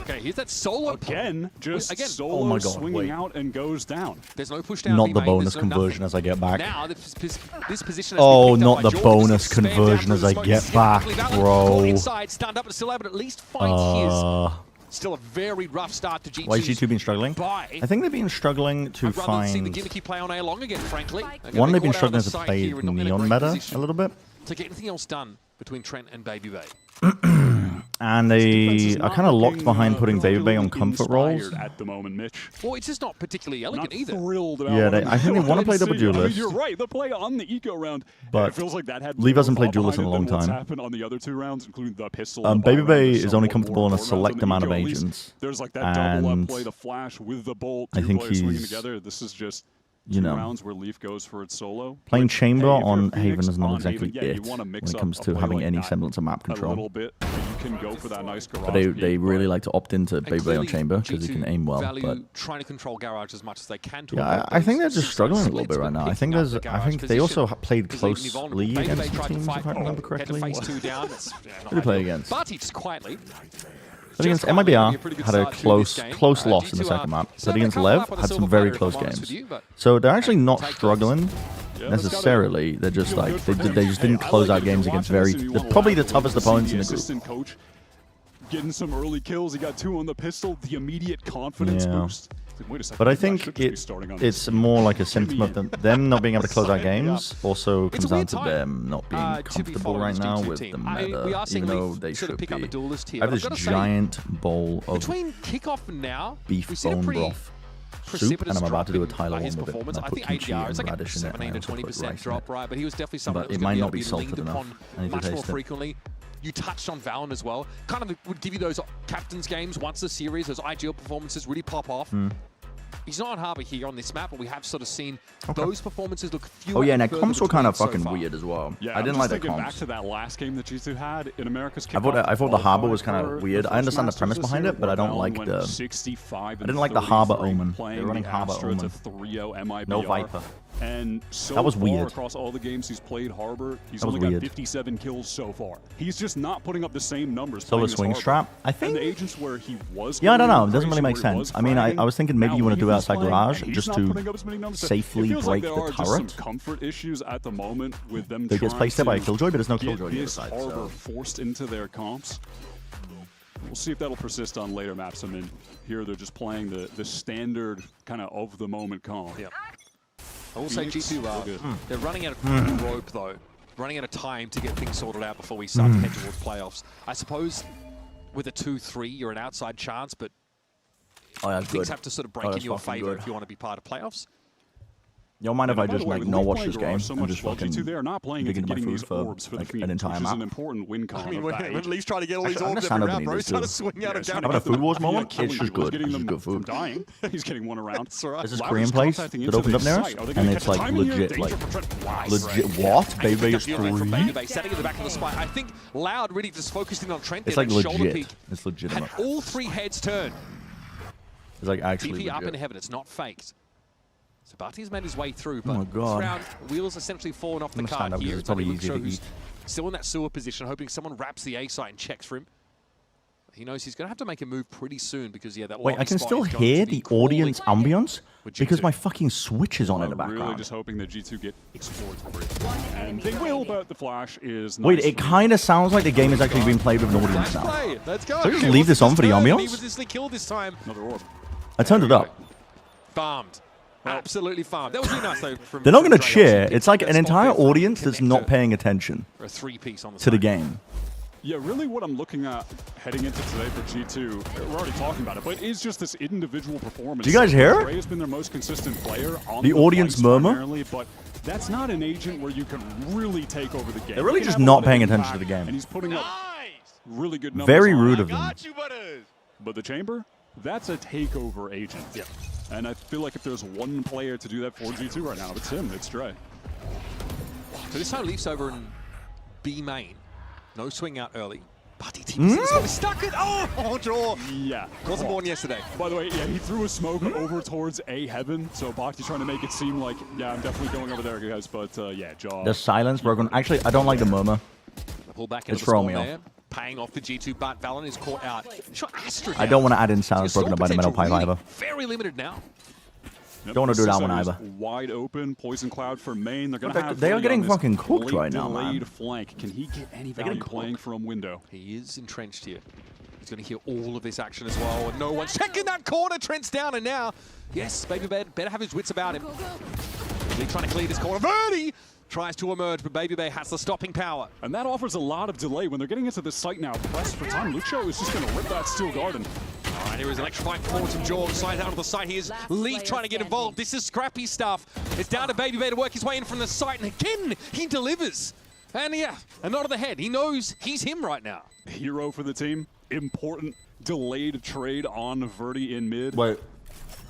Okay, here's that solo again. Just solo oh my God, swinging out and goes down. There's no push down. Not the bonus conversion as I get back. Now this position has Oh, been not the Jordan. bonus conversion as I get back, bro. Inside, stand up, but still able to at least find his. Still a very rough start to G2. Why has G2 been struggling? I think they've been struggling to find. See the gimmicky play on A long again, frankly. One, they've been struggling to play Neon meta a little bit. To get anything else done between Trent and Baby Bay. And they are kind of locked behind putting Baby Bay on comfort roles. At the moment, Mitch. Well, it's just not particularly elegant either. Yeah, I think they want to play double duelist. You're right. The play on the eco round. But it feels like that had Leave hasn't played duelist in a long what's time. happened on the other 2 rounds, including the pistol. Baby Bay is only comfortable in a select amount of agents. There's like that double up play, the flash with the bolt. I think swinging he's, together. This is just you know, rounds where Leaf goes for its solo. Playing Chamber hey, on Phoenix Haven is not on exactly Haven, it you want to mix when it comes to play having like any that semblance of map a little control. bit. You can go for that nice garage. But they really like to opt into Baby Bay on Chamber because he can aim well. But trying to control garage as much as they can. yeah, I think they're just struggling a little bit right now. I think they also played closely against some teams, if I remember correctly. Who did they play against? Barty just quietly. But against MIBR had a close loss in the second map. But against Lev had some very close games. So they're actually not struggling necessarily. They're just like they just didn't close out games against probably the toughest opponents in the group. Getting some early kills. He got 2 on the pistol. The immediate confidence boost. Wait a second. But I think it's more like a sentiment of them not being able to close out games also comes down to them not being comfortable right now with the meta, even though they should be. I have this giant bowl of beef bone broth soup, and I'm about to do a Tyler one with it. And I put kimchi and radish in it, and I also put rice in it. But he was definitely someone But it might not be salted enough. I need to much more taste it. frequently. You touched on Valorant as well. Kind of would give you those captain's games once the series, those IGL performances really pop off. He's not on Harbor here on this map, but we have sort of seen those performances look fewer. Oh yeah, and their further comps were kind of between fucking weird as well. Yeah, I didn't like their back comps. to that last game that G2 had in America's I thought the Harbor was kind of weird. I understand the premise behind it, but I don't like the. I didn't like the Harbor Omen. They're running Harbor Omen. No Viper. And so that was far weird. Across all the games he's played Harbor, he's only got 57 kills so far. He's just not putting up the same numbers. Solo swing strap. I think. And the agents where he was. Yeah, I don't know. It doesn't really make sense. I mean, I was thinking maybe you want to do it outside garage just to safely break the turret. Some comfort issues at the moment with them. They gets placed there by a Killjoy, but there's no Killjoy on the other side. Harbor forced into their comps. We'll see if that'll persist on later maps. I mean, here they're just playing the standard kind of the moment comp. Yeah. I will say G2 they're running out of rope though, running out of time to get things sorted out before we start to head towards playoffs. I suppose with a 2-3 you're an outside chance, but things have to sort of break in your favor if you want to be part of playoffs. You don't mind if I just like not watch this game and just fucking they're not playing dig into my getting food these for orbs for like the an entire map. An important win con. I mean, we're at least trying to get all these orbs every every round, bro. He's trying to swing out of down. Having a food wars moment, it's just good. It's just good food. Dying. He's getting one around. There's this Korean place that opened up near us, and it's like legit, what? Baby is free? Setting in the back of the spot. I think Loud really just focusing on Trent. It's like legit. It's legitimate. And all 3 heads turn. It's like actually DP up in heaven. It's not faked. So Barty's made his way through, but oh my God. this round, wheels essentially fallen off the card here. It's probably easier to eat. Still in that sewer position, hoping someone wraps the A site and checks for him. He knows he's going to have to make a move pretty soon because, that wait, I can still hear the audience ambience because my fucking Switch is on in the background. Really just hoping that G2 get explored for it. And they will, but the flash is Wait, it kind of sounds like the game is actually being played with an audience now. Let's go. So just leave this on for the ambience? He was instantly killed this time. Another orb. I turned it up. Farmed. Absolutely farmed. That was really nice, though. They're not going to cheer. It's like an entire audience that's not paying attention to the game. Yeah, really what I'm looking at heading into today for G2, we're already talking about it, but it's just this individual performance. Do you guys hear? Trey has been their most consistent player on the audience murmur? But that's not an agent where you can really take over the game. They're really just not paying attention to the game. And he's putting up really good numbers. Very rude of them. But the Chamber, that's a takeover agent. Yeah. And I feel like if there's one player to do that for G2 right now, it's him, it's Dre. So this time Leafs over in B main. No swing out early. Buddy TPC stuck it. Oh, draw. Yeah. Wasn't born yesterday. By the way, yeah, he threw a smoke over towards A heaven. So Bhakti's trying to make it seem like, yeah, I'm definitely going over there, guys. But yeah, jaw. The silence broken. Actually, I don't like the murmur. Pull back it's throwing me off. paying off for G2, but Valorant is caught out. Sure, Astra I don't want to add in silence broken up by the metal pipe really either. Very limited now. Yep, don't want to do that one either. Wide open, poison cloud for main. They're gonna have they are getting fucking cooked late right now, man. Flank. Can he get any value playing from window? He is entrenched here. He's going to hear all of this action as well, and no one's checking that corner. Trent's down, and now, yes, Babybay better have his wits about him. He's trying to clear this corner. Verdi tries to emerge, but Babybay has the stopping power. And that offers a lot of delay. When they're getting into this site now, press for time. Lucho is just going to rip that steel garden. All right, here is electrifying forward from George. Side out of the site. Here's Leaf trying to get involved. This is scrappy stuff. It's down to Babybay to work his way in from the site, and again, he delivers. And yeah, a nod of the head. He knows he's him right now. Hero for the team. Important delayed trade on Verdi in mid. Wait.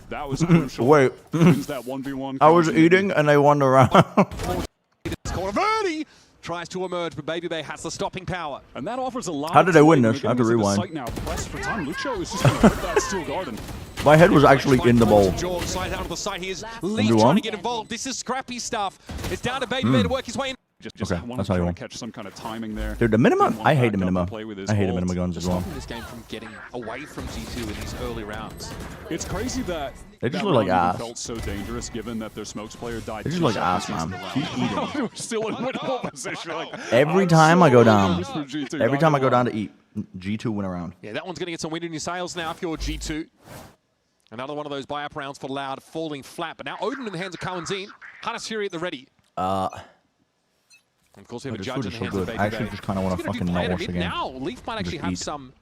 That was crucial. Wait. Wins that 1v1. I was eating and they won the round. Verdi tries to emerge, but Babybay has the stopping power. And that offers a lot. How did they win this? I have to rewind. Now, press for time. Lucho is just going to rip that steel garden. My head was actually in the bowl. George side out of the site. Here's Leaf trying to get involved. This is scrappy stuff. It's down to Babybay to work his way in. Just okay, that's how you want. Catch some kind of timing there. Dude, the minimum, I hate the minimum. I hate the minimum guns as well. This game from getting away from G2 in these early rounds. It's crazy that they just look like ass. Felt so dangerous given that their smokes player died. They just look like ass, man. Keep eating. Still in winnable position. Every time I go down, every time I go down to eat, G2 win a round. Yeah, that one's going to get some wind in your sails now if you're G2. Another one of those buy-up rounds for Loud falling flat. But now Odin in the hands of Cowanzine. Hannes Fury at the ready. Of course, we have a judge in the hands of Babybay. I actually just kind of want to fucking not watch the game. Now, Leaf might actually have someone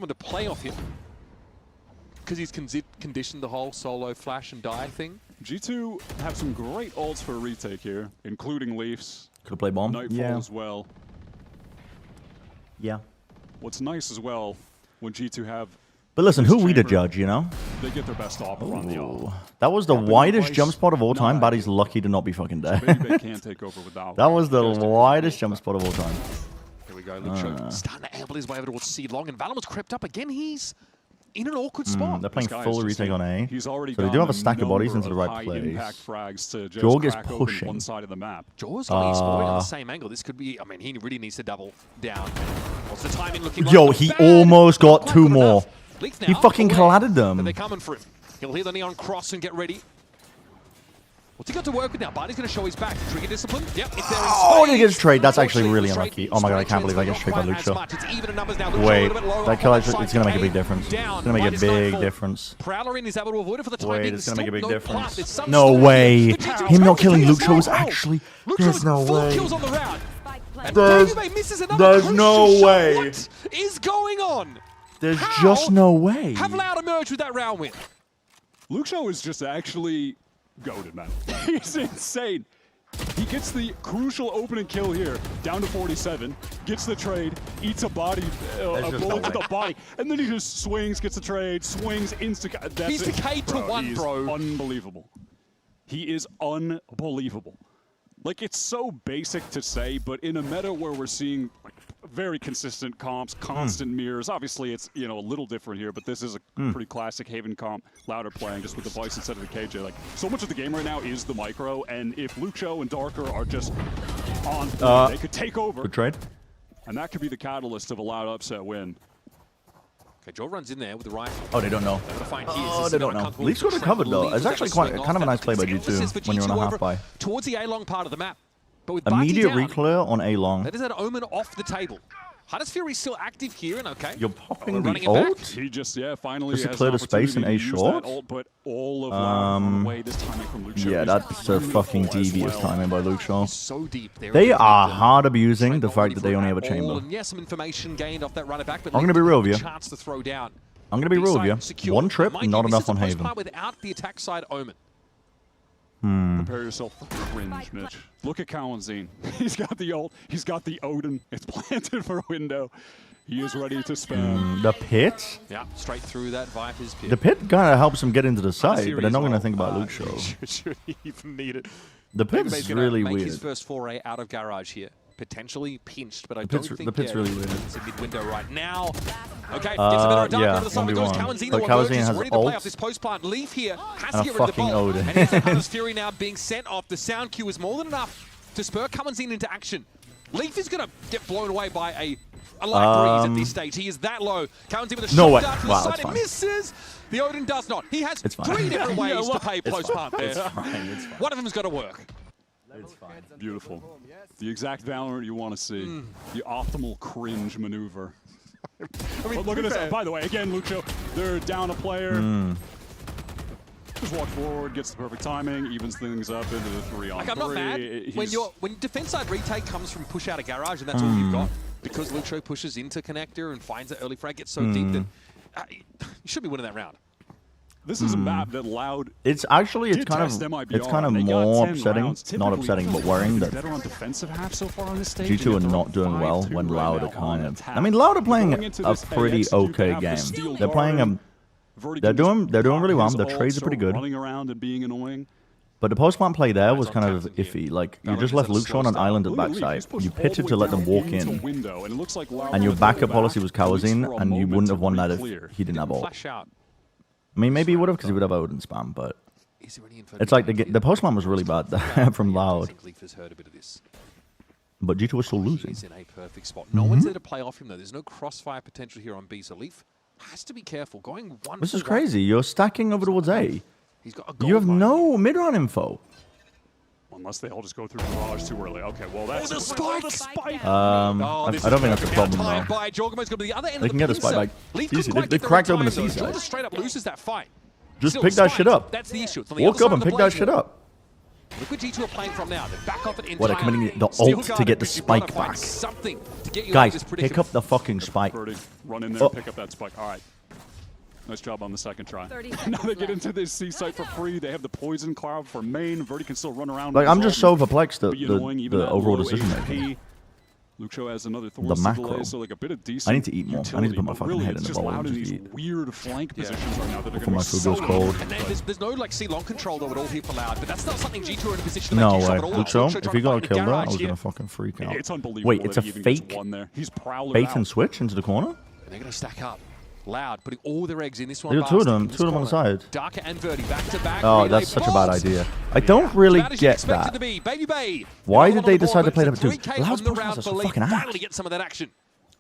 to play off him. Because he's conditioned the whole solo flash and die thing. G2 have some great ults for a retake here, including Leafs. Could have played bomb. Nightfall as well. Yeah. What's nice as well, when G2 have... But listen, who we to judge, you know? They get their best off on the ult. That was the widest jump spot of all time. Buddy's lucky to not be fucking dead. Babybay can't take over without. That was the widest jump spot of all time. Here we go. Lucho starting to amble his way over towards C long, and Valorant's crept up again. He's in an awkward spot. They're playing full retake on A. He's already so they do have a stack of bodies into the right place. Jorg is pushing. One side of the map. Jorg's got his boy on the same angle. This could be, I mean, he really needs to double down. What's the timing looking like? Yo, he almost got two more. He fucking collided them. They're coming for him. He'll hear the neon cross and get ready. What's he got to work with now? Barney's going to show his back. Trigger discipline. Yep, it's there. Oh, he gets trade. That's actually really unlucky. Oh my god, I can't believe I get straight by Lucho. Wait, that kill, it's going to make a big difference. It's going to make a big difference. Prowler is able to avoid it for the time. Wait, it's going to make a big difference. No way. Him not killing Lucho is actually... There's no way. There's no way. What is going on? There's just no way. Have Loud emerged with that round win. Lucho is just actually goated, man. He's insane. He gets the crucial opening kill here, down to 47, gets the trade, eats a body, a bullet to the body, and then he just swings, gets the trade, swings, insta. He's decayed to one, bro. Unbelievable. He is unbelievable. Like, it's so basic to say, but in a meta where we're seeing like, very consistent comps, constant mirrors. Obviously, it's a little different here, but this is a pretty classic Haven comp. Louder playing just with the voice instead of the KJ. Like, so much of the game right now is the micro, and if Lucho and Darker are just on, they could take over. Good trade. And that could be the catalyst of a Loud upset win. Okay, Joe runs in there with the rifle. Oh, they don't know. Oh, they don't know. Leafs got it covered though. It's actually kind of a nice play by G2 when you're on a half buy. Towards the A long part of the map. But with immediate reclear on A long. That is an Omen off the table. Hannes Fury still active here, and okay. You're popping the ult? He just, finally just to clear the space in A short? But all of on the way, this timing from Lucho. Yeah, that's a fucking devious timing by Lucho. So deep. They are hard abusing the fact that they only have a chamber. And yes, some information gained off that runner back, but I'm going to be real with you. Chance to throw down. I'm going to be real with you. One trip, not enough on Haven. Without the attack side Omen. Prepare yourself for cringe, Mitch. Look at Cowanzine. He's got the ult. He's got the Odin. It's planted for a window. He is ready to spam. The pit? Yeah, straight through that Viper's pit. The pit kind of helps him get into the site, but they're not going to think about Lucho. Should he even need it? The pit's really weird. His first foray out of garage here. Potentially pinched, but I don't think the pit's really weird. It's a mid-window right now. Okay, gets a better dart over the side. Goes Cowanzine, the one has ready to play off this post plant. Leaf here has to get rid of the ball. And here's Hannes Fury now being sent off. The sound cue is more than enough to spur Cowanzine into action. Leaf is going to get blown away by a I like Breeze at this stage. He is that low. Counting with a No way. shot dart to Wow, the that's side. It fine. misses. The Odin does not. He has It's fine. 3 different ways to play close part there. It's fine. It's fine. One of them's got to work. It's fine. Beautiful. The exact Valorant you want to see. The optimal cringe maneuver. I mean, look at this. By the way, again, Lucio, they're down a player. Just walk forward, gets the perfect timing, evens things up into the 3-on-3. Like, I'm not mad. When defense side retake comes from push out of garage and that's all you've got, because Lucio pushes into connector and finds that early frag, gets so deep that you should be winning that round. This is a map that Loud. It's kind of more upsetting, not upsetting, but worrying that G2 are not doing well when Loud are kind of. I mean, Loud are playing a pretty okay game. They're playing They're doing really well. Their trades are pretty good. Running around and being annoying. But the post-plant play there was kind of iffy. Like, you just left Lucio on an island at the backside. You pitted to let them walk in. And your backup policy was Kawazin, and you wouldn't have won that if he didn't have ult. I mean, maybe he would have because he would have Odin spam, but it's like the post-plant was really bad from Loud. But G2 was still losing. He's in a perfect spot. No one's there to play off him, though. There's no crossfire potential here on B, so Leaf has to be careful. Going one. This is crazy. You're stacking over towards A. He's got a You have no mid-run info. Unless they all just go through garage too early. Okay, well that's the spike. I don't think that's a problem though. They can get a spike back. Easy. They cracked open the C side. Jorga straight up loses that fight. Just pick that shit up. That's the issue. Walk up and pick that shit up. Look what G2 are playing from now. They back off it entirely. What, they're committing the ult to get the spike back. Guys, pick up the fucking spike. Run in there, pick up that spike. All right. Nice job on the second try. Now they get into this C site for free. They have the poison cloud for main. Verdi can still run around. Like, I'm just so perplexed at the overall decision making. Lucio has another The macro. delay, so like a bit of decent I need to eat more. I need to put my fucking head in the bowl and just eat. Weird flank positions right now that are Before my food goes cold. And then there's no like C long control though at all here for Loud, but that's not something G2 are in a position to No make use of way. at all. Lucio, if he got a kill there, I Garage was here. going to fucking freak out. It's unbelievable. Wait, it's a that he even gets fake one there. He's prowler bait out. and switch into the corner? And they're going to stack up. Loud, putting all their eggs in this one. They got two of them on the side. Darker and Verdi back to back. Oh, that's such a bad idea. I don't really get that. Why did they decide to play that? Dude, Loud's push are fucking ass. Finally get some of that action.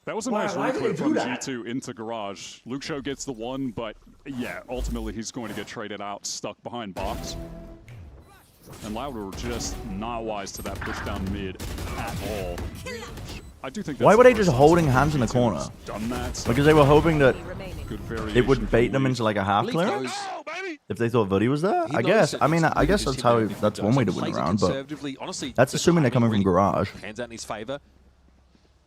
That was a nice reclip from G2 into Garage. Lucio gets the one, but yeah, ultimately he's going to get traded out, stuck behind box. And Loud were just not wise to that push down mid at all. I do think. Why were they just holding hands in the corner? Done that, so Because they were hoping that it it would bait them into like a half clearance. If they thought Verdi was there, I guess. I mean, I guess that's how. That's one way to win around, but that's assuming they're coming from garage. Hands out in his favor.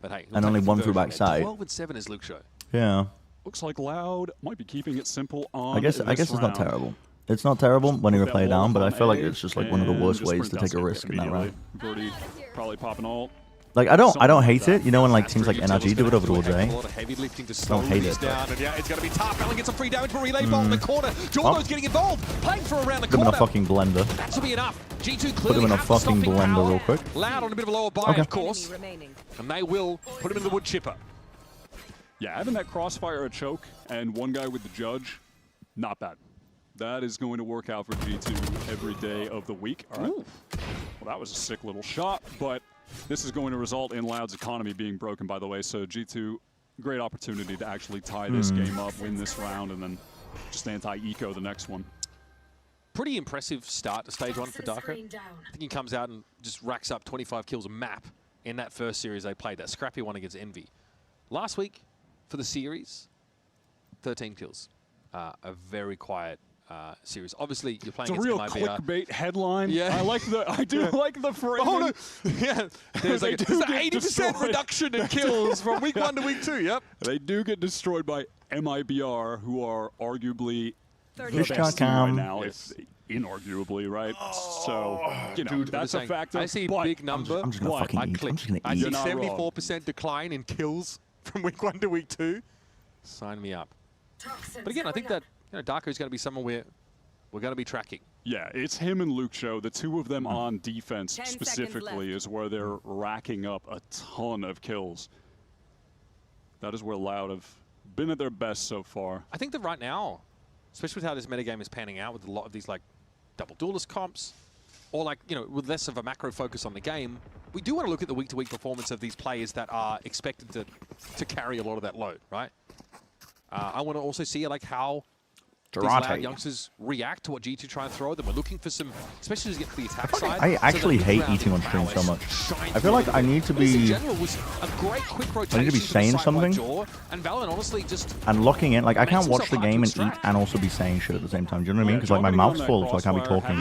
But hey, And only one through backside. 12 and 7 is Luke Show. Yeah. Looks like Loud might be keeping it simple on. I guess it's not terrible. It's not terrible when you play down, but I feel like it's just like one of the worst ways to take a risk in that round. Verdi probably popping ult. Like I don't hate it. You know when like teams like NRG do it over towards A. A lot of heavy lifting to slow Don't hate these it. down. And yeah, it's going to be tough. Allen gets some free damage for relay ball in the corner. Jordo's getting involved. Playing for around the Put him in corner. a fucking blender. That should be enough. G2 Put clearly him in a have the fucking stopping blender power. real quick. Loud on a bit of a lower buy, Okay. of course. And they will put him in the wood chipper. Yeah, having that crossfire a choke and one guy with the judge, not bad. That is going to work out for G2 every day of the week. All right. Well, that was a sick little shot, but this is going to result in Loud's economy being broken, by the way. So G2, great opportunity to actually tie this game up, win this round, and then just anti-eco the next one. Pretty impressive start to stage 1 for Darko. I think he comes out and just racks up 25 kills a map in that first series they played, that scrappy one against Envy. Last week for the series, 13 kills. A very quiet series. Obviously, you're playing It's a real against MIBR. clickbait headline. Yeah. I do like the framing. Oh, no. Yeah. There's like there's an 80% reduction in kills from week 1 to week 2. Yep. They do get destroyed by MIBR, who are arguably the Fish best team right com. now, if inarguably, right? So, you know, that's a factor. I see but big number. I'm just gonna fucking I eat. click. I'm just gonna I eat. see You're not wrong. 74% decline in kills from week 1 to week 2. Sign me up. But again, I think that Darko's going to be someone we're going to be tracking. Yeah, it's him and Luke Show. The two of them on defense specifically is where they're racking up a ton of kills. That is where Loud have been at their best so far. I think that right now, especially with how this metagame is panning out with a lot of these like double duelist comps, or like, with less of a macro focus on the game, we do want to look at the week-to-week performance of these players that are expected to carry a lot of that load, right? I want to also see like how these Loud youngsters react to what G2 try and throw at them. We're looking for some, especially as you get to the attack side. I actually hate eating on stream so much. I feel like I need to be. I need to be saying something. And VALORANT honestly just. And locking in, like I can't watch the game and eat and also be saying shit at the same time. Do you know what I mean? Because like my mouth's full, so I can't be talking.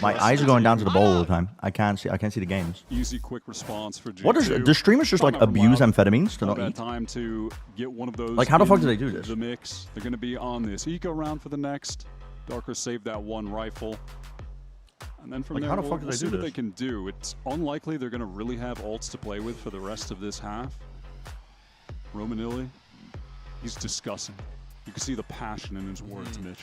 My eyes are going down to the bowl all the time. I can't see the games. Easy, quick response for G2. What do streamers just like abuse amphetamines to not eat? Time to get one of those. Like how the fuck do they do this? The mix. They're going to be on this eco round for the next. Darker saved that one rifle. And then from like, there, how the fuck do we'll they see do what this? they can do. It's unlikely they're going to really have ults to play with for the rest of this half. Romanilli, he's discussing. You can see the passion in his words, Mitch.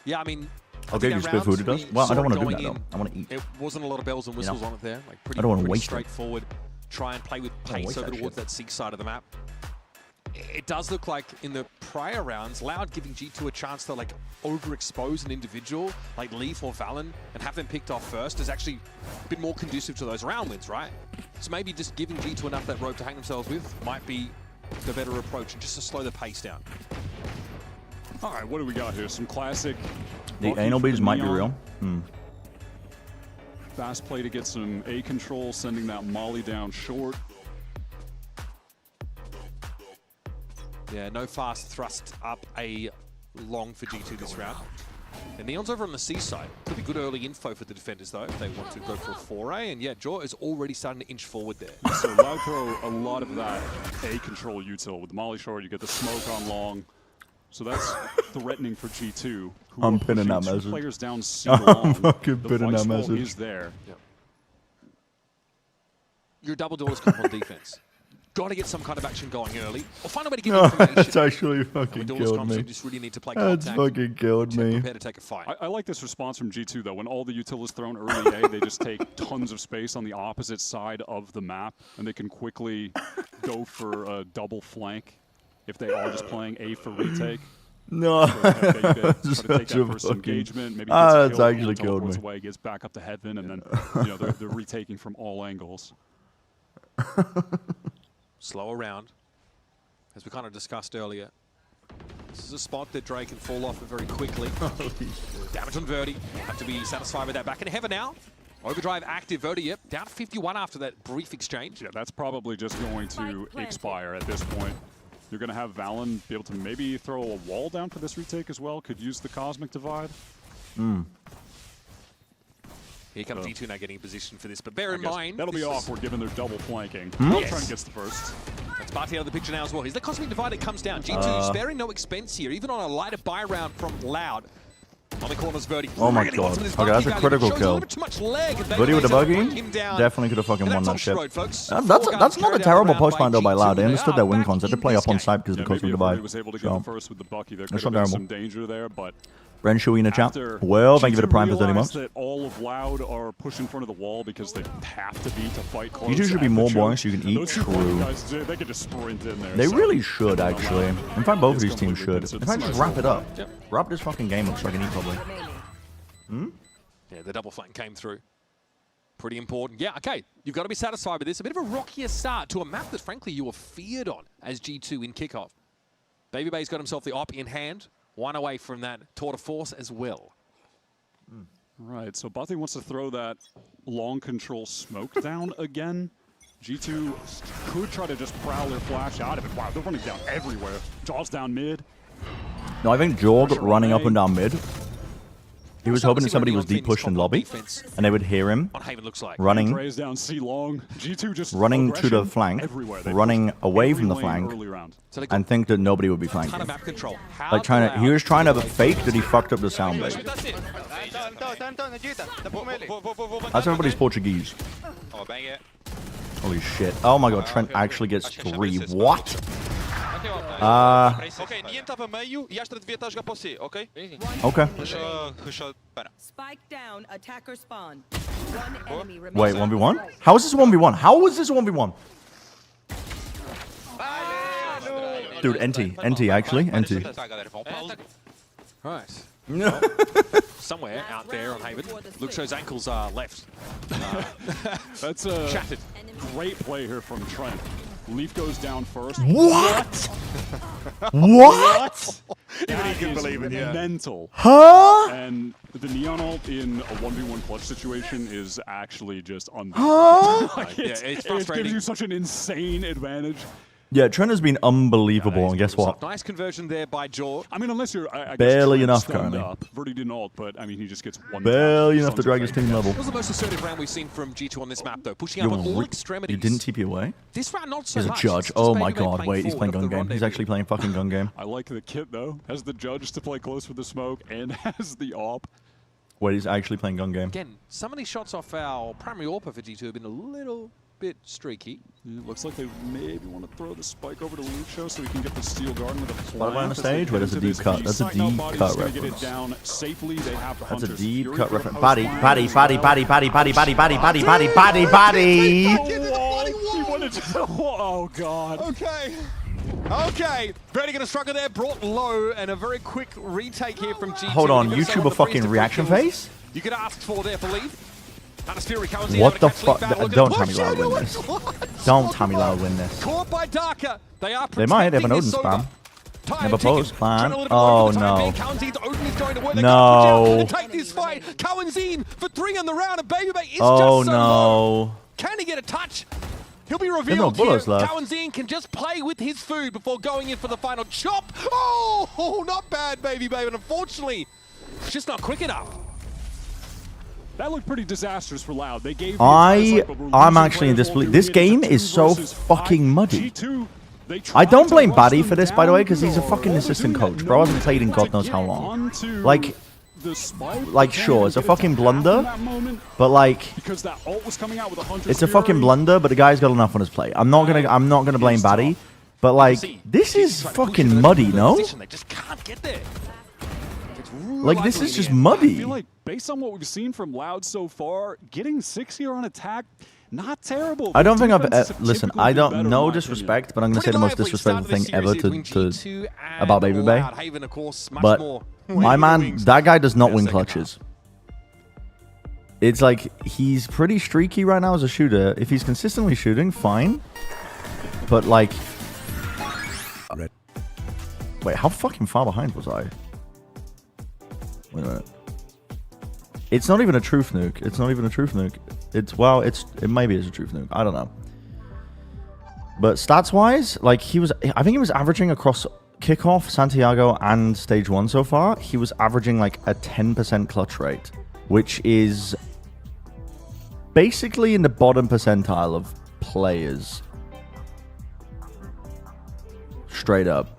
Yeah, I mean... Okay, you spit food it does? Well, I don't want to do that, though. I want to eat. It wasn't a lot of bells and whistles on it there. Like pretty, I don't want to pretty waste straightforward. Try and play with pace over towards that Seek side of the map. It does look like in the prior rounds, Loud giving G2 a chance to like overexpose an individual like Leaf or Valen and have them picked off first has actually been more conducive to those round wins, right? So maybe just giving G2 enough that rope to hang themselves with might be the better approach, and just to slow the pace down. All right, what do we got here? Some classic. The anal beads might be real. Fast play to get some A control, sending that molly down short. Yeah, no fast thrust up A long for G2 this round. And Neon's over on the C side. Could be good early info for the defenders, though, if they want to go for a foray. And yeah, Jaw is already starting to inch forward there. So Loud throw a lot of that A control util. With the molly short, you get the smoke on long. So that's threatening for G2. I'm pinning that message. Players down C long. I'm fucking pinning that message. Is there. Yep. Your double doors come on defense. Got to get some kind of action going early, or find a way to get information. That's actually fucking killed me. Just really need to play That's fucking killed me. Prepare to take a fight. I like this response from G2 though. When all the util is thrown early A, they just take tons of space on the opposite side of the map, and they can quickly go for a double flank if they are just playing A for retake. No, that's such a fucking engagement. Maybe that's actually killed me. Away, gets back up to heaven, and then they're retaking from all angles. Slow around, as we kind of discussed earlier. This is a spot that Drake can fall off very quickly. Damage on Verdi. Have to be satisfied with that. Back in heaven now. Overdrive active. Verdi, yep, down to 51 after that brief exchange. Yeah, that's probably just going to expire at this point. You're going to have Valen be able to maybe throw a wall down for this retake as well. Could use the Cosmic Divide. Here comes G2 now getting in position for this, but bear in mind... That'll be awkward given they're double flanking. Yes. Trying gets the first. That's Barty out of the picture now as well. Here's the Cosmic Divide that comes down. G2 sparing no expense here, even on a lighter buy round from Loud. On the corners, Verdi. Oh my god. Okay, that's a critical kill. Verdi with the buggy? Definitely could have fucking won that shit. That's not a terrible post find though by Loud. They understood their win cons. They had to play up on site because of the Cosmic Divide. Was able to get the first with the Bucky. There could have been some danger there, but... Bren, should we in the chat? Well, thank you for the prime for 30 months. That all of Loud are pushed in front of the wall because they have to be to fight close. You two should be more boring so you can eat. True. Guys, they could just sprint in there. They really should, actually. In fact, both of these teams should. In fact, just wrap it up. Wrap this fucking game up so I can eat probably. Yeah, the double flank came through. Pretty important. Yeah, okay. You've got to be satisfied with this. A bit of a rockier start to a map that, frankly, you were feared on as G2 in kickoff. Baby Bay's got himself the op in hand. One away from that tour de force as well. Right, so Bucky wants to throw that long control smoke down again. G2 could try to just prowl their flash out of it. Wow, they're running down everywhere. Jaw's down mid. No, I think Jorg running up and down mid. He was hoping that somebody was deep pushed in lobby, and they would hear him running to the flank, running away from the flank, and think that nobody would be flanking. Like he was trying to fake that he fucked up the sound base. That's everybody's Portuguese. Holy shit. Oh my god, Trent actually gets 3. What? Ok, nie entra w meio e esta devia estar a jogar para você, ok? Okay. Espera. Spike down, attacker spawn. One enemy remaining. Wait, 1v1? How is this 1v1? How is this 1v1? Dude, NT actually, NT. Right. Somewhere out there on Haven. Luxio's ankles are left. That's a great play here from Trent. Leaf goes down first. What? What? Even he can believe it, yeah. Mental. Huh? And the Neon ult in a 1v1 clutch situation is actually just Huh? like Yeah, it's it frustrating. gives you such an insane advantage. Yeah, Trent has been unbelievable, and guess what? Nice conversion there by Jaw. I mean, unless you're I Barely guess enough stunned currently. up. Verdi didn't ult, but I mean, he just gets one. Barely tap, enough to drag his team level. It was the most assertive round we've seen from G2 on this map, though, pushing You up on all extremities. you didn't TP away? This round, not so He's a much. judge. It's Oh just my Baby Bay god, playing wait, he's playing forward gun off the game. He's rendezvous. actually playing fucking gun game. I like the kit though. Has the judge to play close with the smoke and has the op. Wait, he's actually playing gun game. Again, some of these shots off our primary AWPer for G2 have been a little bit streaky. It looks like they maybe want to throw the spike over to Lucio so he can get the steel garden with a Spotify on the plant. stage? Wait, that's a deep cut. That's a deep cut reference. That's a deep cut reference. Body. Oh god. Okay. Verdi gonna struggle there, brought low, and a very quick retake here from G2. Hold on, YouTuber fucking reaction face? You could ask for there, believe. What the fuck? Don't tell me Loud win this. Don't tell me Loud win this. Caught by Darker. They might. They have an Odin spam. Never post plan. Oh no. No. Take this fight. Cowanzine for 3 on the round, and Baby Bay is Oh just so low. no. Can he get a touch? He'll be no revealed here. bullets left. Cowanzine can just play with his food before going in for the final chop. Oh, not bad, Baby Bay, but unfortunately, it's just not quick enough. That looked pretty disastrous for Loud. They gave I'm actually in disbelief. This game is so fucking muddy. I don't blame Baddy for this, by the way, because he's a fucking assistant coach. Bro hasn't played in God knows how long. Like, sure, it's a fucking blunder, but like, it's a fucking blunder. But the guy's got enough on his plate. I'm not gonna blame Baddy, but like, this is fucking muddy, no? They just can't get there. Like, this is just muddy. I feel like, based on what we've seen from Loud so far, getting 6 here on attack, not terrible. I don't think I've listen. I don't. No disrespect, but I'm gonna say the most disrespectful thing ever to about Baby Bay. But my man, that guy does not win clutches. It's like he's pretty streaky right now as a shooter. If he's consistently shooting, fine. But like, wait, how fucking far behind was I? Wait a minute. It's not even a truth nuke. It's not even a truth nuke. It's, well, it maybe is a truth nuke. I don't know. But stats-wise, like, I think he was averaging across kickoff, Santiago, and stage 1 so far. He was averaging, like, a 10% clutch rate, which is basically in the bottom percentile of players. Straight up.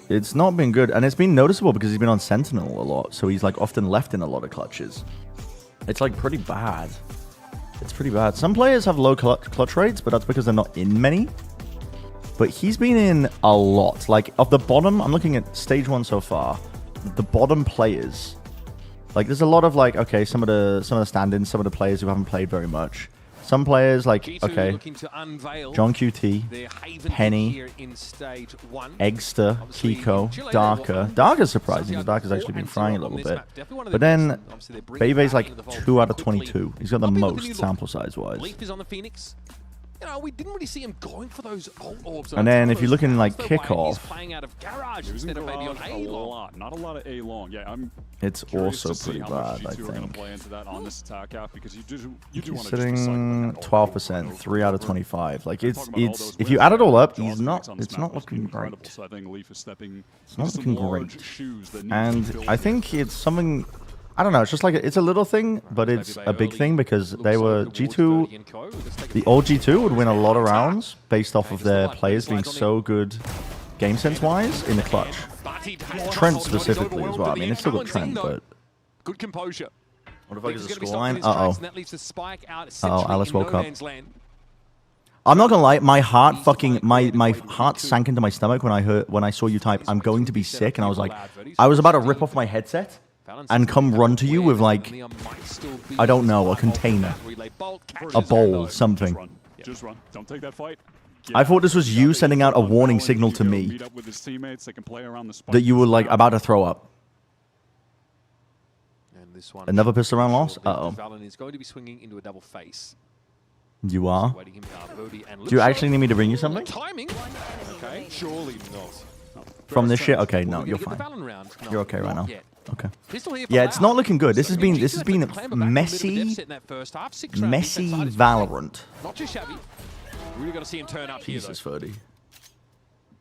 It's not been good, and it's been noticeable because he's been on Sentinel a lot, so he's like often left in a lot of clutches. It's like pretty bad. It's pretty bad. Some players have low clutch rates, but that's because they're not in many. But he's been in a lot. Like, of the bottom, I'm looking at stage 1 so far. The bottom players, like, there's a lot of like, okay, some of the stand-ins, some of the players who haven't played very much. Some players like, okay, John QT, Penny, Eggster, Kiko, Darker. Darker's surprising because Darker's actually been frying a little bit. But then Bebe's like 2 out of 22. He's got the most sample size-wise. You know, we didn't really see him going for those ult orbs. And then if you look in like kickoff, playing out of garage instead of maybe on A long. Not a lot of A long. Yeah, I'm. It's also pretty bad, I think. Play into that on this attack out because you do want to sitting 12%, 3 out of 25. Like it's if you add it all up, it's not looking great. It's not looking great. And I think it's something. I don't know, it's just like, it's a little thing, but it's a big thing because they were G2, the old G2 would win a lot of rounds based off of their players being so good game sense-wise in the clutch. Trent specifically as well. I mean, it's still got Trent, but... Good composure. What if I get the scoreline? Uh-oh, Alice woke up. I'm not gonna lie, my heart fucking, my heart sank into my stomach when I saw you type, I'm going to be sick, and I was like, I was about to rip off my headset and come run to you with like, I don't know, a container, a bowl, something. Just run. Don't take that fight. I thought this was you sending out a warning signal to me meet up with his teammates. They can play around the spot. that you were like about to throw up. And this one. Another pistol round loss? Uh-oh. Valen is going to be swinging into a double face. You are? Waiting him, Do you actually need me to bring you something? Timing. Okay. Surely not. From this shit? Okay, no, you're fine. You're okay right now. Okay. Yeah, it's not looking good. This has been messy Valorant. Not too shabby. Really got to see him turn up here, though. Jesus, 30.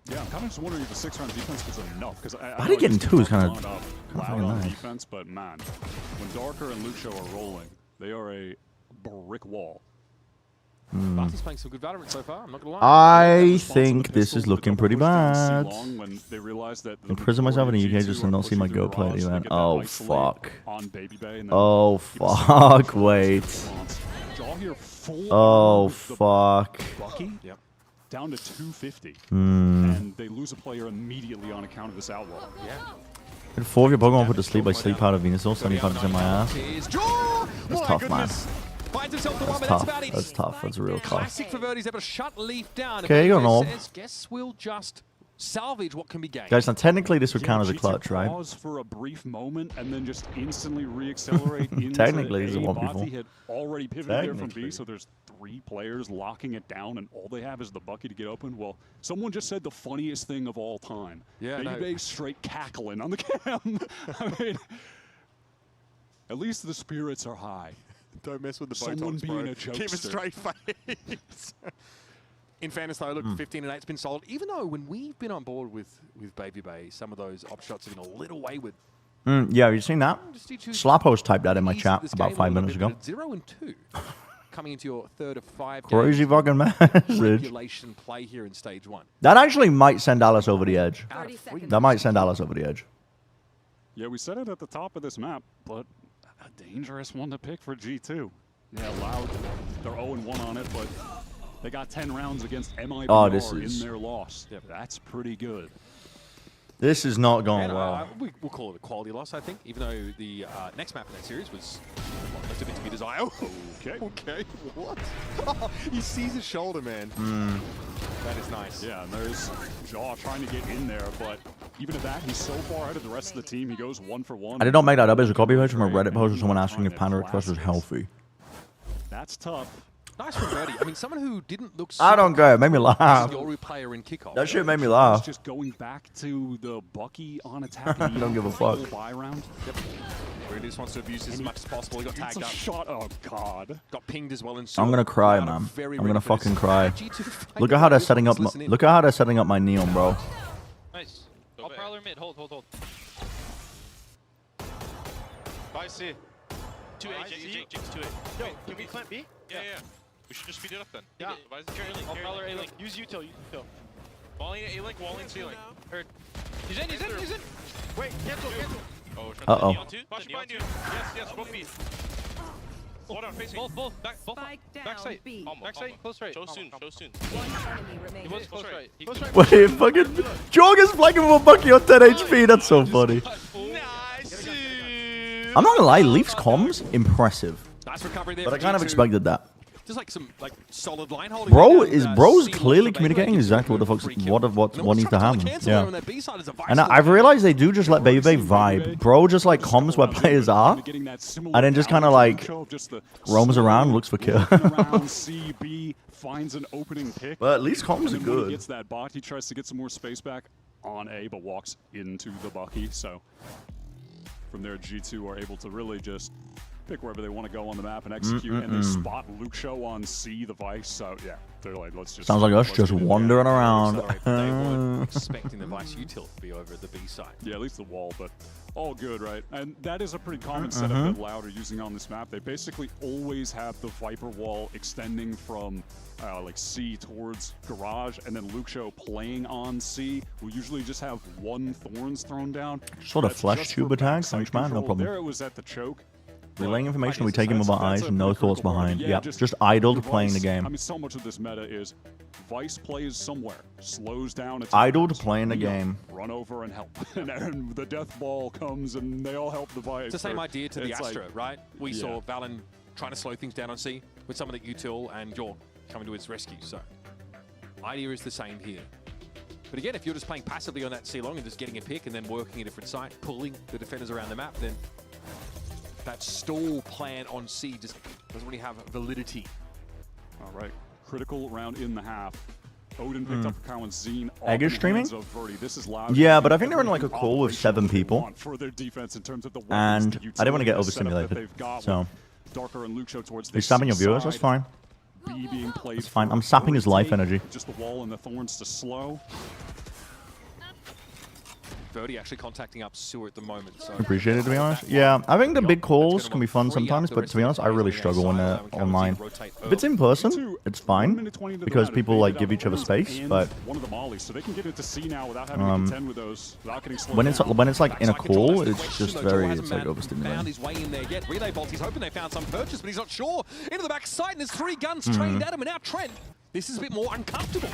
Yeah, I'm kind of just wondering if the 6-round defense was enough. Because Body getting 2 is kind of loud on nice. defense, but man, when Darker and Lucio are rolling, they are a brick wall. Barty's playing some good Valorant so far, I'm not gonna lie. I think this is looking pretty bad. Imprison myself in the UK just to not see my Go play at the event. Oh, fuck. Oh, fuck. Wait. Oh, fuck. Yep. Down to 250. And they lose a player immediately on account of this outlaw. Yeah. 4 of your Pokemon put to sleep by sleep powder Venusaur, 75% my ass. That's tough, man. That's tough. That's tough. That's real tough. Classic for Verdi's able to shut Leaf down. Okay, you know. Guess we'll just salvage what can be gained. Guys, now technically this would count as a clutch, right? Pause for a brief moment and then just instantly re-accelerate into Technically, it's a A. 1v4. Bati had already pivoted there from B, so there's 3 players locking it down, and all they have is the Bucky to get open. Well, someone just said the funniest thing of all time. Yeah, Baby straight cackling on the cam. I mean, at least the spirits are high. Don't mess with the Someone Botox, being bro. a jokester. Keep a straight face. In fairness, though, look, 15 and 8's been solid. Even though when we've been on board with Baby Bay, some of those op shots have been a little wayward. Yeah, have you seen that? Slapos typed that in my chat about 5 minutes ago. 0 and 2, coming into your 3rd of 5. Crazy fucking message. Regulation play here in stage 1. That actually might send Alice over the edge. That might send Alice over the edge. Yeah, we said it at the top of this map, but a dangerous one to pick for G2. Yeah, Loud, they're 0-1 on it, but they got 10 rounds against MIBR in their loss. Yeah, that's pretty good. This is not going well. We'll call it a quality loss, I think, even though the next map in that series was left a bit to be desired. Okay. Okay. What? He sees his shoulder, man. That is nice. Yeah, and there's Jaw trying to get in there, but even at that, he's so far ahead of the rest of the team. He goes 1 for 1. I did not make that up as a copy page from a Reddit post of someone asking if Panda Request was healthy. That's tough. Nice from Birdie. I mean, someone who didn't look. I don't care. It made me laugh. Player in kickoff. That shit made me laugh. Just going back to the Bucky on attack. I don't give a fuck. Buy round. Yep. Rudy just wants to abuse this as much as possible. He got tagged up. Shot. Oh god. Got pinged as well. I'm gonna cry, man. I'm gonna fucking cry. Look at how they're setting up. Look at how they're setting up my Neon, bro. Nice. I'll prowler mid. Hold. Bye, C. 2A, Jake, 2A. Yo, can we plant B? Yeah. We should just speed it up then. Yeah. I'll prowler A-Link. Use util. Walling A-Link, walling C-Link. Heard. He's in. Wait, cancel. Oh, uh-oh. Flash behind you. Yes, both B. Hold on, facing. Both. Back side. Back side, close right. Show soon. He was close right. Wait, fucking Jog is flanking with a Bucky on 10 HP. That's so funny. Nice. I'm not gonna lie, Leaf's comms impressive. Nice recovery there. But I kind of expected that. Just like some solid line holding. Bro's clearly communicating exactly what the fuck's what needs to happen. Yeah. And I've realized they do just let Baby Bay vibe. Bro just like comms where players are, and then just kind of like roams around, looks for kill. Finds an opening pick. But at least comms are good. He gets that bot. He tries to get some more space back on A, but walks into the Bucky. So from there, G2 are able to really just pick wherever they want to go on the map and execute, and they spot Luke Show on C, the Vice. So yeah, they're like, let's just. Sounds like us just wandering around. Expecting the Vice util to be over at the B side. Yeah, at least the wall, but all good, right? And that is a pretty common setup that Loud are using on this map. They basically always have the Viper wall extending from like C towards Garage, and then Luke Show playing on C. We usually just have 1 Thorns thrown down. Sort of flash tube attack, thanks man, no problem. There it was at the choke. Relaying information, we take him about eyes and no thoughts behind. Yeah, just idled playing the game. I mean, so much of this meta is Vice plays somewhere, slows down. Idled playing the game. Run over and help. and the death ball comes and they all help the Vice. It's the same idea to the Astra, right? We saw Valen trying to slow things down on C with some of the util and York coming to his rescue. So idea is the same here. But again, if you're just playing passively on that C-long and just getting a pick and then working a different site, pulling the defenders around the map, then that stall plan on C just doesn't really have validity. All right, critical round in the half. Odin picked up Cowan's Zine. Egg is streaming? This is loud. Yeah, but I think they're in like a call with 7 people. For their defense in terms of the And I didn't want to get overstimulated. So, Darker and Luxo towards you're sapping your viewers, that's fine. B being played. That's fine. I'm sapping his life energy. Just the wall and the thorns to slow. Verdi actually contacting up Sewer at the moment. So Appreciate it, to be honest. Yeah, I think the big calls can be fun sometimes, but to be honest, I really struggle when they're online. If it's in person, it's fine because people like give each other space. But when it's like in a call, it's just very it's like overstimulating. Relay Bolt, he's hoping they found some purchase, but he's not sure. Into the back side, and there's 3 guns trained at him, and now Trent. This is a bit more uncomfortable.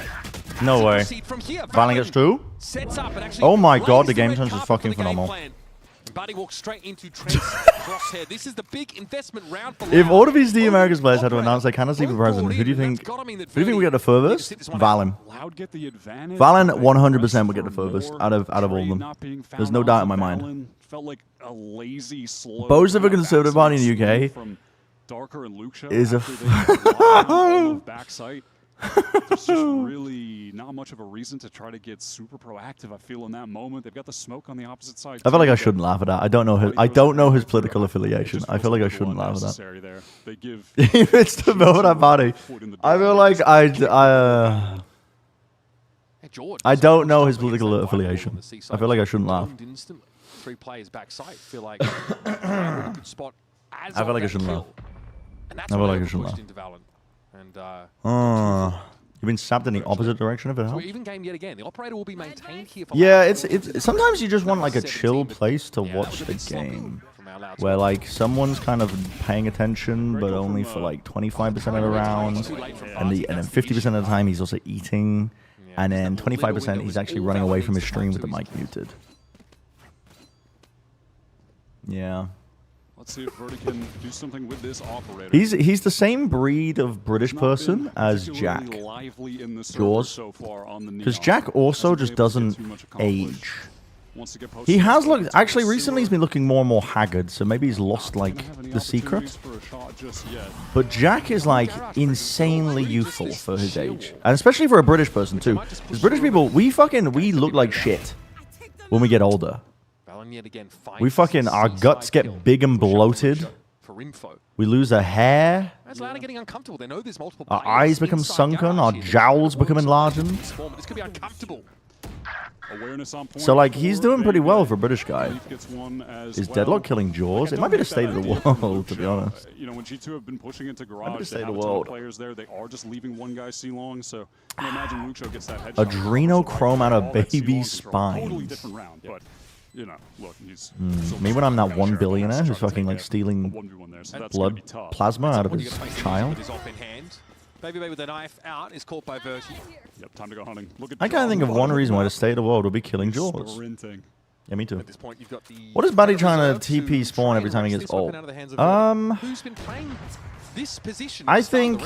No way. Valen gets 2? Oh my god, the game turns is fucking phenomenal. Buddy walks straight into Trent's crosshair. This is the big investment round for If all of these The Americas players had to announce their Canada League president, who do you think we get the furthest? Valen. Valen 100% would get the furthest out of all of them. There's no doubt in my mind. Bo's of a Conservative Party in the UK is a backside. There's just really not much of a reason to try to get super proactive. I feel in that moment they've got the smoke on the opposite side. I feel like I shouldn't laugh at that. I don't know his political affiliation. I feel like I shouldn't laugh at that. They give it's the Voda Party. I feel like I don't know his political affiliation. I feel like I shouldn't laugh. 3 players backside feel like a good spot. I feel like I shouldn't laugh. I feel like I shouldn't laugh. You've been stabbed in the opposite direction if it helps. Even game yet again. The operator will be maintained here for yeah, it's sometimes you just want like a chill place to watch the game. Where like someone's kind of paying attention but only for like 25% of the rounds. And then 50% of the time he's also eating. And then 25% he's actually running away from his stream with the mic muted. Yeah. Let's see if Verdi can do something with this operator. He's the same breed of British person as Jack. Jaws. Because Jack also just doesn't age. He has looked, actually recently he's been looking more and more haggard, so maybe he's lost like the secret. But Jack is like insanely youthful for his age. And especially for a British person too. Because British people, we look like shit when we get older. We fucking, our guts get big and bloated. We lose our hair. Our eyes become sunken. Our jowls become enlarged. So like, he's doing pretty well for a British guy. Is Deadlock killing Jaws? It might be the state of the world, to be honest. You know, when G2 have been pushing into garage, they have a ton of players there. They are just leaving one guy C-long, so I imagine Luxo gets that headshot. Adrenochrome out of baby spines. Totally different round, but you know, look, he's me when I'm that 1 billionaire who's fucking like stealing blood plasma out of his child. Baby with a knife out is caught by Verti. Yep, time to go hunting. Look at I can't think of one reason why the state of the world will be killing Jaws. Yeah, me too. At this point, you've got the what is Buddy trying to TP spawn every time he gets ult? Who's been playing this position? I think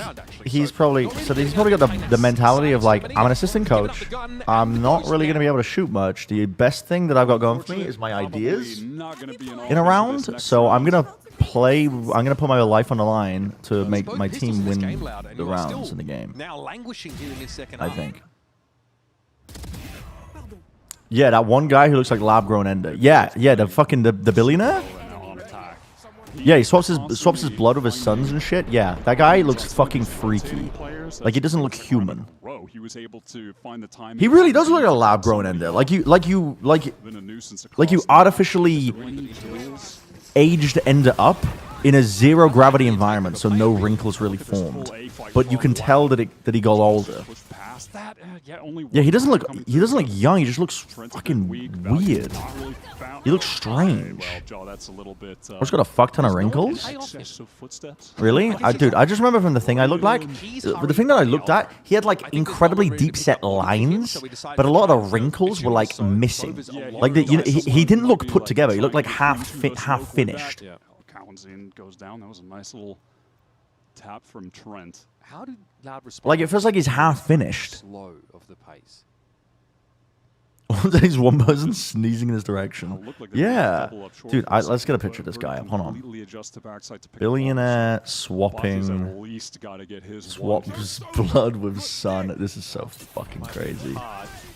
he's probably got the mentality of like, I'm an assistant coach. I'm not really going to be able to shoot much. The best thing that I've got going for me is my ideas in a round. So I'm going to put my life on the line to make my team win the rounds in the game. Now languishing here in his second I think. Yeah, that one guy who looks like lab-grown Ender. Yeah, the fucking the billionaire. Yeah, he swaps his blood with his sons and shit. Yeah, that guy looks fucking freaky. Like he doesn't look human. He really does look like a lab-grown Ender. Like you artificially aged Ender up in a zero gravity environment, so no wrinkles really formed. But you can tell that he got older. Yeah, he doesn't look young. He just looks fucking weird. He looks strange. He's got a fuck ton of wrinkles. Really? Dude, I just remember from the thing I looked like. The thing that I looked at, he had like incredibly deep set lines, but a lot of the wrinkles were like missing. Like he didn't look put together. He looked like half finished. Cowan's in goes down. That was a nice little tap from Trent. How did Loud respond? Like, it feels like he's half finished. Slow of the pace. There's one person sneezing in his direction. Yeah. Dude, let's get a picture of this guy. Hold on. Billionaire swapping. Swaps blood with sun. This is so fucking crazy.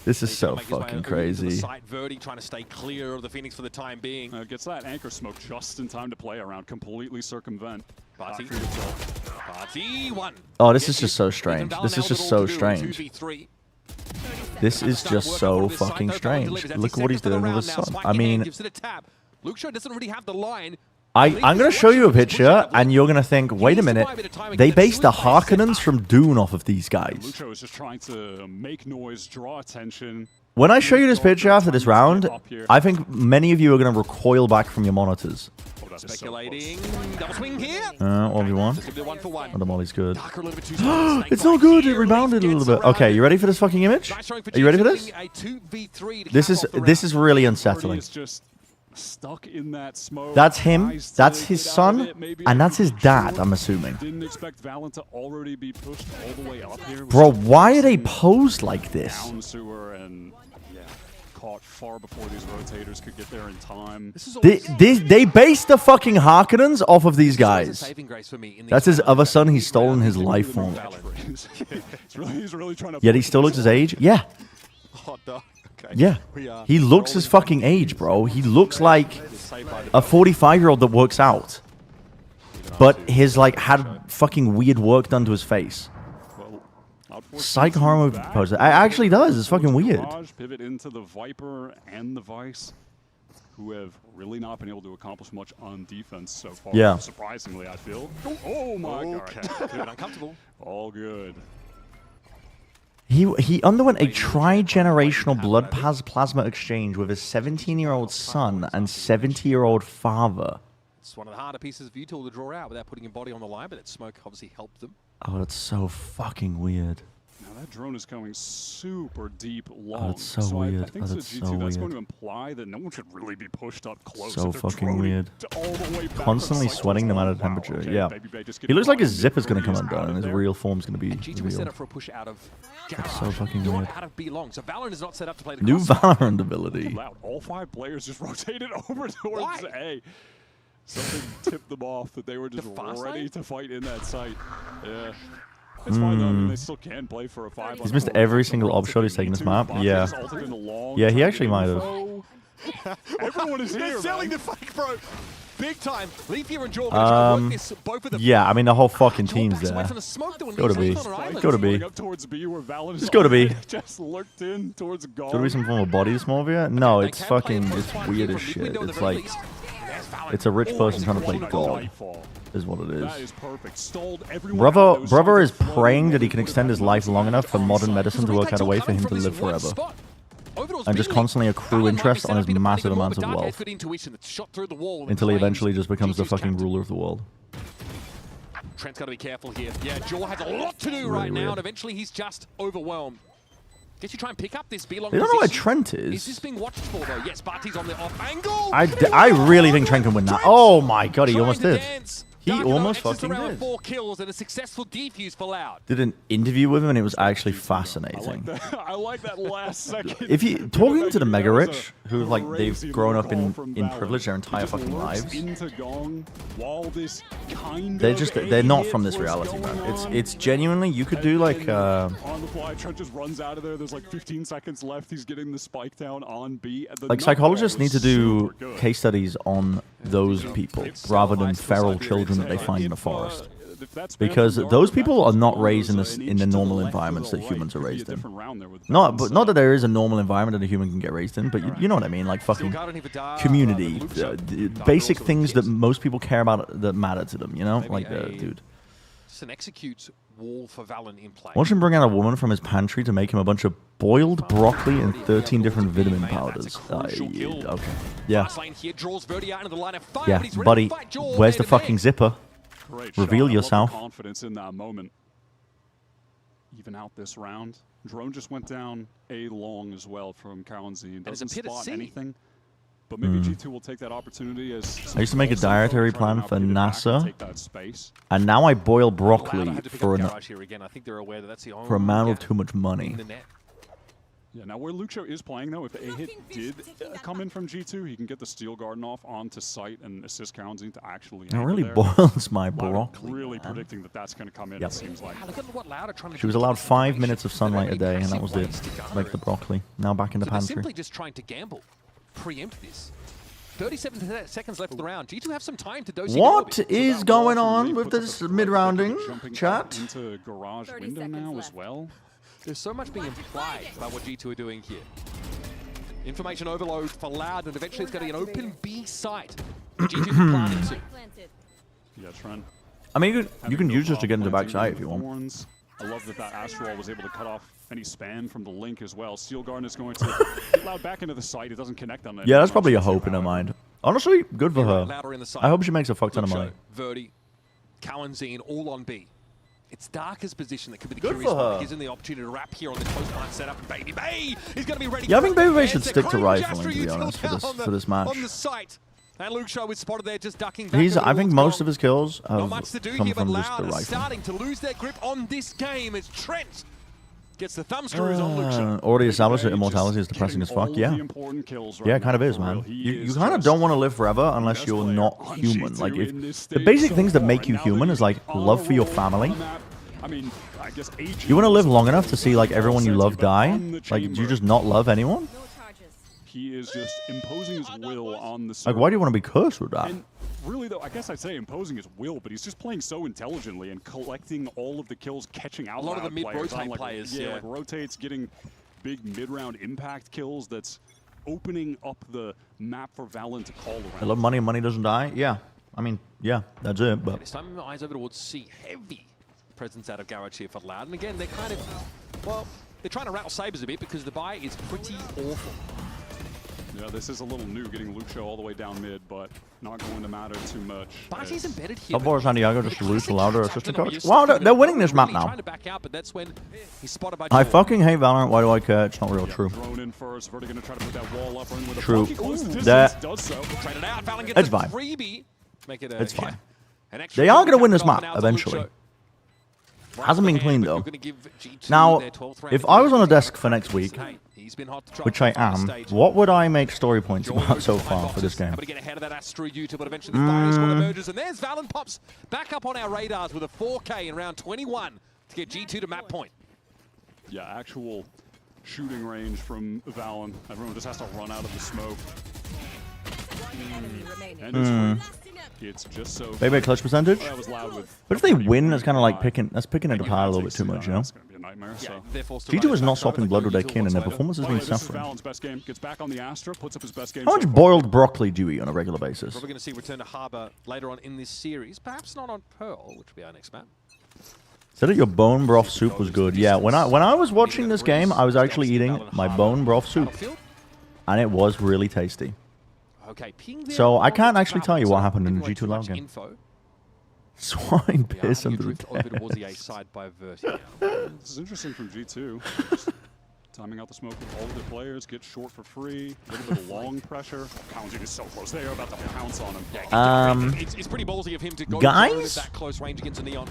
This is so fucking crazy. Verdi trying to stay clear of the Phoenix for the time being. Gets that anchor smoke just in time to play around. Completely circumvent. Party 1. Oh, this is just so strange. This is just so strange. This is just so fucking strange. Look at what he's doing with his son. I mean, Luke Show doesn't really have the line. I'm going to show you a picture, and you're going to think, wait a minute, they based the Harkonnens from Dune off of these guys. Luke Show is just trying to make noise, draw attention. When I show you this picture after this round, I think many of you are going to recoil back from your monitors. Speculating. Double swing here. 1v1. Oh, the molly's good. It's not good. It rebounded a little bit. Okay, you ready for this fucking image? Are you ready for this? This is really unsettling. Stuck in that smoke. That's him. That's his son, and that's his dad. I'm assuming. Didn't expect Valorant to already be pushed all the way up here. Bro, why are they posed like this? Down sewer and caught far before these rotators could get there in time. They based the fucking Harkonnens off of these guys. That's his other son. He's stolen his life form. Yet he still looks his age. Yeah. Yeah. He looks his fucking age, bro. He looks like a 45-year-old that works out. But his, like, had fucking weird work done to his face. Psych horror movie poster. It actually does. It's fucking weird. Pivot into the Viper and the Vice, who have really not been able to accomplish much on defense so far. Yeah. Surprisingly, I feel. Oh my god. Uncomfortable. All good. He underwent a tri-generational blood plasma exchange with his 17-year-old son and 70-year-old father. It's one of the harder pieces of util to draw out without putting your body on the line, but that smoke obviously helped them. Oh, that's so fucking weird. Now that drone is going super deep long. Oh, that's so weird. I think that's G2, so that's weird. going to imply that no one should really be pushed up close. So fucking weird. All the way back Constantly sweating no matter the temperature. Okay, yeah. He looks like his zipper's going to come undone and his real form's going to be G2 set revealed. up for a push out of That's so fucking weird. out of B long. So Valorant is not set up to play the New Valorant ability. All 5 players just rotated over towards A. Something tipped them off that they were just ready to fight in that site. Yeah. It's fine though. I mean, they still can play for a 5. He's missed every single op shot he's taken this map. Yeah. Yeah, he actually might have. Everyone is here. They're selling the fake, bro. Big time. Leafy and Jordan work this, both of them. Yeah, I mean the whole fucking team's there. Go to B. Go to B. Just go to B. Just looked in towards Go to be some form of body dysmorphia? No, it's fucking, it's weird as shit. It's like, it's a rich person trying to play God, is what it is. Brother is praying that he can extend his life long enough for modern medicine to work out a way for him to live forever. And just constantly accrue interest on his massive amounts of wealth. Until he eventually just becomes the fucking ruler of the world. Trent's got to be careful here. Yeah, Jaw has a lot to do right now, and eventually he's just overwhelmed. Guess you try and pick up this B-long position. They don't know where Trent is. Is this being watched for, though? Yes, Barty's on the off angle. I really think Trent can win that. Oh my god, he almost did. He almost fucking did. 4 kills and a successful defuse for Loud. Did an interview with him and it was actually fascinating. I like that last second. If you talking to the mega rich, who like they've grown up in privilege their entire fucking lives, they're not from this reality, man. It's genuinely, you could do like on the fly, Trent just runs out of there. There's like 15 seconds left. He's getting the spike down on B. Like psychologists need to do case studies on those people rather than feral children that they find in the forest, because those people are not raised in the normal environments that humans are raised in. Not that there is a normal environment that a human can get raised in, but you know what I mean, like fucking community, basic things that most people care about that matter to them. You know, like dude. Just an execute wall for Valen in play. Watch him bring out a woman from his pantry to make him a bunch of boiled broccoli and 13 different vitamin powders. Okay. Yeah. Yeah, buddy. Where's the fucking zipper? Reveal yourself. Confidence in that moment. Even out this round. Drone just went down A long as well from Kalenzi. Doesn't spot anything. But maybe G2 will take that opportunity as I used to make a dietary plan for NASA, and now I boil broccoli for a man with too much money. Yeah, now where Luxo is playing, though, if a hit did come in from G2, he can get the Steel Garden off onto site and assist Counting to actually It really boils my broccoli. Really predicting that that's going to come in, Yep. it seems like. She was allowed 5 minutes of sunlight a day, and that was it. Like the broccoli. Now back in the pantry. Simply just trying to gamble. Preempt this. 37 seconds left of the round. G2 have some time to dose. What is going on with this mid-rounding chat? Into garage window now as well. There's so much being implied about what G2 are doing here. Information overload for Loud, and eventually it's going to be an open B site. G2 can plant into. Yeah, Trent. I mean, you can use this to get into backside if you want. I love that Astral was able to cut off any spam from the link as well. Steel Garden is going to get Loud back into the site. It doesn't connect on that. Yeah, that's probably a hope in her mind. Honestly, good for her. I hope she makes a fuck ton of money. Verdi, Cowanzine, all on B. It's Darker's position that could be the Good curious for her. one. Gives him the opportunity to wrap here on the close line setup. And Baby Bay is going to be ready. Yeah, I think Baby Bay should It's a stick to cringe rifling, after to be you honest, took for this match. On the site. And Luke Shaw was spotted there just ducking back. I think most of his kills Not have much to do come here, but from just Loud the are rifle. starting to lose their grip on this game as Trent gets the thumb screws on Luke Shaw. Already established that immortality is depressing as fuck, yeah. Yeah, it kind of is, man. You kind of don't want to live forever unless you're not human. Like, if the basic things that make you human is, like, love for your family. I mean, I guess You want to live long enough to see, like, everyone you love die? Like, do you just not love anyone? He is just imposing his will on the Like, why do you want to be cursed with that? And really, though, I guess I'd say imposing his will, but he's just playing so intelligently and collecting all of the kills, catching out A lot of the Loud mid-rotate like, players, yeah, yeah. like rotates, getting big mid-round impact kills. That's opening up the map for Valorant to call around. I love money and money doesn't die? Yeah. I mean, yeah, that's it, but... This time, eyes over towards C. Heavy presence out of Garage here for Loud. And again, they're kind of, well, they're trying to rattle Sabres a bit because the buy is pretty awful. Yeah, this is a little new, getting Luke Show all the way down mid, but not going to matter too much. Barty's embedded here. Top 4 San Diego just to lose to Louder assistant coach. Wow, they're winning this map now. To back out, but that's when he's spotted by I fucking hate Valorant. Why do I care? It's not real true. Thrown in first. Verdi going to try to put that wall up in with a True. funky close distance. That- Does so. Traded out. Valen gets It's a fine. freebie. Make it a, It's fine. an extra They are going to win this off map now to eventually. Luke Show. Hasn't been clean, But though. you're gonna give G2 Now, their 12th round if to I go. was on a desk for next week, He's been hot to try which I and find the am, stage. what would I make story points about so far for this game? Able to get ahead of that Astro U2, but eventually the firing squad emerges, and there's Valen pops back up on our radars with a 4K in round 21 to get G2 to map point. Yeah, actual shooting range from Valen. Everyone just has to run out of the smoke. And it's just so... Baby clutch percentage? That was Loud with... But if they win, it's kind of like picking it apart a little bit too much, you know? It's going to be a nightmare, so... G2 is not swapping blood with their kin, and their performance has been This is suffering. Valen's best game. Gets back on the Astra, puts up his best game. How much so far. boiled broccoli do you eat on a regular basis? Probably going to see return to Harbor later on in this series, perhaps not on Pearl, which will be our next map. Said that your bone broth soup was good. Yeah, when I was watching this game, I was actually eating my bone broth soup, and it was really tasty. Okay, ping there So I on can't the actually tell you what happened in the Giving away G2 too Loud much game. info. Swine piss You under the drift over towards the A desk. side by Verti now. This is interesting from G2. Just timing out the smoke with all of the players, get short for free, a little bit of long pressure. Pounds is so close. They are about to pounce on him. It's pretty ballsy of him to go guys? that close range against a Neon.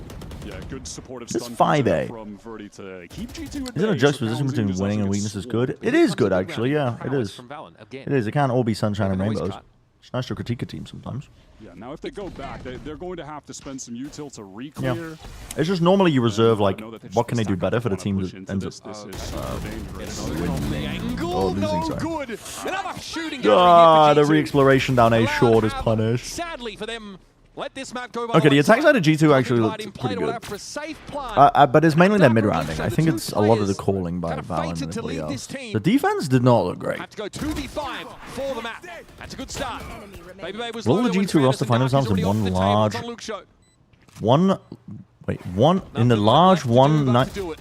Yeah, good supportive This stun 5A. from Verti to keep G2 at Isn't a bay, juxtaposition so between Pounds winning and just weakness is gets good? It is good, actually, yeah, it is. From Valen, again. It is. It can't all be sunshine and Bit of a noise rainbows. cut. It's nice to critique a team sometimes. Yeah, now if they go back, they're going to have to spend some util to Yeah. re-clear. It's just normally you reserve, I like, know that they what just can they do stack better up for the wanna team push that into ends this. up This is super dangerous. losing, No sorry. good. Another shooting Ah, the gallery here for G2. re-exploration down A Loud short is have, punished. Sadly for them, let this map go by Okay, the wayside. attack side of G2 actually Gliding, looked played pretty all good. out for a safe plant. But it's mainly their mid-rounding. Luxo, I the think two it's a lot of the players calling by kinda Valorant fated and to everybody lead this else. team. The defense did not look great. Have to go 2v5 for the map. That's a good start. Baby Babe was Will low, the there was G2 roster Fantasy find Dark, themselves he's in already one off the table. large... It's on Luke Show. One in the large one night... Do it.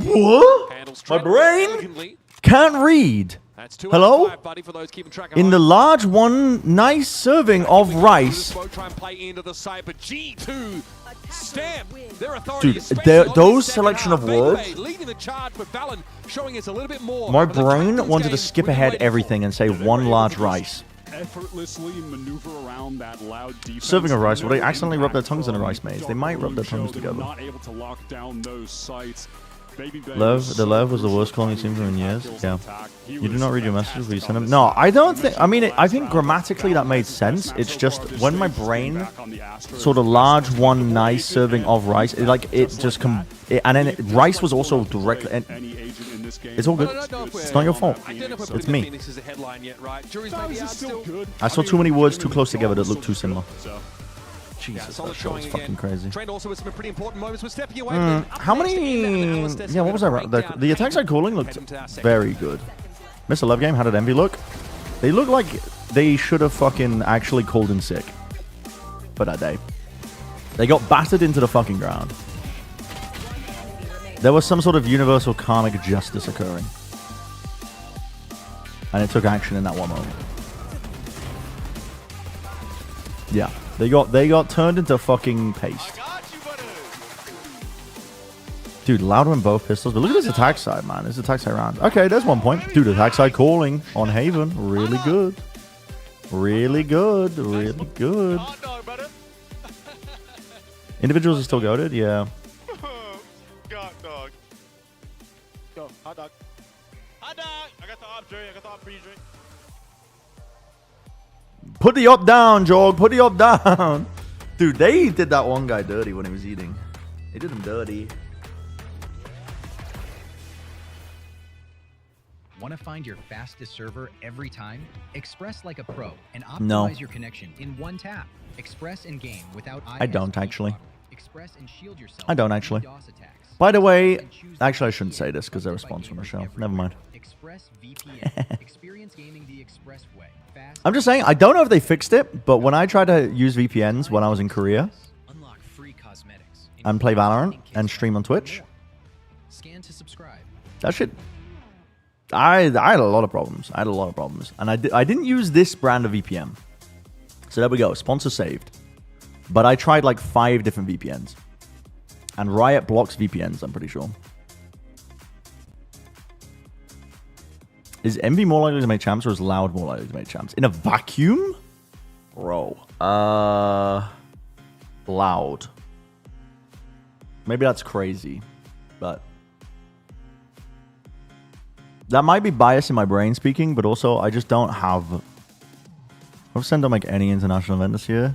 What? Handles My Trent brain elegantly. can't read That's 2 Hello? out of 5, buddy, for those keeping track of In the large one, nice serving of rice. Try and play into the side, but G2 stamp their Dude, authority. those selection of words, Leading the charge, but Valen showing us a little bit more. my brain wanted to skip ahead everything and say one large rice. Effortlessly maneuver around that loud defense. Serving of rice, will they accidentally rub their tongues in a rice maze? They might rub their tongues together. Not able to lock down those sights. The Lev was the worst calling team in years. Yeah. You do not read your messages when you send them? No, I don't think... I mean, I think grammatically that made sense. It's just when my brain sort of large one nice serving of rice, it just... and then rice was also directly... It's all good. It's not your fault. It's me. I saw too many words too close together that look too similar. Jesus, that show is fucking crazy. How many... Yeah, what was that? The attacks I calling looked very good. Mr. Love Game, how did Envy look? They look like they should have fucking actually called in sick for that day. They got battered into the fucking ground. There was some sort of universal karmic justice occurring. And it took action in that one moment. Yeah. They got turned into fucking paste. Dude, loud when both pistols. But look at this attack side, man. This attack side round. Okay, there's 1 point. Dude, attack side calling on Haven. Really good. Really good. Really good. Individuals are still goated? Yeah. God, dog. Go, hot dog. Hot dog! I got the op, Jerry. I got the op for you, Jerry. Put the up down, Jog. Put the up down. Dude, they did that one guy dirty when he was eating. They did him dirty. Want to find your fastest server every time? Express like a pro and optimize your connection in one tap. Express in game without I don't actually. Express and shield yourself. I don't actually. By the way, actually I shouldn't say this because they're a sponsor on the show. Never mind. Express VPN. Experience gaming the express way. I'm just saying, I don't know if they fixed it, but when I tried to use VPNs when I was in Korea and play Valorant and stream on Twitch, scan to subscribe. That shit, I had a lot of problems. I had a lot of problems. And I didn't use this brand of VPN. So there we go, sponsor saved. But I tried like 5 different VPNs. And Riot blocks VPNs, I'm pretty sure. Is Envy more likely to make champs or is Loud more likely to make champs? In a vacuum? Bro. Loud. Maybe that's crazy. But that might be bias in my brain speaking, but also I just don't have... I've sent them like any international event this year.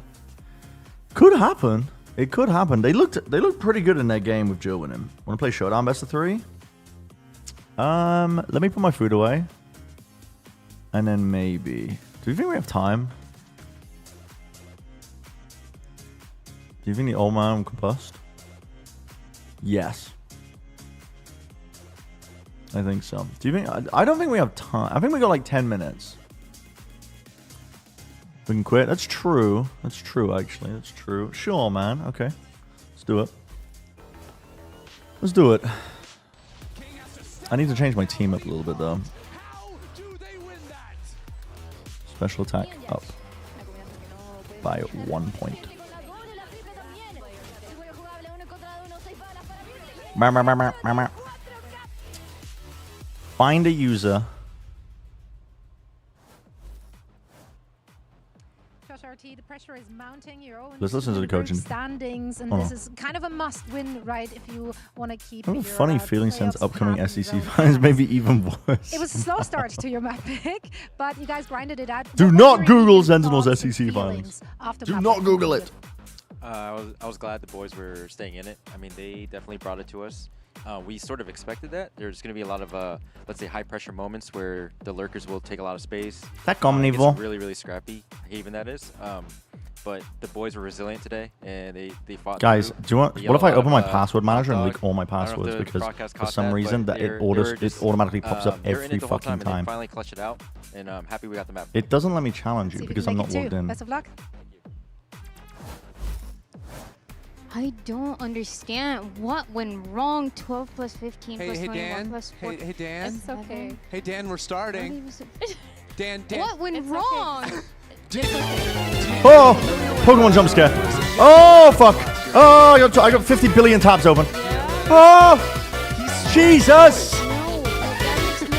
Could happen. It could happen. They looked pretty good in their game with Jill winning. Want to play Showdown best of 3? Let me put my food away. And then maybe... Do you think we have time? Do you think the old man will combust? Yes. I think so. Do you think... I don't think we have time. I think we got like 10 minutes. We can quit. That's true. That's true, actually. That's true. Sure, man. Okay. Let's do it. Let's do it. I need to change my team up a little bit, though. Special attack up by 1 point. Find a user. The pressure is mounting. Your own Let's listen to the coaching. Standings, and this is kind of a must-win, right? If you want to keep. I have a funny feeling since upcoming SEC finals, maybe even worse. It was a slow start to your map pick, but you guys grinded it out. Do not Google Sentinels SEC finals. Do not Google it. I was glad the boys were staying in it. I mean, they definitely brought it to us. We sort of expected that. There's going to be a lot of, let's say, high-pressure moments where the lurkers will take a lot of space. That niveau. Really, really scrappy. Even that is. But the boys were resilient today, and they fought. Guys, through. do you want? What if I open my password manager and leak all my passwords because for some reason that it automatically pops up every fucking time. They finally clutched it out, and I'm happy we got the map. It doesn't let me challenge you because I'm not logged in. Best of luck. I don't understand what went wrong. 12 plus 15 plus 21 plus 4. Hey, Dan. It's okay. Hey, Dan, we're starting. Dan. What went wrong? Oh! Pokemon jump scare. Oh, fuck. Oh, I got 50 billion tabs open. Oh! Jesus!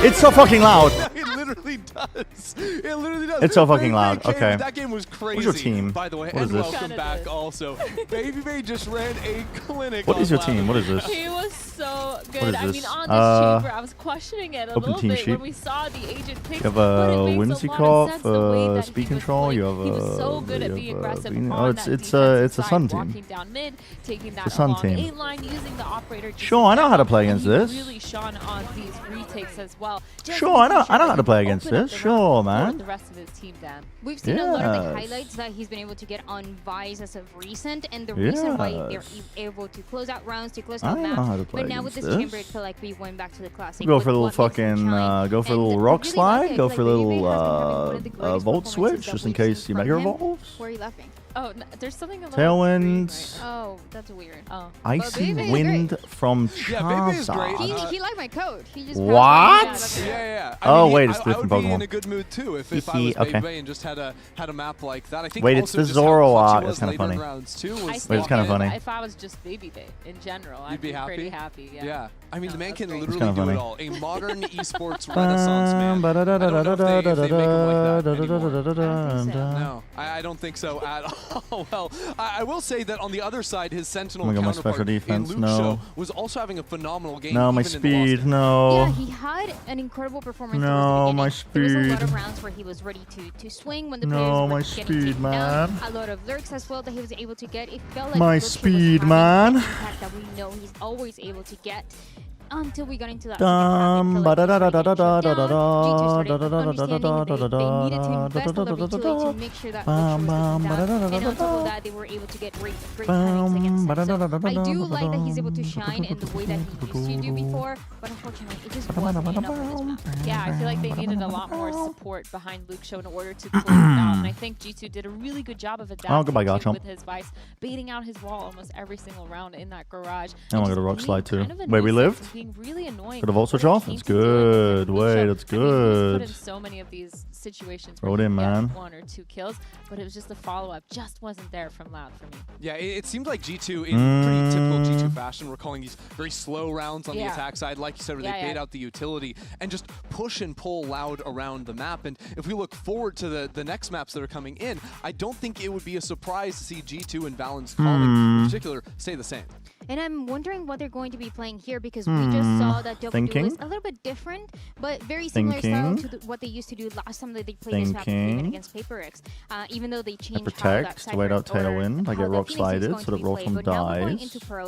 It's so fucking loud. It literally does. It literally does. It's so fucking loud. Okay. That game was crazy. What's your team? By the way, what is and this? welcome back also. Baby Bay just ran a clinic. What is your team? What is this? He was so good. What is I this? mean, on this chamber, I was questioning it a little team bit sheet. when we saw the agent picks. You have but it a makes Whimsy a lot of sense the way Cough, that speed he was control. playing. You have He was so good at being aggressive on oh, that it's defensive a Sun side, team. walking down mid, taking that It's a Sun along team. 8 line, using the operator. Sure, I know how to play against He this. really shone on these retakes as well. Sure, I know how to play against this. Sure, man. The rest of his team, Dan. We've seen a lot of the highlights that he's been able to get on Vice as of recent, and the reason why they're able to close out rounds, to close out maps. But now with this chamber, it felt like we went back to the classic. Go for a little fucking, go for a little rock slide. Go for a little volt switch, just in case you mega evolves. Where are you laughing? Oh, there's something a little Tailwind. right? Oh, that's weird. Oh. Icy wind from Charizard. He liked my code. He just what? Yeah. Oh, wait, I it's different would be Pokemon. in a good mood too if I was Baby Bay and just had a map like that. I think wait, it's the Zoroark. That's kind of funny. Wait, it's kind of funny. If I was just Baby Bay in general, I'd be happy? pretty happy. Yeah. I mean, the man can It's literally kinda do funny. it all. A modern esports renaissance man. I don't know if they make him like that anymore. No, I don't think so at all. Well, I will say that on the other side, his Sentinel Oh my God, my counterpart special defense, in Luke no. Show was also having a phenomenal game. No, my even in the loss speed, game. no. Yeah, he had an incredible performance. No, my There was a lot speed. of rounds where he was ready to swing when the No, players were my getting speed, taken man. down. A lot of lurks as well that he was able to get. It felt like My Luke Show was speed, having man. the impact that we know he's always able to get. Until we got into that Dum ba da da da da da da da da G2 da started da da da da da understanding they needed to da invest a lot into it to make sure that Luke Show was taken down. And on top of that, they were able to get great timings against him. So I do like that he's able to shine in the way that he used to do before, but unfortunately, it just wasn't enough for this map. Yeah, I feel like they needed a lot more support behind Luke Show in order to close it out. And I think G2 did a really good job of adapting goodbye, Garchomp. with his Vice, baiting out his wall almost every single round in that garage. Oh, I got a rock slide too. Wait, we lived? Being really annoying. Got a volt switch off? That's good. Wait, that's I mean, he was put in good. so many of these situations Throw where it he in, could get man. 1 or 2 kills, but it was just the follow-up just wasn't there from Loud for me. Yeah, it seemed like G2 in pretty typical G2 fashion. We're calling these very slow rounds on the attack side, like you said, where they bait out the utility and just push and pull Loud around the map. And if we look forward to the next maps that are coming in, I don't think it would be a surprise to see G2 and Valorant's calling in particular stay the same. And I'm wondering what they're going to be playing here because we just saw that double duel Thinking. is a little bit different, but very similar style to what they used to do last time that they played this map even against PaperX. Even though they changed Protect, wait out Tailwind. I get rock slided, so that roll from dies.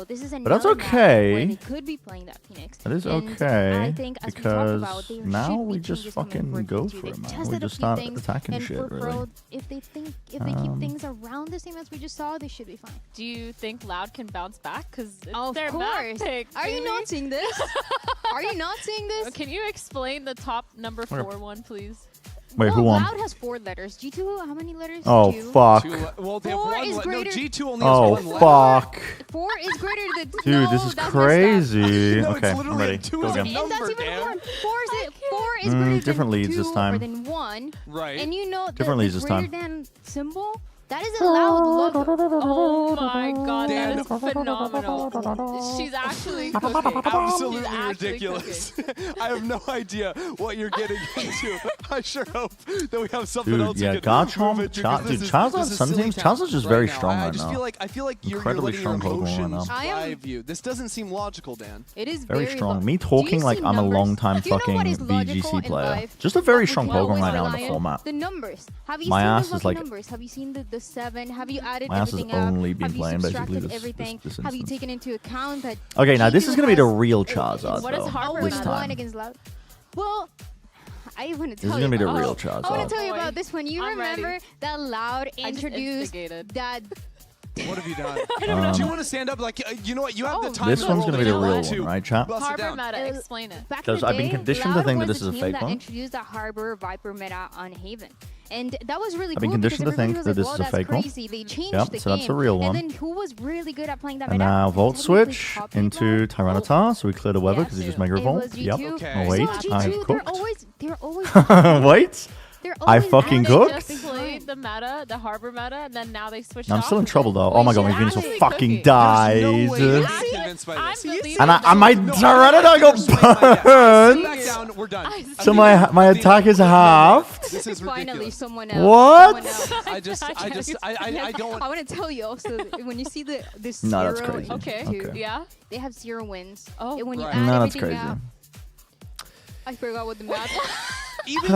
This is But that's another map where okay. they could be playing that Phoenix. That is And okay. I think as we talked Because about, there now should we be just changes coming fucking for go G2. for They've it, man. tested We a just few start things, attacking and shit, for really. Pro, if they keep things around the same as we just saw, they should be fine. Do you think Loud can bounce back? Because Of their map course. pick, Are you baby. not seeing this? Are you not seeing this? Can you explain the top number 4 one, please? Wait, who won? Loud has 4 letters. G2, how many letters? Oh, 2. fuck. Well, they have 4 one is no, greater. G2 only Oh, has 1 letter. fuck. 4 is greater than... Dude, no, this is that's crazy. No, it's Okay, I'm literally ready. a 2 Go is a again. And that's number, even Dan. more. 4 is greater different than leads 2 this time. or than 1. Right. And you know Different the leads this greater time. than symbol? That is a Loud logo. Oh my god, Dan. that is phenomenal. She's actually cooking. Absolutely She's actually ridiculous. I have no idea what you're getting into. I sure hope that we have something Dude, else. yeah, you can Garchomp, move it to, Dude, 'cause this is Charizard, some silly teams, talent Charizard's just very now. strong I right just now. feel like you're Incredibly letting your strong Pokemon right emotions now. drive you. This doesn't seem logical, Dan. It is Very strong. low. Me Do you talking like see I'm a numbers? long-time Do you know fucking what is logical VGC in player. life? Just a very What strong would you Pokemon always right now in the rely on? format. The numbers. Have you My seen ass the is lucky like- numbers? Have you seen the 7? Have you added My ass has everything up? only been Have you playing basically subtracted this everything? this Have you instance. taken into account that Okay, now this G2 is gonna be the has real Charizard What is though. Harper This not one time. against Loud? Well, I want to This tell is you gonna be the about- real I want Charizard. to tell you about this one. You I'm ready. remember that Loud I just introduced instigated. that... What have you done? Do you want to stand up? Like, you know what? You have the time. This in the one's world gonna be if the you real want one, to. right, chat? Bust it Harbor down. meta, explain it. Back in Because the I've been day, conditioned to Loud think that was this the is a team fake that one. introduced the Harbor Viper meta on Haven. And that was really I've been cool because conditioned to everybody think was that like, this "Whoa, is a that's fake one." crazy." They changed Yep, the so game. that's a real one. And then who was really good at playing that And meta? now Volt Technically switch top into Tyranitar, so we cleared a Weather because he just Mega It Revolt. was Yep. G2. Oh, wait, So I G2, cooked. they're always Wait, They're I always fucking They cooked. just played the meta, the Harbor meta, and then now they switched I'm off still in of trouble it. though. Oh my god, my Venus will actually fucking cooking. dies. And my Tyranitar got burned. Back down. We're done. So my attack is halved. This is Finally, ridiculous. someone else. What? I don't. I want to tell you also that when you see this No, that's zero crazy. Okay. Okay. Yeah. They have 0 wins. Oh. And when you Right. add No, that's everything crazy. up, I forgot what the math. Even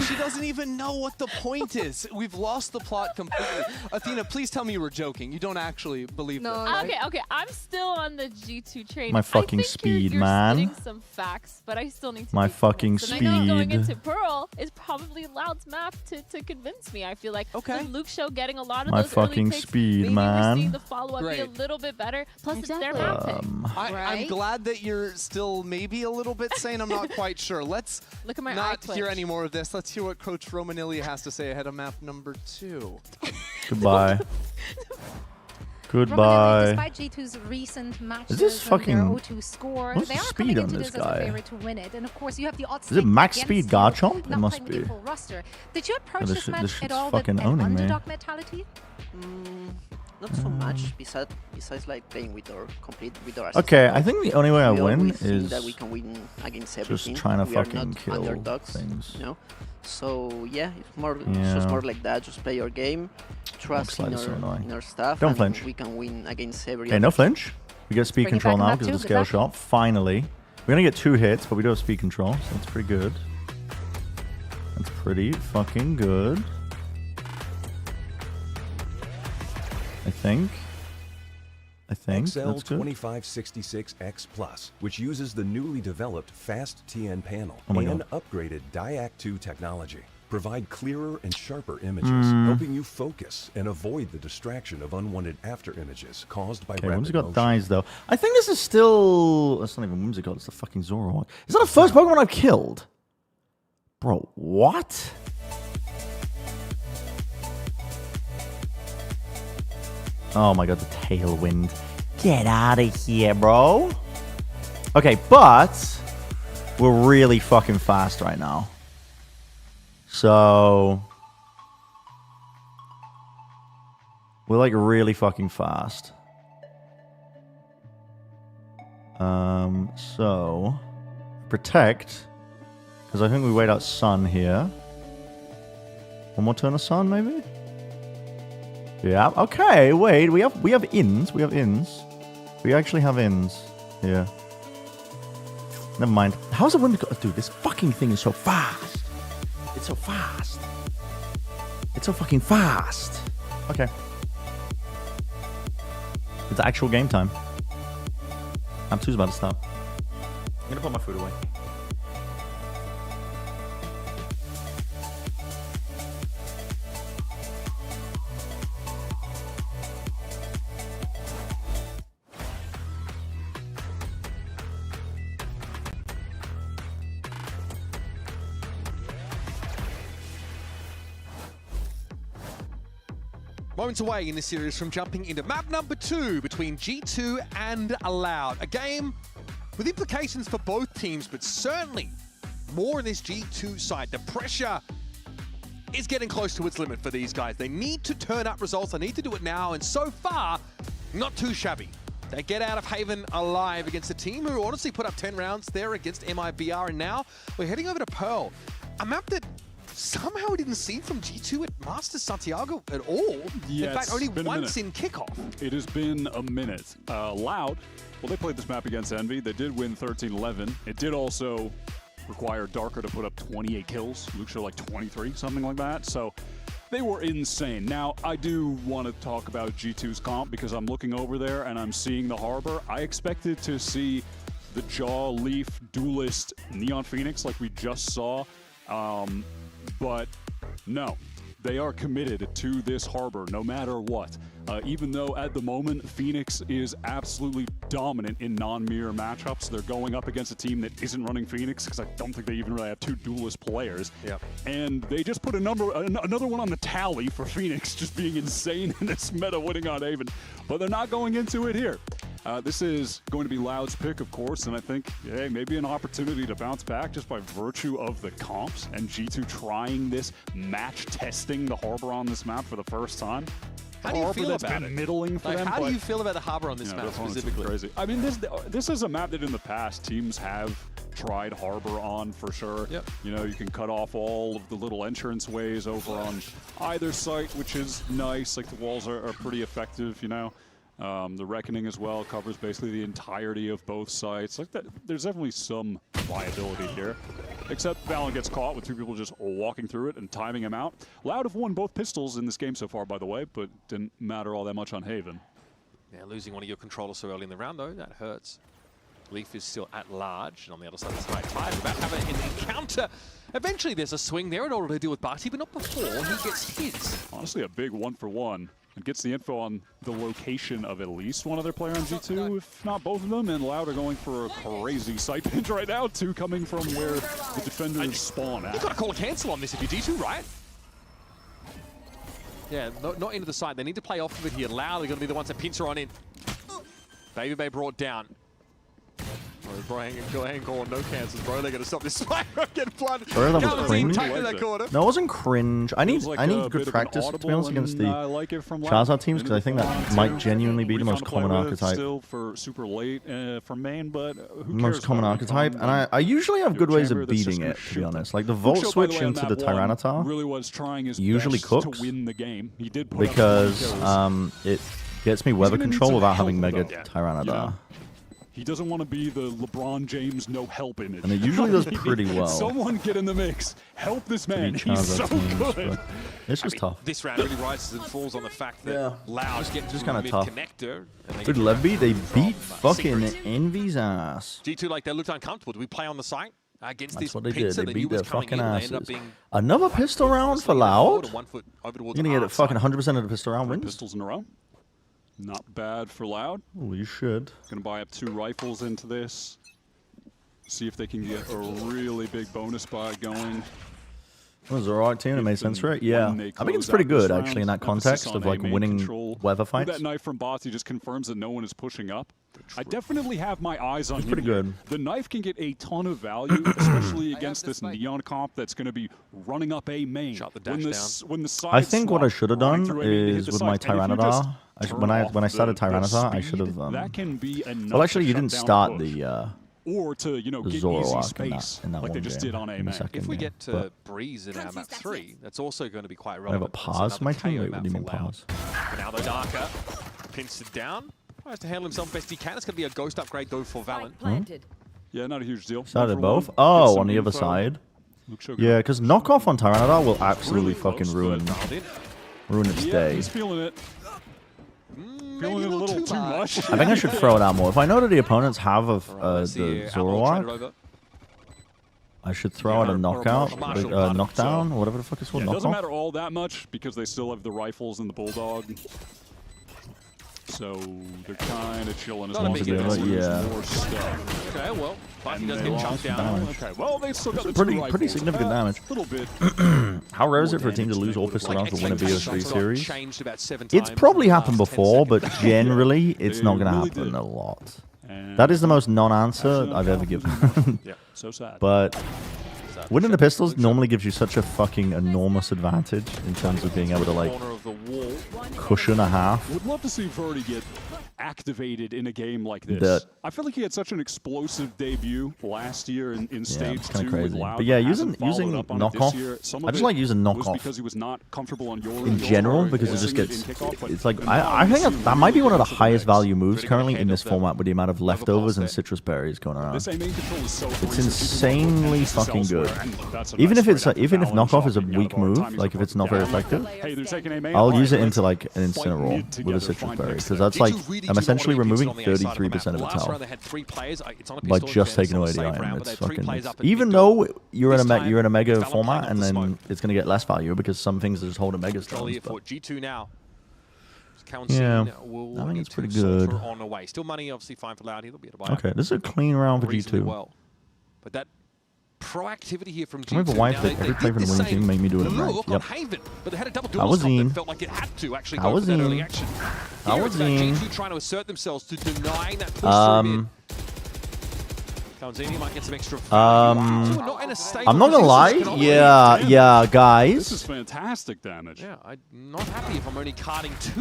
she doesn't even know what the point is. We've lost the plot completely. Athena, please tell me you were joking. You don't actually believe this, right? Okay. I'm still on the G2 train. My fucking I think speed, you're man. spitting some facts, but I still need to. My be fucking convinced. And I know going speed. into Pearl is probably Loud's map to convince me. I feel like with Luke Show getting a lot of My those fucking early picks, speed, maybe we're seeing man. the follow-up be a Great. little bit better. Plus, it's their map pick. I'm glad that you're still maybe a little bit sane. I'm not quite sure. Let's Look at my eye not twitch. hear any more of this. Let's hear what Coach Romanilli has to say ahead of map number 2. Goodbye. Goodbye. Despite G2's recent matches Is this and fucking- their O2 score, what's they the are speed coming on into this this as a guy? favorite to win it. And of course, you have the odds Is it max against speed you, Garchomp? It not must playing with be. the full roster. Did you approach this this shit- match this at shit's all with fucking an owning me. underdog mentality? Not so much. Besides like playing with our Okay, I think the only way I we win always think is that we can win against just everything. trying to we are fucking not kill underdogs, things. you know. So yeah, it's more Yeah. just more like that. Just play your game, trust slide in is so annoying. our stuff, Don't and flinch. we can win against every. Okay, other no team. flinch. We get speed Bring it control back on now that because of the too, scale good shot. Finally. We're going to get 2 hits, but we do have speed control, so that's pretty good. That's pretty fucking good. I think. That's good. XL2566X Plus, which uses the newly developed Fast TN panel Oh my and God. upgraded Diac 2 technology. Provide clearer and sharper images, Mm. helping you focus and avoid the distraction of unwanted after images caused by Okay, rapid Whimsicott motion. dies though. I think this is still... That's not even Whimsicott, it's the fucking Zoroark. Is that the first Pokemon I've killed? Bro, what? Oh my god, the Tailwind. Get out of here, bro. Okay, but we're really fucking fast right now. So we're like really fucking fast. So protect, because I think we wait out Sun here. One more turn of Sun, maybe? Yeah, okay, wait, we have ins. We actually have ins here. Never mind. How's the wind go? Dude, this fucking thing is so fast. It's so fast. It's so fucking fast. Okay. It's actual game time. Map 2's about to stop. I'm gonna put my food away. Moments away in this series from jumping into map number 2 between G2 and Loud. A game with implications for both teams, but certainly more in this G2 side. The pressure is getting close to its limit for these guys. They need to turn up results. They need to do it now, and so far, not too shabby. They get out of Haven alive against a team who honestly put up 10 rounds there against MIBR, and now we're heading over to Pearl, a map that somehow we didn't see from G2 at Masters Santiago at all. Yeah, in fact, it's only been a once minute. in kickoff. It has been a minute. Loud, well, they played this map against Envy. They did win 13-11. It did also require Darker to put up 28 kills. Luke showed like 23, something like that. So they were insane. Now, I do want to talk about G2's comp because I'm looking over there and I'm seeing the Harbor. I expected to see the Jaw, Leaf, Duelist, Neon Phoenix like we just saw. But no, they are committed to this Harbor no matter what. even though at the moment Phoenix is absolutely dominant in non-mirror matchups. They're going up against a team that isn't running Phoenix because I don't think they even really have two duelist players. Yep. And they just put another one on the tally for Phoenix just being insane in this meta, winning on Haven. But they're not going into it here. This is going to be Loud's pick, of course, and I think, hey, maybe an opportunity to bounce back just by virtue of the comps and G2 trying this match, testing the Harbor on this map for the first time. How do you feel about it? Middling for them, how do you feel about the Harbor on this map specifically? Crazy. I mean, this is a map that in the past teams have tried Harbor on for sure. Yep. You know, you can cut off all of the little entrance ways over on either site, which is nice. Like, the walls are pretty effective, you know. The Reckoning as well covers basically the entirety of both sites. Like that, there's definitely some viability here. Except VALORANT gets caught with two people just walking through it and timing him out. Loud have won both pistols in this game so far, by the way, but didn't matter all that much on Haven. Yeah, losing one of your controllers so early in the round, though, that hurts. Leaf is still at large, and on the other side of the side, Ty's about to have an encounter. Eventually, there's a swing there in order to deal with Barty, but not before he gets hit. Honestly, a big 1-for-1. And gets the info on the location of at least one other player on G2, if not both of them. And Loud are going for a crazy site pinch right now, too, coming from where the defenders spawn at. You've got to call a cancel on this if you're G2, right? Yeah, not into the side. They need to play off of it here. Loud are going to be the ones that pinch her on in. Baby Bay brought down. Bro, go ahead and call no cancels, bro. They're going to stop this fight. Get blood. Bro, that was cringe. No, it wasn't cringe. I need good practice, to be honest, against the Charizard teams, because I think that might genuinely be the most common archetype. Still for super late for main, but who cares? Most common archetype, and I usually have good ways of beating it, to be honest. Like the Volt switch into the Tyranitar usually cooks, because it gets me weather control without having Mega Tyranitar. He doesn't want to be the LeBron James no help image. And it usually does pretty well. Someone get in the mix. Help this man. He's so good. It's just tough. This round really rises and falls on the fact that Loud gets just kind of tough. Connector. Dude, Levy, they beat fucking Envy's ass. G2, like, they looked uncomfortable. Do we play on the site? Against That's this what they did. They beat their fucking asses. Being another pistol round for Loud? You're going to get it fucking 100% of the pistol round wins? Pistols in a row. Not bad for Loud. Oh, you should. Gonna buy up 2 rifles into this. See if they can get a really big bonus buy going. That was the right team. It made sense for it. Yeah. I think it's pretty good, actually, in that context of, like, winning weather fights. That knife from Botsy just confirms that no one is pushing up. I definitely have my eyes on him. Pretty good. The knife can get a ton of value, especially against this Neon comp that's going to be running up a main. Shot the dash when the side I think what I should have done is with my Tyranitar. When I started Tyranitar, I should have. Well, actually, you didn't start the. Or to, you know, get easy space in that like they just did on A main. If we get to Breeze in our map 3, that's also going to be quite relevant. I have a pause my team. What do you mean pause? Now the Darker pins it down. Tries to handle himself best he can. It's going to be a ghost upgrade though for VALORANT. Yeah, not a huge deal. Started both? Oh, on the other side. Yeah, because knockoff on Tyranitar will absolutely fucking ruin its day. He's feeling it. Feeling it a little too much. I think I should throw it out more. If I know that the opponents have the Zoroark, I should throw out a knockout, knockdown, whatever the fuck it's called. It doesn't matter all that much because they still have the rifles and the Bulldog. So they're kind of chilling as long as they don't lose more stuff. Okay, well, Bucky does get chunked down. Okay, well, they still got the pretty significant damage. A little bit. How rare is it for a team to lose all pistol rounds to win a BO3 series? It's It's probably happened before, but generally, it's not going to happen a lot. That is the most non-answer I've ever given. Yeah, so sad. But winning the pistols normally gives you such a fucking enormous advantage in terms of being able to, like, cushion a half. Would love to see Verdi get activated in a game like this. I feel like he had such an explosive debut last year in Stage 2 with Loud. But yeah, using knockoff, I just like using knockoff because he was not comfortable on your in general, because it just gets, it's like, I think that might be one of the highest value moves currently in this format with the amount of leftovers and citrus berries going around. It's insanely fucking good. Even if knockoff is a weak move, like if it's not very effective, I'll use it into like an Incineroar with a citrus berry, because that's like, I'm essentially removing 33% of its health by just taking away the item. It's fucking, even though you're in a mega format, and then it's gonna get less value because some things are just holding mega stones. G2 now. Yeah, will I think need it's pretty to good. saunter on the way. Still money, obviously, fine for Loud. He'll be able to buy Okay, this is a clean round for reasonably G2. well. But that proactivity here from I remember G2. why Now, every play from the winning team made me do it in rank. Look Yep. on Haven, but they had a double I was duel stop in. that felt like it had to actually I go was for that early in. action. I Here was it's about in. G2 trying to assert themselves to denying that push through mid. Calzini might get some extra I'm not in a stable not gonna lie. position. Yeah, guys. This is fantastic damage. Yeah, I'm not happy if I'm only carding 2.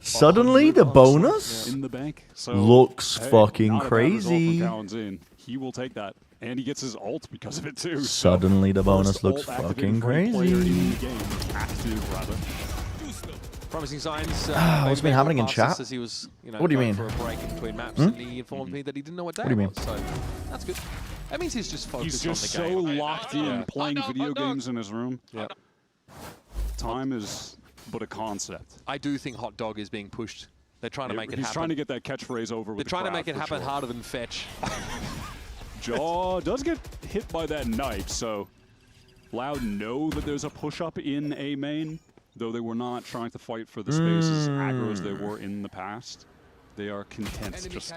Suddenly the bonus in the bank looks hey, fucking not a bad result crazy. from Calzini. He will take that, and he gets his ult because of it too. Suddenly the bonus First looks ult activated fucking for a player crazy. in the game. Active, rather. Promising signs. What's been happening in chat? As he was, What do you going mean? For a break in between maps, Hmm? and he informed me that he didn't know what day What do you it was. So that's good. That means he's just focused He's just on the so game. locked in playing video games in his room. Yeah. Time is but a concept. I do think Hot Dog is being pushed. They're trying to make it He's happen. trying to get that catchphrase over with They're the trying to crowd, make it for happen sure. harder than Fetch. Jaw does get hit by that knife, so Loud know that there's a push-up in A main, though they were not trying to fight for the space as aggro as they were in the past. They are content just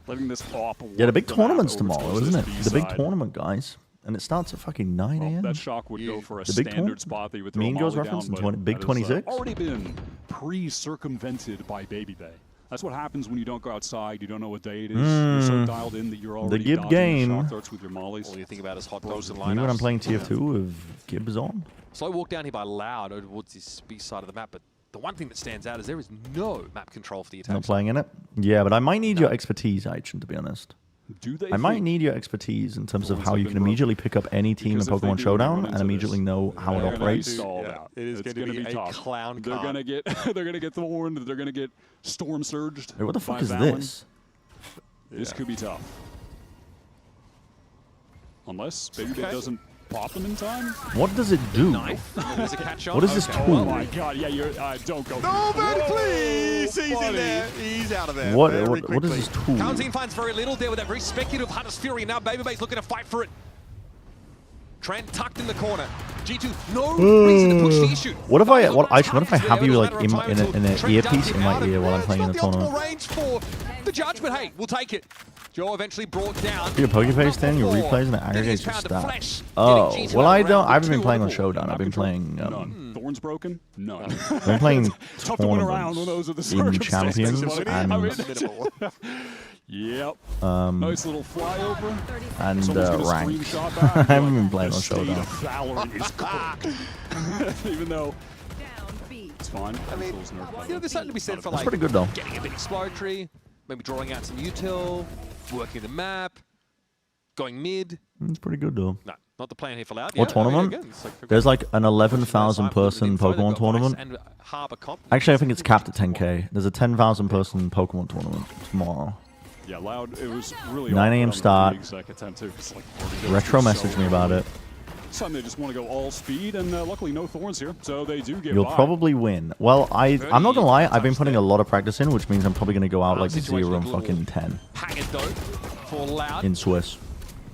letting this op Yeah, the big work tournament's map over tomorrow, towards isn't it? this The big B-side. tournament, guys. And it starts at fucking 9 a.m. That shock would go for a The big standard tour- spot that you would throw Mean a Girls molly reference down, in but 20 Big that is, 26? already been pre-circumvented by Baby Bay. That's what happens when you don't go outside, you don't know what day it is. You're so dialed in that you're already Gib dodging game. the shock darts with your mollies. All you think about is Hot Dogs and Even when I'm lineups. playing TF2 with Gibbs on. Slow walk down here by Loud towards this B side of the map, but the one thing that stands out is there is no map control for the attack. Not playing in it? Yeah, but I might need your expertise, Aichin, to be honest. Do they I might think need your expertise in terms of Thorns how have you been can immediately pick up any team in Because if they Pokemon do Showdown run and into immediately this, know how it they're gonna be operates. stalled Yeah, out. it is It's gonna be a tough. clown They're car. gonna get they're gonna get thorned. They're gonna get storm surged. Wait, what the by fuck is Valen. this? This could be tough. Unless Baby Bay doesn't pop them in time. What does it do? There's a catch on. What is this Okay. tool? Oh my god, yeah, you're don't go. No, man, Whoa, please! He's buddy. in there. He's out of there. What very what is this tool? Calzini finds very little there with that very speculative Hunter's Fury. Now Baby Bay's looking to fight for it. Trent tucked in the corner. G2, no reason to push the issue. What if I have you like in an earpiece in my ear while I'm playing in the tournament? Range for the judge, but hey, we'll take it. Joe eventually brought down. Your Pokeface then, your replays and it aggregates your stats. Oh, well I haven't been playing on Showdown. I've been playing None. Thorns broken? None. I've been playing Tough to win around when those are the in Champions circumstances. and Yep. Nice little flyover. and Someone's gonna rank. screenshot I that. haven't been playing The on state Showdown. of Valorant is cooked. Even though it's fine. I mean, there's something to be said for like pretty good, though. getting a bit exploratory, maybe drawing out some util, working the map, going mid. It's pretty good though. No, not the plan here for Loud. What tournament? Again, it's like There's like an 11,000 person Pokemon tournament. and Harbor Comp. Actually, I think it's capped at 10k. There's a 10,000 person Pokemon tournament tomorrow. Yeah, Loud. It was really 9 a.m. awkward on the start. exec attempt too, 'cause, like, already goes Retro through messaged so me about it. Some they just want to go all speed, and luckily no thorns here, so they do get You'll by. probably win. Well, I'm not gonna lie. I've been putting a lot of practice in, which means I'm probably gonna go out like 0 and fucking 10 Hang it though for Loud. in Swiss.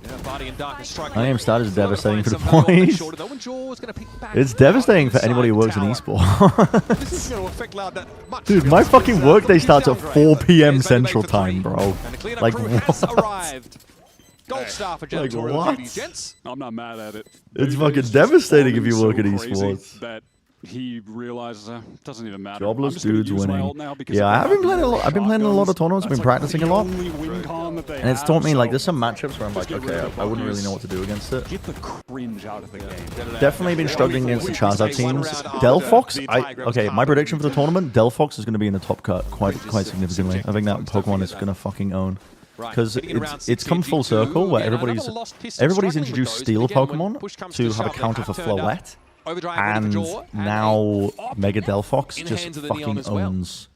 Yeah, Body and Dark is striking. 9 a.m. start is It's gotta devastating find for the some value on that boys. shoulder, though, and Jaw's gonna pick back It's up devastating for inside anybody who the works in tower. esports. This is going to affect Loud that much. Dude, my fucking workday starts at 4 p.m. Central Time, bro. And the cleanup Like crew has what? arrived. Gold star for Like janitorial what? duties, gents. I'm not mad at it. It's Maybe fucking just devastating if you so work at crazy esports. That he realizes it doesn't even matter. Jobless I'm just gonna dudes use my winning. ult now because Yeah, if I have they been playing a lot. I've been playing in a lot of tournaments. I've been that's, like, practicing a the lot. only win con that they And it's have, taught me like so there's some matchups where I'm like, just get rid okay, of the I wouldn't really Pokies. know what to do against it. Get the cringe out of the game. Definitely been struggling against the Charizard teams. Delphox, okay, my prediction for the tournament, Delphox is going to be in the top cut quite significantly. I think that Pokemon is going to fucking own. Because it's come full circle where everybody's introduced Steel Pokemon to have a counter for Floette. And now Mega Delphox just fucking owns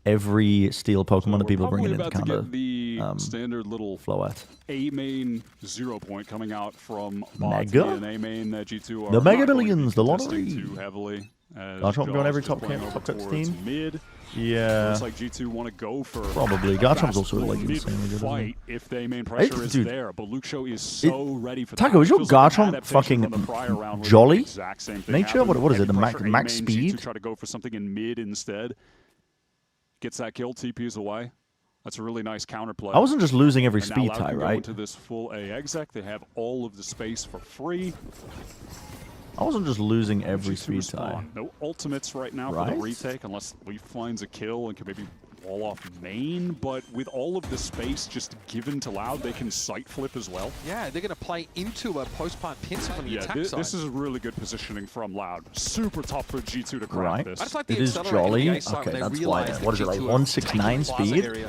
every Steel Pokemon that people are bringing in to counter the standard little Floette. A main 0 point coming out from Mega? and A main that G2 are The Mega not going to be Billions, the contesting lottery. too heavily. Don't you want to go on every Jaws top is playing cut over towards team? Mid. Yeah. Looks like G2 want to go for probably. Garchomp's also like insanely good. Fight if they main pressure is there, but Luxio is so ready for Taco, is your Garchomp like fucking jolly nature? What is it? The max speed? G2 try to go for something in mid instead. Gets that kill, TPs away. That's a really nice counterplay. I wasn't just losing every and speed now tie, Loud right? Into this full A exec, they have all of the space for free. I wasn't just losing every speed tie. Spawn. No ultimates right now for the retake, unless Leaf finds a kill and can maybe wall off main. But with all of the space just given to Loud, they can sight flip as well. Yeah, they're going to play into a post-plant pincer on the attack side. This is really good positioning from Loud. Super tough for G2 to crack this. I just like the it is jolly. Okay, that's why. What is it, like 169 speed?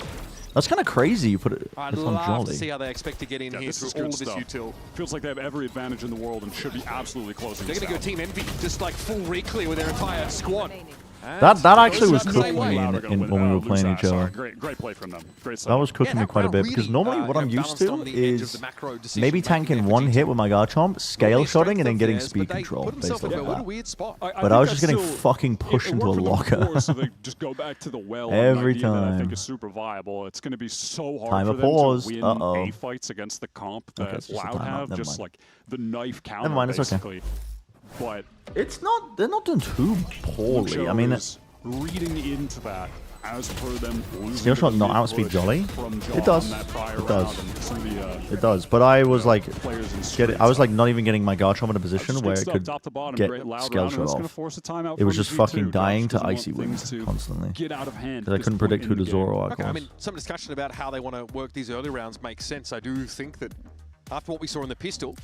That's kind of crazy. You put it I'd on love jolly. to see how they expect to get in here through all of this util. Feels like they have every advantage in the world and should be absolutely closing. They're going to go Team Envy, just like full re-clear with their entire squad. That actually was cooking me when we were playing each other. Great play from them. Great that was cooking me quite a bit because normally what I'm used to is maybe tanking one hit with my Garchomp, scale shotting, and then getting speed control based on that. But I was just getting fucking pushed into a locker so they just go back to the well. every That I think time. is super viable. It's going to be so hard Time for of them pause. to win A fights against the comp Okay, that it's just a Loud timeout. have, Never just mind. like the knife counter Never mind, it's okay. basically. But it's not. They're not doing too poorly. I mean, reading into that as per them. Skill shot not outspeed jolly. It does. It does. It does. But I was like, I was like not even getting my Garchomp in a position where it could get scale shot off. It was just fucking dying to icy wings constantly because I couldn't predict who the Zoro arc Okay, I was. mean, some discussion about how they want to work these early rounds makes sense. I do think that after what we saw in the pistol,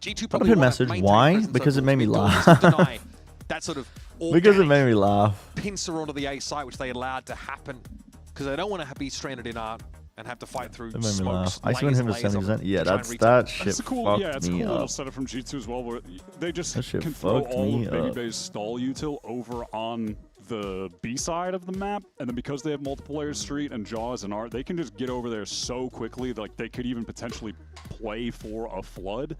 G2 Got a probably good want message. to maintain Why? presence Because it over made me Victor, laugh. deny that sort of Because it made me laugh. pincer onto the A site, which they allowed to happen, because they don't want to be stranded in art and have to fight through It made me smokes, laugh. I see him at 70%. Yeah, that shit cool, fucked it's a me cool little up. setup from G2 as well, where they just That shit can throw fucked all me of Baby up. Bay's stall util over on the B side of the map, and then because they have multiplayer street and Jaws and Art, they can just get over there so quickly. Like they could even potentially play for a flood,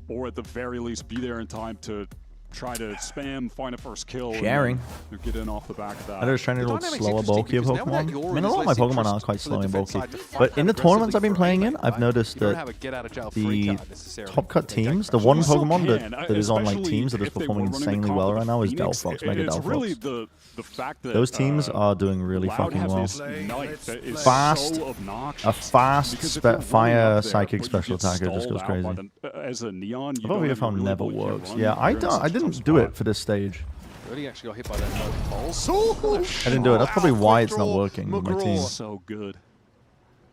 or at the very least be there in time to try to spam, find a first kill, Sharing. and get in off the back of that. I was trying to do a little slower, bulkier Pokemon. I mean, a lot of my Pokemon are quite slow and bulky. But in the tournaments I've been playing in, I've noticed that the top cut teams, the one Pokemon that is on like teams that is performing insanely well right now is Delphox, Mega It's Delphox. really the fact that Those teams are doing really Loud fucking have well. this knife that is Fast, so obnoxious. a fast Because if you're fire running up there, psychic but you special get attacker just stalled goes out by crazy. as a Neon, you I've don't over have found really never what you works. run. Yeah, I You're in such a didn't tough do spot. it for this stage. Already actually got hit by that pulse. I didn't do it. That's probably why it's not working with my team. So good.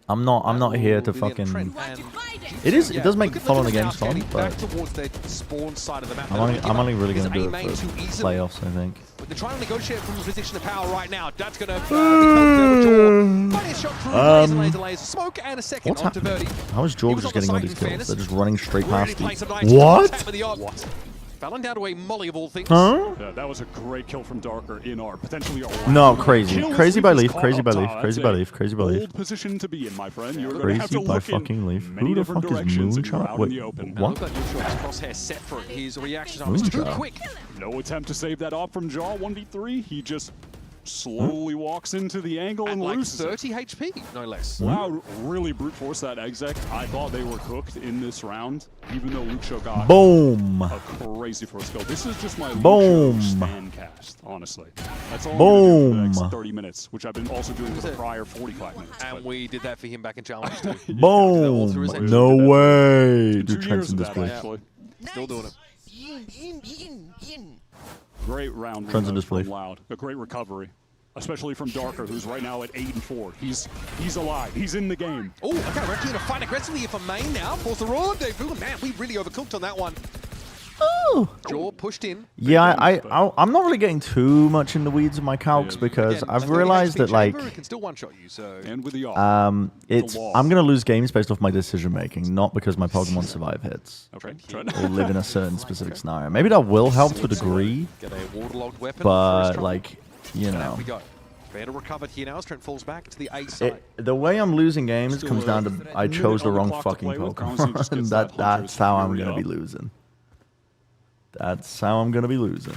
I'm not here to fucking. It does make following the games fun, but towards their spawn side of the map. I'm only really gonna do it for playoffs, I think. But they're trying to negotiate from a position of power right now. That's going to be funniest shot through laser. Smoke and a second onto Verdi. How is Jorg just getting all these kills? They're just running straight past you. What? Fallon down to a molly of all things. Huh? Yeah, that was a great kill from Darker in our potentially. No, crazy. Crazy by Leaf, crazy by Leaf, crazy by Leaf, crazy by Leaf. Bold position to be in, my friend. You're going to have to Crazy by look in fucking Leaf. many Who the different fuck is directions and you're Moonshot? out in Wait, the open. what? Crosshair set for it. His reaction time was too Moonshot. quick. No attempt to save that off from Jaw 1v3. He just slowly walks into the angle and like loses 30 HP, no less. Loud really brute force that exec. I thought they were cooked in this round, even though Luxio got Boom. a crazy first kill. This is just my Boom. Luxio stand cast, honestly. That's all Boom. I'm gonna do for the next 30 minutes, which I've been also doing for the prior 45 minutes. And we did that for him back in Challenge too. Boom. No way. Dude, Trent's in display. Still doing it. Great round Trends in from display. Loud. A great recovery, especially from Darker, who's right now at 8-4. He's alive. He's in the game. Oh, okay, we're actually going to fight aggressively here for main now. Force the rendezvous. Man, we really overcooked on that one. Oh. Jaw pushed in. Yeah, I'm not really getting too much in the weeds of my calcs because I've realized that like can still one-shot you, so. And with the I'm gonna lose games based off my decision making, not because my Pokemon survive hits. Okay. Or live in a certain specific scenario. Maybe that will help to a degree, Get a waterlogged weapon. but like, you know. We got better recovered here now as Trent falls back to the A side. The way I'm losing games comes down to I chose the wrong fucking Pokemon. That's how I'm gonna be losing. That's how I'm gonna be losing.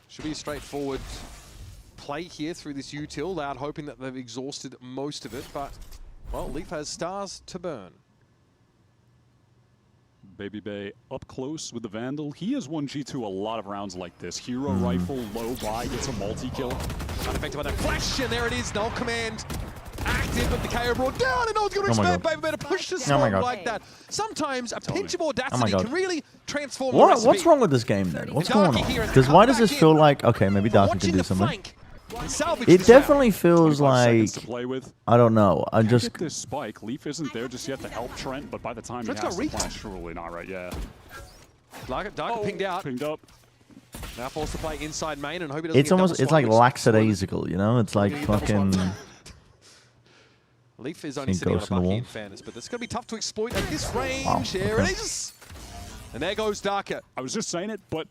Should be a straightforward play here through this util. Loud hoping that they've exhausted most of it, but, well, Leaf has stars to burn. Baby Bay up close with the Vandal. He has won G2 a lot of rounds like this. Hero rifle, low buy, gets a multi-kill. Unaffected by that flash, and there it is. Null command active, but the KO brought down, and no one's going to expect Baby Bay to push the smoke like that. Sometimes a pinch of audacity can really transform the recipe. What's wrong with this game then? What's going on? Because why does this feel like, okay, maybe Darky can do something. It definitely feels like, I don't know, I just... This spike, Leaf isn't there just yet to help Trent, but by the time he has the flash, surely not right, yeah. Dark pinged out. Pinged up. Now forced to play inside main and hope he doesn't It's almost, it's like lackadaisical, you know? It's like fucking... Leaf is only sitting on a bucket in fairness, but it's going to be tough to exploit at this range. Wow. Here it is. And there goes Darker. I was just saying it, but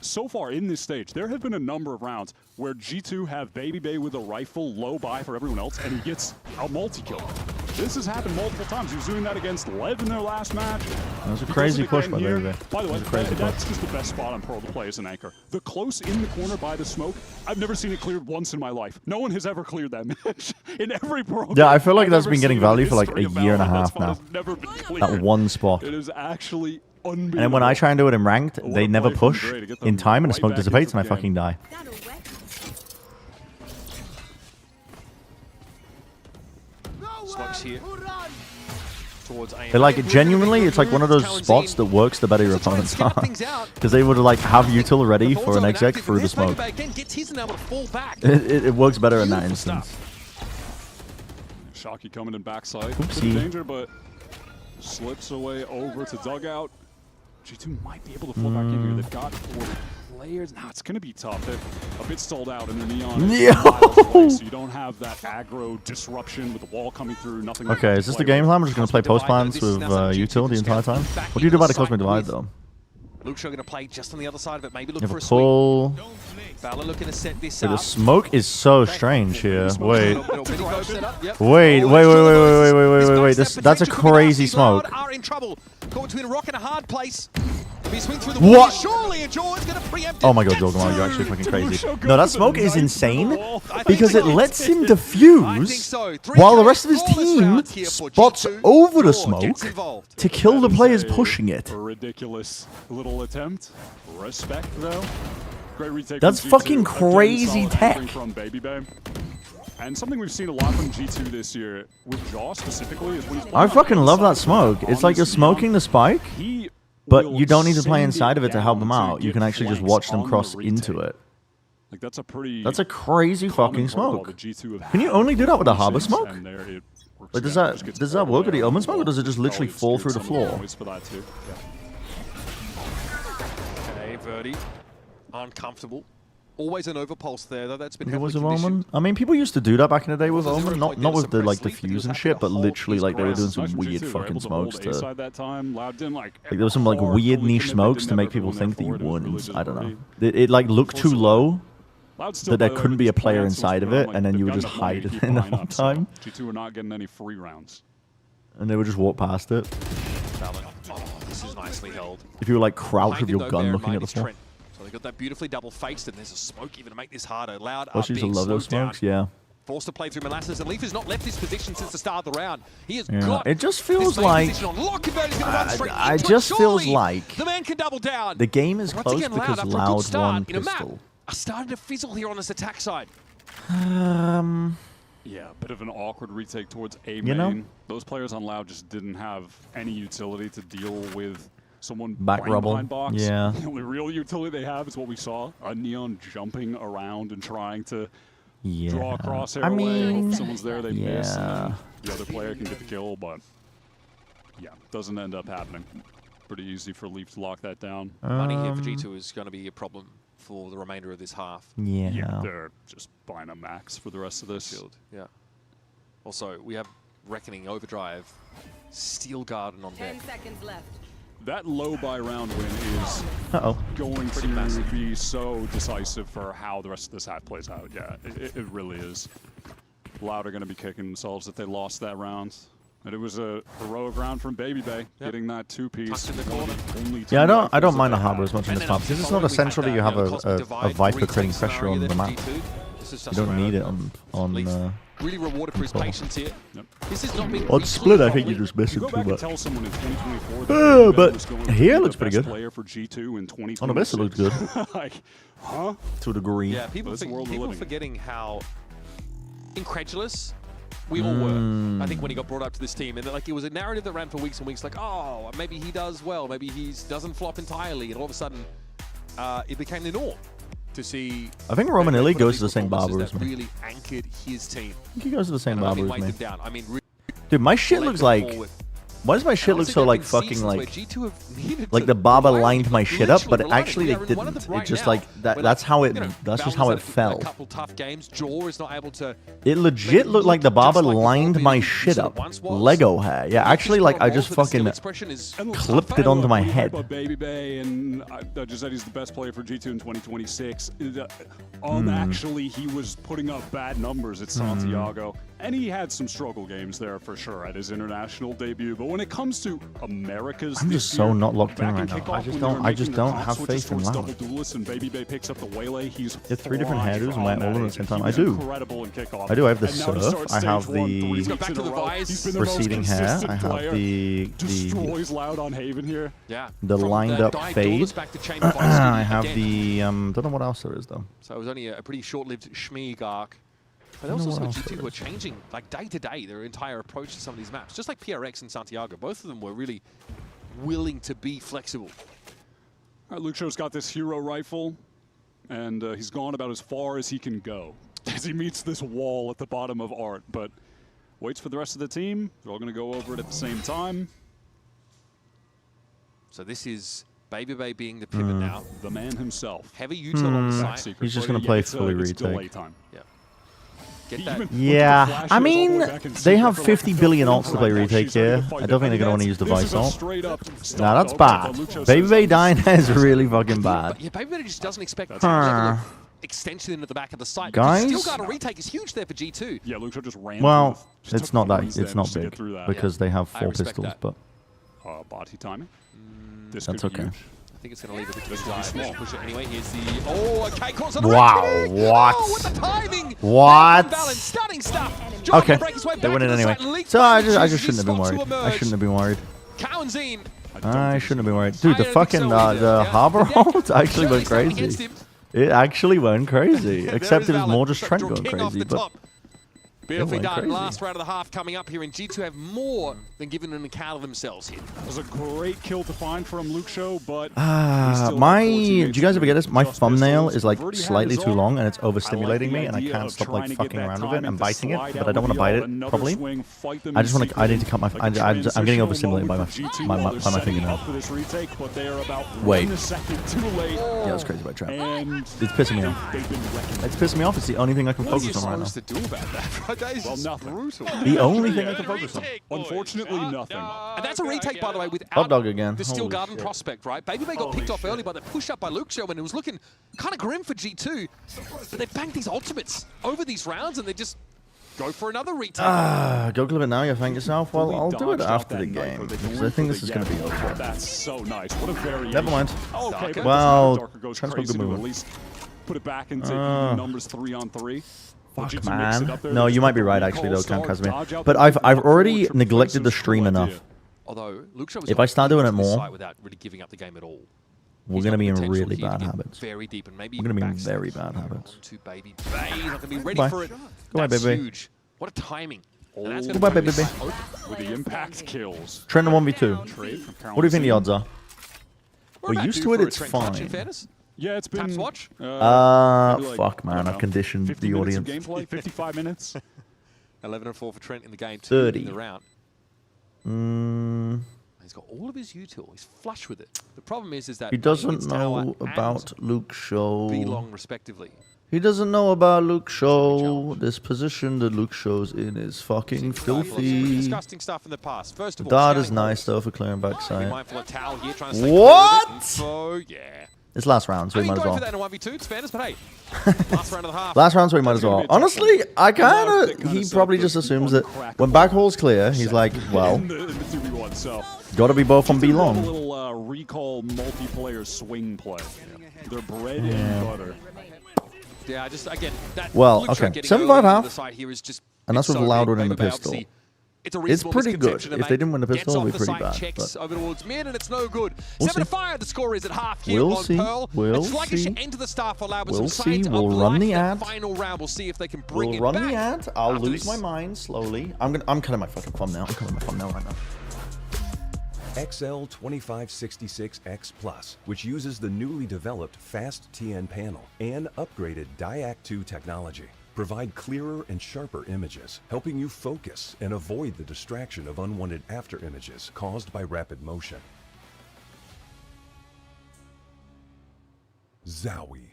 so far in this stage, there have been a number of rounds where G2 have Baby Bay with a rifle, low buy for everyone else, and he gets a multi-kill. This has happened multiple times. He was doing that against Lev in their last match. That was a crazy push by Baby Bay. By the way, that's just the best spot on Pearl to play as an anchor. The close in the corner by the smoke, I've never seen it cleared once in my life. No one has ever cleared that match in every Pearl. Yeah, I feel like that's been getting value for like a year and a half now. That one spot. It is actually unbelievable. And when I try and do it in ranked, they never push in time and the smoke dissipates and I fucking die. Smokes here. Towards It like genuinely, it's like one of those spots that works the better your opponents are, because they would like have util ready for an exec through the smoke. It works better in that instance. Shocky coming in backside. Oopsie. Danger, but slips away over to dugout. G2 might be able to flow back in here. They've got 4 players. Now it's going to be tough. They're a bit stalled out in the Neon. So you don't have that aggro disruption with the wall coming through. Nothing. Okay, is this the game plan? We're just going to play post plans with util the entire time? What do you do about the Cosmic Divide though? Luke's going to play just on the other side of it. Maybe look You for have a a pull. Valor looking to set this The up. smoke is so strange here. Wait. Yep. Wait. That's a crazy smoke. Are in trouble. Caught between a rock and a hard place. If he swings through the What? surely and Jaw is going to preempt it. Oh my god, Jorgamar, you're actually fucking crazy. No, that smoke is insane because it lets him defuse while the rest of his team spots over the smoke to kill the players pushing it. A ridiculous little attempt. Respect though. Great retake. That's from G2. fucking Again, crazy solid tech. entry from Baby Bay. And something we've seen a lot from G2 this year, with Jaw specifically, is when he's I fucking love that smoke. It's like you're smoking the spike, but you don't need to play inside of it to help them out. You can actually just watch them cross into it. Like that's a crazy fucking smoke. Can you only do that with a harbor smoke? Like does that work with the omen smoke, or does it just literally fall through the floor? Okay, Verdi. Uncomfortable. Always an overpulse there, though. That's been It was heavily a Omen. I mean, people used to do that back in the day with Omen, not with the like diffuse and shit, but literally like they were doing some weird fucking smokes to. Like there was some like weird niche smokes to make people think that you wouldn't. I don't know. It like looked too low that there couldn't be a player inside of it, and then you would just hide it in the whole time. G2 are not getting any free rounds. And they would just walk past it. Oh, this is nicely held. If you were like crouched with your gun looking at the floor. So they got that beautifully double faced, and there's a smoke even to make this harder. Loud Oh, she's love those smokes, yeah. Forced to play through Molasses, and Leaf has not left this position since the start of the round. He has Yeah, got it just feels like I just feels like the man can double down. the game is Once close again, because after a good Loud start won in a map, pistol. are starting to fizzle here on this attack side. Yeah, a bit of an awkward retake towards A main. You know? Those players on Loud just didn't have any utility to deal with someone Back playing rubble. behind box. Yeah. The only real utility they have is what we saw. A Neon jumping around and trying to draw a crosshair I away. mean, If someone's there, they miss. And yeah. then the other player can get the kill, but yeah, doesn't end up happening. Pretty easy for Leaf to lock that down. Money here for G2 is going to be a problem for the remainder of this half. Yeah. They're just buying a max for the rest of this. Yeah. Also, we have Reckoning, Overdrive, Steel Garden on deck. 10 seconds left. That low buy round win is going Pretty to massive. be so decisive for how the rest of this half plays out. Yeah, it really is. Loud are going to be kicking themselves if they lost that round. And it was a heroic round from Baby Bay, getting that two-piece. Yeah, I don't mind the harbor as much in this map because it's not essential that you have a Viper creating pressure on the map. This is You don't need it on really rewarded for his patience here. Yep. This is not being on split, I think you just miss it go too back much. and tell someone in 2024 but here it looks pretty good. Player for G2 in 2026. On the best, it looks good. Like, huh? To a degree. Yeah, people forgetting how incredulous we all were. I think when he got brought up to this team, and like it was a narrative that ran for weeks and weeks. Like, oh, maybe he does well, maybe he doesn't flop entirely, and all of a sudden, it became the norm to see. I think Roman Illy goes to the same barber as me. Really anchored his team. I think he goes to the same barber as me. Down. I mean, dude, my shit looks like. Why does my shit look so like fucking like the barber lined my shit up, but actually they didn't. It just like that. That's how it. That's just how it fell. It legit looked like the barber lined my shit up. Lego hair. Yeah, actually, like I just fucking clipped it onto my head. Baby Bay, and I just said he's the best player for G2 in 2026. Actually, he was putting up bad numbers at Santiago. And he had some struggle games there for sure at his international debut. But when it comes to America's, I'm just so not locked in right now. I just don't have faith in Loud. And Baby Bay picks up the Waylay. He's you have 3 different hairdos and wear all of them at the same time. I do. I do. I have the surf. I have the receding hair. I have the destroys Loud on Haven here. Yeah. The lined up fade. I have the don't know what else there is though. So it was only a pretty short-lived Schmeeg arc. But there was also G2 who are changing, like day to day, their entire approach to some of these maps. Just like PRX and Santiago, both of them were really willing to be flexible. All right, Luke Show's got this hero rifle, and he's gone about as far as he can go as he meets this wall at the bottom of Art, but waits for the rest of the team. They're all going to go over it at the same time. So this is Baby Bay being the pivot now. The man himself. Heavy util on the side. He's just going to play fully retake. Yeah. Get that. Yeah, I mean, they have 50 billion ults to play retake here. I don't think they're going to want to use device ult. Nah, that's bad. Baby Bay dying is really fucking bad. Yeah, Baby Bay just doesn't expect that level of extension into the back of the site. Guys? Still got a retake is huge there for G2. Yeah, Luke Show just ran. Well, it's not that. It's not big because they have 4 pistols, but body timing. That's okay. I think it's going to leave a bit to small. Push it anyway. Here's the okay. Calls on wow! What? Oh, with the timing. What? Stunning stuff. Okay, they win it anyway. So I just shouldn't have been worried. I shouldn't have been worried. I shouldn't have been worried. Dude, the fucking the harbor ult actually went crazy. It actually went crazy. Except it was more just Trent going crazy, but. Beautifully done. Crazy. Last round of the half coming up here, and G2 have more than given an account of themselves here. It was a great kill to find from Luke Show, but do you guys ever get this? My thumbnail is like slightly too long, and it's overstimulating me, and I can't stop like fucking around with it and biting it, but I don't want to bite it properly. I just want to. I need to cut my. I'm getting overstimulated by my fingernail. Wait. Yeah, that's crazy by Trent. It's pissing me off. It's pissing me off. It's the only thing I can focus on right now. To do about that? Well, nothing. Brutal. The only thing I can focus on. Unfortunately, nothing. And that's a retake, by the way, without Hot dog again. the Steel Garden prospect, right? Baby Bay got picked off early by the push up by Luke Show, and it was looking kind of grim for G2. But they banked these ultimates over these rounds, and they just go for another retake. Go clip it now, you thank yourself? Well, I'll do it after the game, because I think this is going to be over. That's so nice. What a variation. Never mind. Okay, well, Trent's got good move. At least put it back into numbers 3-on-3. Fuck, man. No, you might be right, actually, though, Count Casimir. But I've already neglected the stream enough. Although Luke Show if I start doing it more, without really giving up the game at all, we're going to be in really bad habits. Very deep, and maybe we're going to be in very bad habits. Baby Bay, not going to be ready for it. Goodbye, Baby. Huge. What a timing. Goodbye, Baby. With the impact kills. Trend 1v2. What do you think the odds are? We're used to it, it's fine. Yeah, it's been. Taps watch? Fuck, man. I've conditioned the audience. Gameplay, 55 minutes. 11-4 for Trent in the game. 30 in the round. He's got all of his util. He's flush with it. The problem is that he doesn't know about Luke Show. Belong respectively. He doesn't know about Luke Show. This position that Luke Show's in is fucking filthy. Disgusting stuff in the past. First of all, that is nice though for clearing backside. What? Oh yeah. It's last round, so we might as well. For that in 1v2, it's fairness, but hey, last round of the half. Last round, so we might as well. Honestly, I kind of... He probably just assumes that when backhall's clear, he's like, well, got to be both on B long. A little recall multiplayer swing play. They're bread and butter. Yeah, just again, that Well, okay, 7.5 here is just and that's with Loud winning the pistol. It's pretty good. If they didn't win the pistol, it would be pretty bad. Checks over towards mid, and it's no good. We'll 7-5, the score is at half here we'll on see. Pearl. We'll sluggish see. End of the start for Loud, but We'll some signs see. We'll of run life the in ad. final round. We'll see if they can bring We'll it run back. the ad. I'll after lose this. my mind slowly. I'm cutting my fucking thumbnail. I'm cutting my thumbnail right now. XL2566X Plus, which uses the newly developed Fast TN panel and upgraded Diac 2 technology, provide clearer and sharper images, helping you focus and avoid the distraction of unwanted after images caused by rapid motion. Zowie.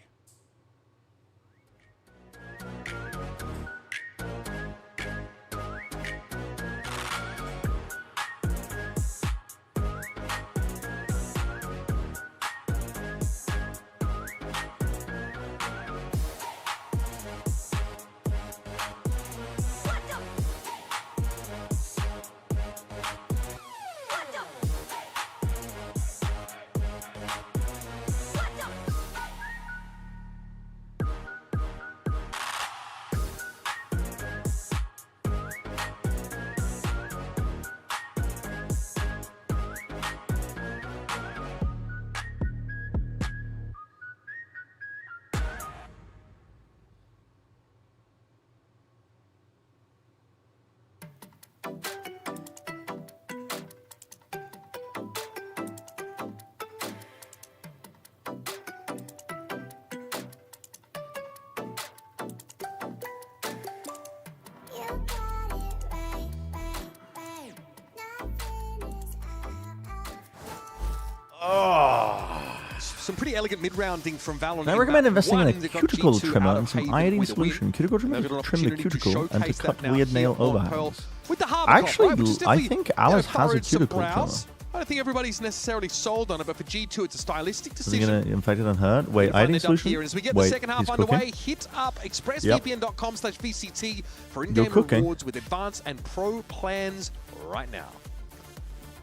Some pretty elegant mid-rounding from Valorant. I recommend investing in a cuticle trimmer and some iodine solution. Cuticle trimmer to trim the cuticle and to cut weird nail overhangs. Actually, I think Alice has a cuticle trimmer. I don't think everybody's necessarily sold on it, but for G2, it's a stylistic Is he decision. gonna infect it and hurt? Wait, iodine solution? As we get Wait, the second half he's underway, cooking? hit up expressvpn.com/VCT for in-game cooking. rewards with advanced and pro plans right now.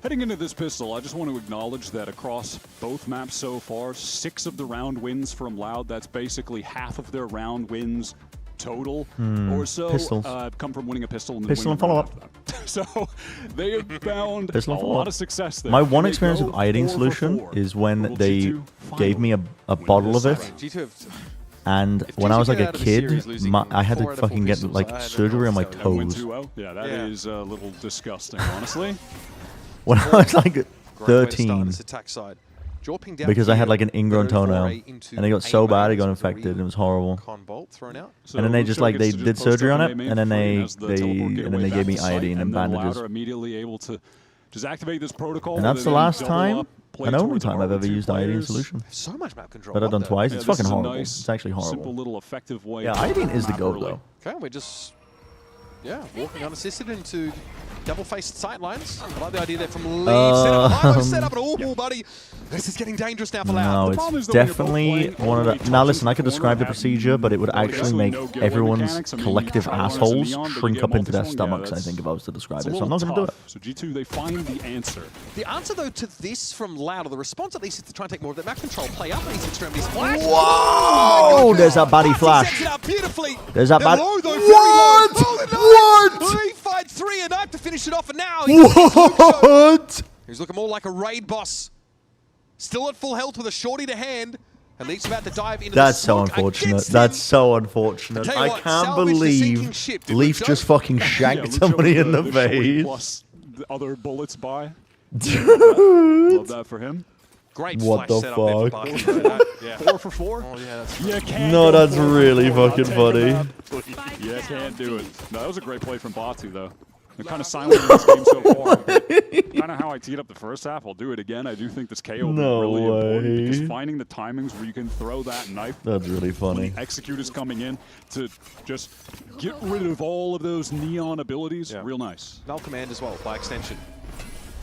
Heading into this pistol, I just want to acknowledge that across both maps so far, 6 of the round wins from Loud. That's basically half of their round wins total or so come from winning a pistol and Pistol and follow-up. So they have found a lot of success there. My one experience with iodine solution is when they gave me a bottle of it. And when I was like a kid, I had to fucking get like surgery on my toes. Yeah, that is a little disgusting, honestly. When I was like 13. Because I had like an ingrown toenail, and it got so bad it got infected. It was horrible. And then they just like they did surgery on it, and then they gave me iodine and bandages. Immediately able to just activate this protocol. And that's the last time and only time I've ever used iodine solution. So much map control. That I've done twice. It's fucking horrible. It's actually horrible. Simple little effective way. Yeah, iodine is the goat though. Okay, we're just walking unassisted into double-faced sightlines. I like the idea there from Lee. Set up an awful buddy. This is getting dangerous now for Loud. No, it's definitely one of the... Now listen, I could describe the procedure, but it would actually make everyone's collective assholes shrink up into their stomachs, I think, if I was to describe it. So I'm not going to do it. So G2, they find the answer. The answer, though, to this from Loud, or the response at least, is to try and take more of that map control, play up these extremities. Flash! Whoa! There's that body flash. There's that body... What? What? 3-5-3, a knife to finish it off, and now what? He's looking more like a raid boss. Still at full health with a shorty to hand. And Leaf's about to dive into That's so unfortunate. That's so unfortunate. I can't believe Leaf just fucking shanked somebody in the face. Plus the other bullets by. Dude. Love that for him. Great what the fuck? Yeah. 4 for 4? Oh, yeah, no, that's really fucking funny. Yeah, can't do it. No, that was a great play from Batu, though. They're kind of silent in this game so far. Kind of how I teed up the first half. I'll do it again. I do think this KO will be really important because finding the timings where you can throw that knife. That's really funny. When the execute is coming in to just get rid of all of those neon abilities. Real nice. Null command as well by extension.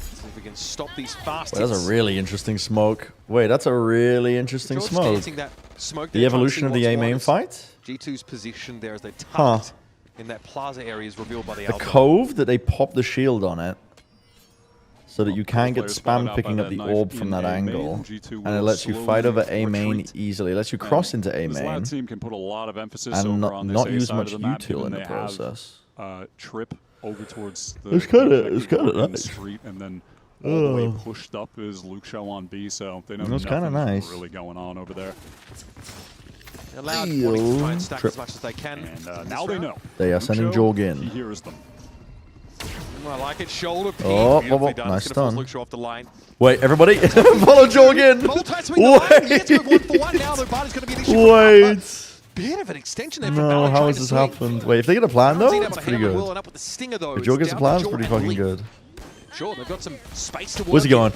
See if we can stop these fast hits. That's a really interesting smoke. Wait, that's a really interesting smoke. That smoke the evolution of the A main fight? G2's position there as they tucked in that plaza area is revealed by the cove that they pop the shield on it. so that you can get spam picking up the orb from that angle, and it lets you fight over A main easily. It lets you cross into A main, team can put a lot of emphasis and over on not this use A much side of the map, util in given the they have, process. Trip over towards the It's kind of nice. street, and then all the way pushed up is Luke Show on B, so they know nothing's nice. really going on over there. They're allowed wanting to try and stack as much as they can. And now they know. They are sending Jorg in. He hears them. I like it. Shoulder peek. Oh, Beautifully done. nice It's gonna force stun. Luke Shaw off the line. Wait, everybody, follow Jorg in. Wait. Bit of an extension there No, how has this happened? Wait, if they get a plan though, it's pretty good. If Jorg gets a plan, it's pretty fucking good. Sure, they've got some space to work. Where's he going?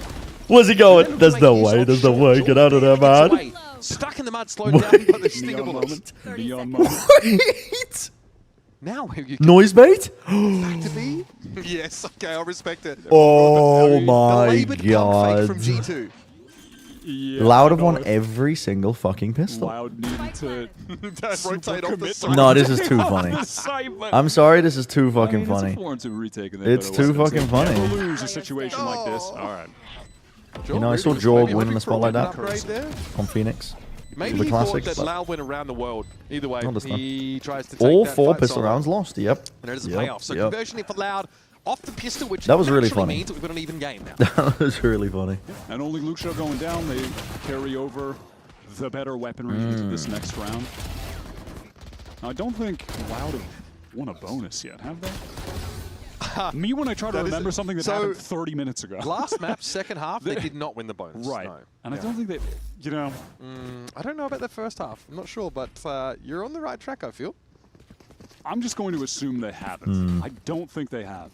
Where's he going? There's no way. There's no way. Get out of there, man. Stuck in the mud, slowed down by the stinger bullets. Wait. Now you Noise bait? back to B? Yes, okay, I respect it. Oh my Fake god. from G2. Yeah, Loud have won every single fucking pistol. Loud needed to rotate off the side. No, this is too funny. I'm sorry, this is too fucking funny. It's too fucking funny. Never lose a situation like this. All right. You know, I saw Jorg win in a spot like that on Phoenix. Maybe The he classic, thought that but Loud went around the world. Either way, he tries to take all that 4 fight pistol solo. rounds lost. Yep. And it is a Yep, payoff. So yep. conversion for Loud off the pistol, which That was really naturally funny. means that we've got an even game now. That was really funny. And only Luke Show going down, they carry over the better weaponry into this next round. Now, I don't think Loud have won a bonus yet, have they? Me, when I try to remember something that happened 30 minutes ago. Last map, second half, they did not win the bonus. Right. No. And I don't think they, you know. I don't know about the first half. I'm not sure, but you're on the right track, I feel. I'm just going to assume they haven't. I don't think they have.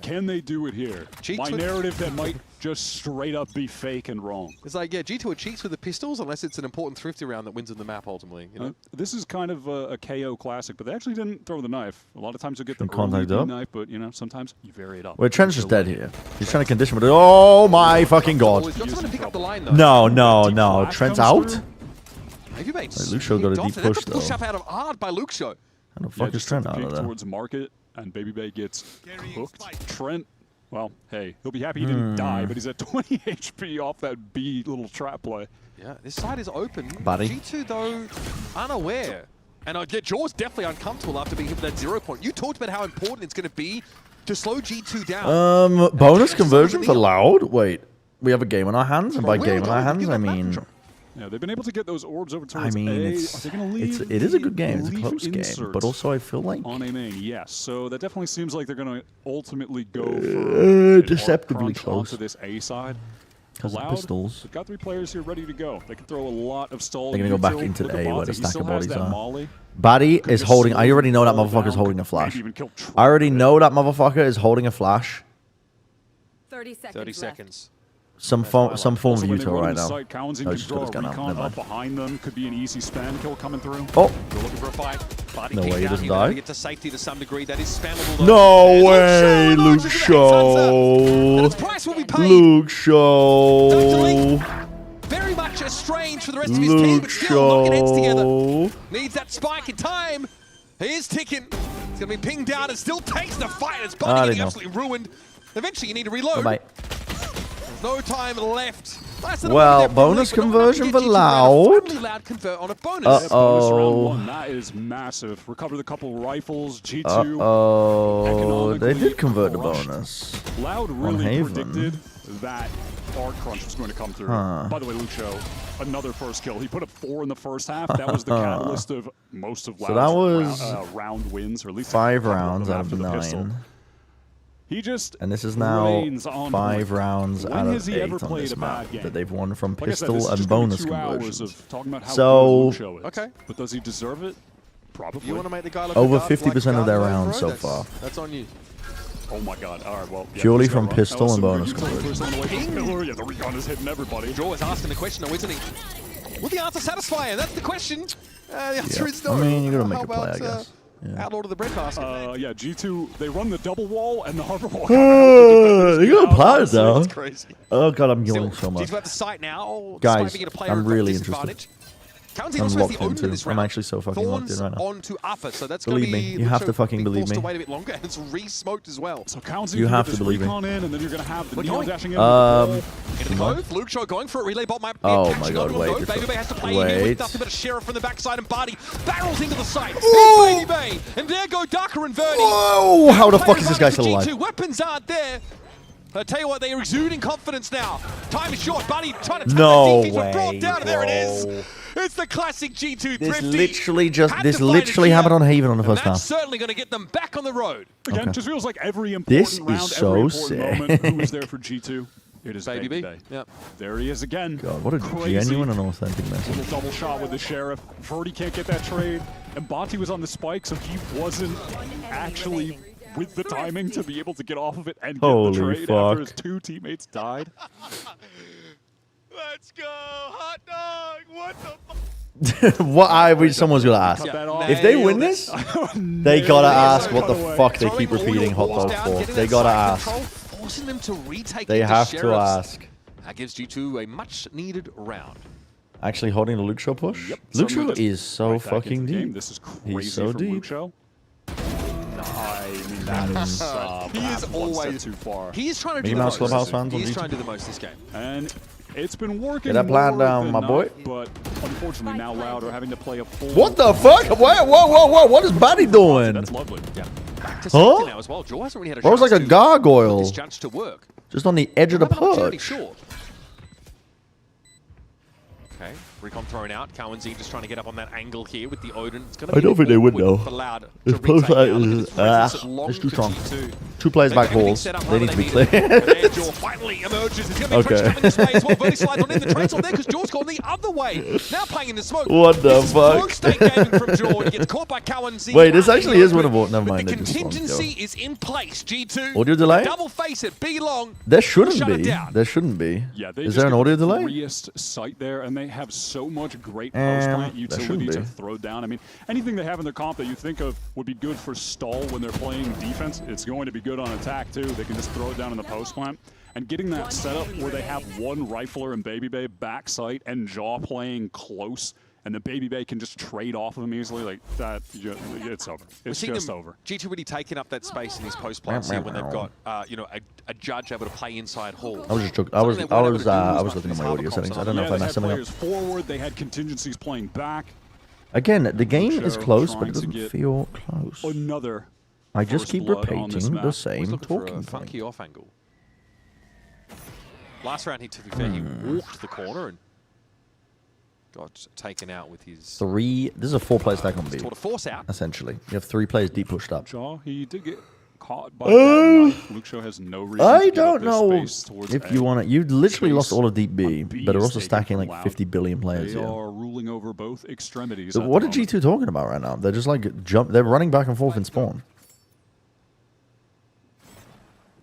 Can they do it here? My narrative that might just straight up be fake and wrong. It's like, yeah, G2 are cheats with the pistols unless it's an important thrifty round that wins in the map ultimately. You know? This is kind of a KO classic, but they actually didn't throw the knife. A lot of times you get the contact early up. knife, but you know, sometimes you vary it up. Wait, Trench is dead here. He's trying to condition with it. Oh my fucking god. He's got someone to pick up the line, though. No. Trent's out? Maybe Wait, Luke Show got a deep push, though. Push up out of hard by Luke Show. How the fuck is Trent out of there? Towards market, and Baby Bay gets hooked. Trent, well, hey, he'll be happy he didn't die, but he's at 20 HP off that B little trap play. Yeah, this side is open. Buddy. G2, though, unaware. And Jaw's definitely uncomfortable after being hit with that 0 point. You talked about how important it's going to be to slow G2 down. Bonus conversion for Loud? Wait, we have a game on our hands, and by game on our hands, I mean... Yeah, they've been able to get those orbs over towards I mean, A. it is a good game. It's a close game, but also I feel like on A main, yes. So that definitely seems like they're going to ultimately go for deceptively close onto this A side. because of pistols. They've got 3 players here ready to go. They can throw a lot of stall. They're gonna go back into the A where the stack of bodies are. Molly. Body is holding. I already know that motherfucker's holding a flash. I already know that motherfucker is holding a flash. 30 seconds. 30 seconds. Some form of util right now. Cowan's I just put his gun out. Never mind. Behind them could be an easy spam kill coming through. Oh. They're looking for a fight. Body No kick way he down. doesn't He's gonna die. get to safety to some degree. That is spammable. No way, Luke Show. Luke Show. Very much estranged for the rest of his team, but still knocking heads together. Needs that spike in time. He is ticking. It's going to be pinged down and still takes the fight. It's body getting absolutely ruined. Eventually, you need to reload. Bye-bye. No time left. Well, bonus conversion for Loud. Loud convert on a bonus. Bonus round 1. That is massive. Recovered a couple rifles. G2. They did convert the bonus. Loud really predicted that Art Crunch was going to come through. By the way, Luke Show, another first kill. He put up 4 in the first half. That was the catalyst of most of Loud's So that was round wins, or at least 5 rounds out of 9. He just and this is now 5 rounds out of 8 on this map that they've won from pistol and bonus conversions. So, okay. But does he deserve it? Probably. You want to make the guy look over 50% of their rounds so far. That's on you. Oh my god. All right, well. Yeah, purely from pistol and bonus conversions. Yeah, the recon is hitting everybody. Jaw is asking the question, though, isn't he? Will the answer satisfy him? That's the question. The answer is no. I mean, you're going to make a play, I guess. Outlaw to the breadbasket. Yeah, G2, they run the double wall and the hover wall. You're going to play it, though. It's crazy. Oh, God, I'm yelling so much. G2 at the site now. Guys, I'm really interested. I'm locked into. I'm actually so fucking locked in right now. Onto Alpha, so that's believe me. You have to fucking believe me. To wait a bit longer, and it's re-smoked as well. So County, you have to believe me. In, and then you're gonna have the Neon dashing in. In the cove, Luke Shaw going for a relay bot. Might be my god, wait. Baby Bay has to play here with nothing but a Sheriff from the backside, and Barty barrels into the site. Baby Bay, and there go Darker and Verdi. Whoa! How the fuck is this guy still alive? G2 weapons aren't there. I tell you what, they are exuding confidence now. Time is short. Barty trying to no defense, but brought down, and there it is. It's the classic G2 Thrifty. This literally happened on Haven on the first half. That's certainly going to get them back on the road. Again, just feels like every important round, every important moment, who was there for G2? It is Baby B. Yep. There he is again. God, what a genuine and authentic message. Little double shot with the Sheriff. Verdi can't get that trade. And Bati was on the spike, so he wasn't actually with the timing to be able to get off of it and get the trade after his 2 teammates died. Let's go, hot dog! What the fuck? What someone's gonna ask. If they win this, they gotta ask what the fuck they keep repeating hot dog for. They gotta ask. Forcing them to retake they have to ask. That gives G2 a much needed round. Actually holding the Luke Shaw push? Yep. Luke Shaw is so fucking deep. This is crazy. He's so deep. Luke Shaw. I mean, that is he is always too far. He is trying to do the most. Clubhouse fans He's trying to do the most this game. And it's been working. Get that plan down, my boy. But unfortunately, now Loud are having to play a full. What the fuck? Whoa! What is Batty doing? That's lovely. Yeah. Back to safety now as well. Jaw hasn't really had a chance. Like a gargoyle. This judge to work. Just on the edge of the perch. Sure. Okay, Recon thrown out. Cowanzine just trying to get up on that angle here with the Odin. It's gonna be I don't think they would though. It's too strong. 2 players back halls. They need to be clear. Jaw finally emerges. It's gonna be French coming this way as well. Verdi slides on in the trades on there because Jaw's gone the other way. Now playing in the smoke. What the fuck? State gaming from Jaw. He gets caught by Cowanzine. Wait, this actually is winnable. Never mind. The contingency is in place. G2. Audio delay? Double face it. Be long. There shouldn't be. There shouldn't be. Yeah, is there an audio delay? Site there, and they have so much great post-plant utility to throw down. I mean, anything they have in their comp that you think of would be good for stall when they're playing defense, it's going to be good on attack too. They can just throw it down in the post-plant. And getting that setup where they have one rifler and Baby Bay backside and Jaw playing close, and the Baby Bay can just trade off of them easily, like that, it's over. It's just over. G2 really taking up that space in these post-plants here when they've got, a judge able to play inside hall. I was looking at my audio settings. I don't know if I messed something up. Forward, they had contingencies playing back. Again, the game is close, but it doesn't feel close. Another. I just keep repeating the same talking funky off angle. Last round, to be fair, he walked the corner and got taken out with his... This is a 4-player stack on B. Force out. Essentially. You have 3 players deep pushed up. Jaw, he did get caught by that knife. Luke Shaw has no reason I to don't get know if you want to... You literally lost all of deep B, but are also stacking like 50 billion players here. They are ruling over both extremities. So what are G2 talking about right now? They're just like they're running back and forth in spawn.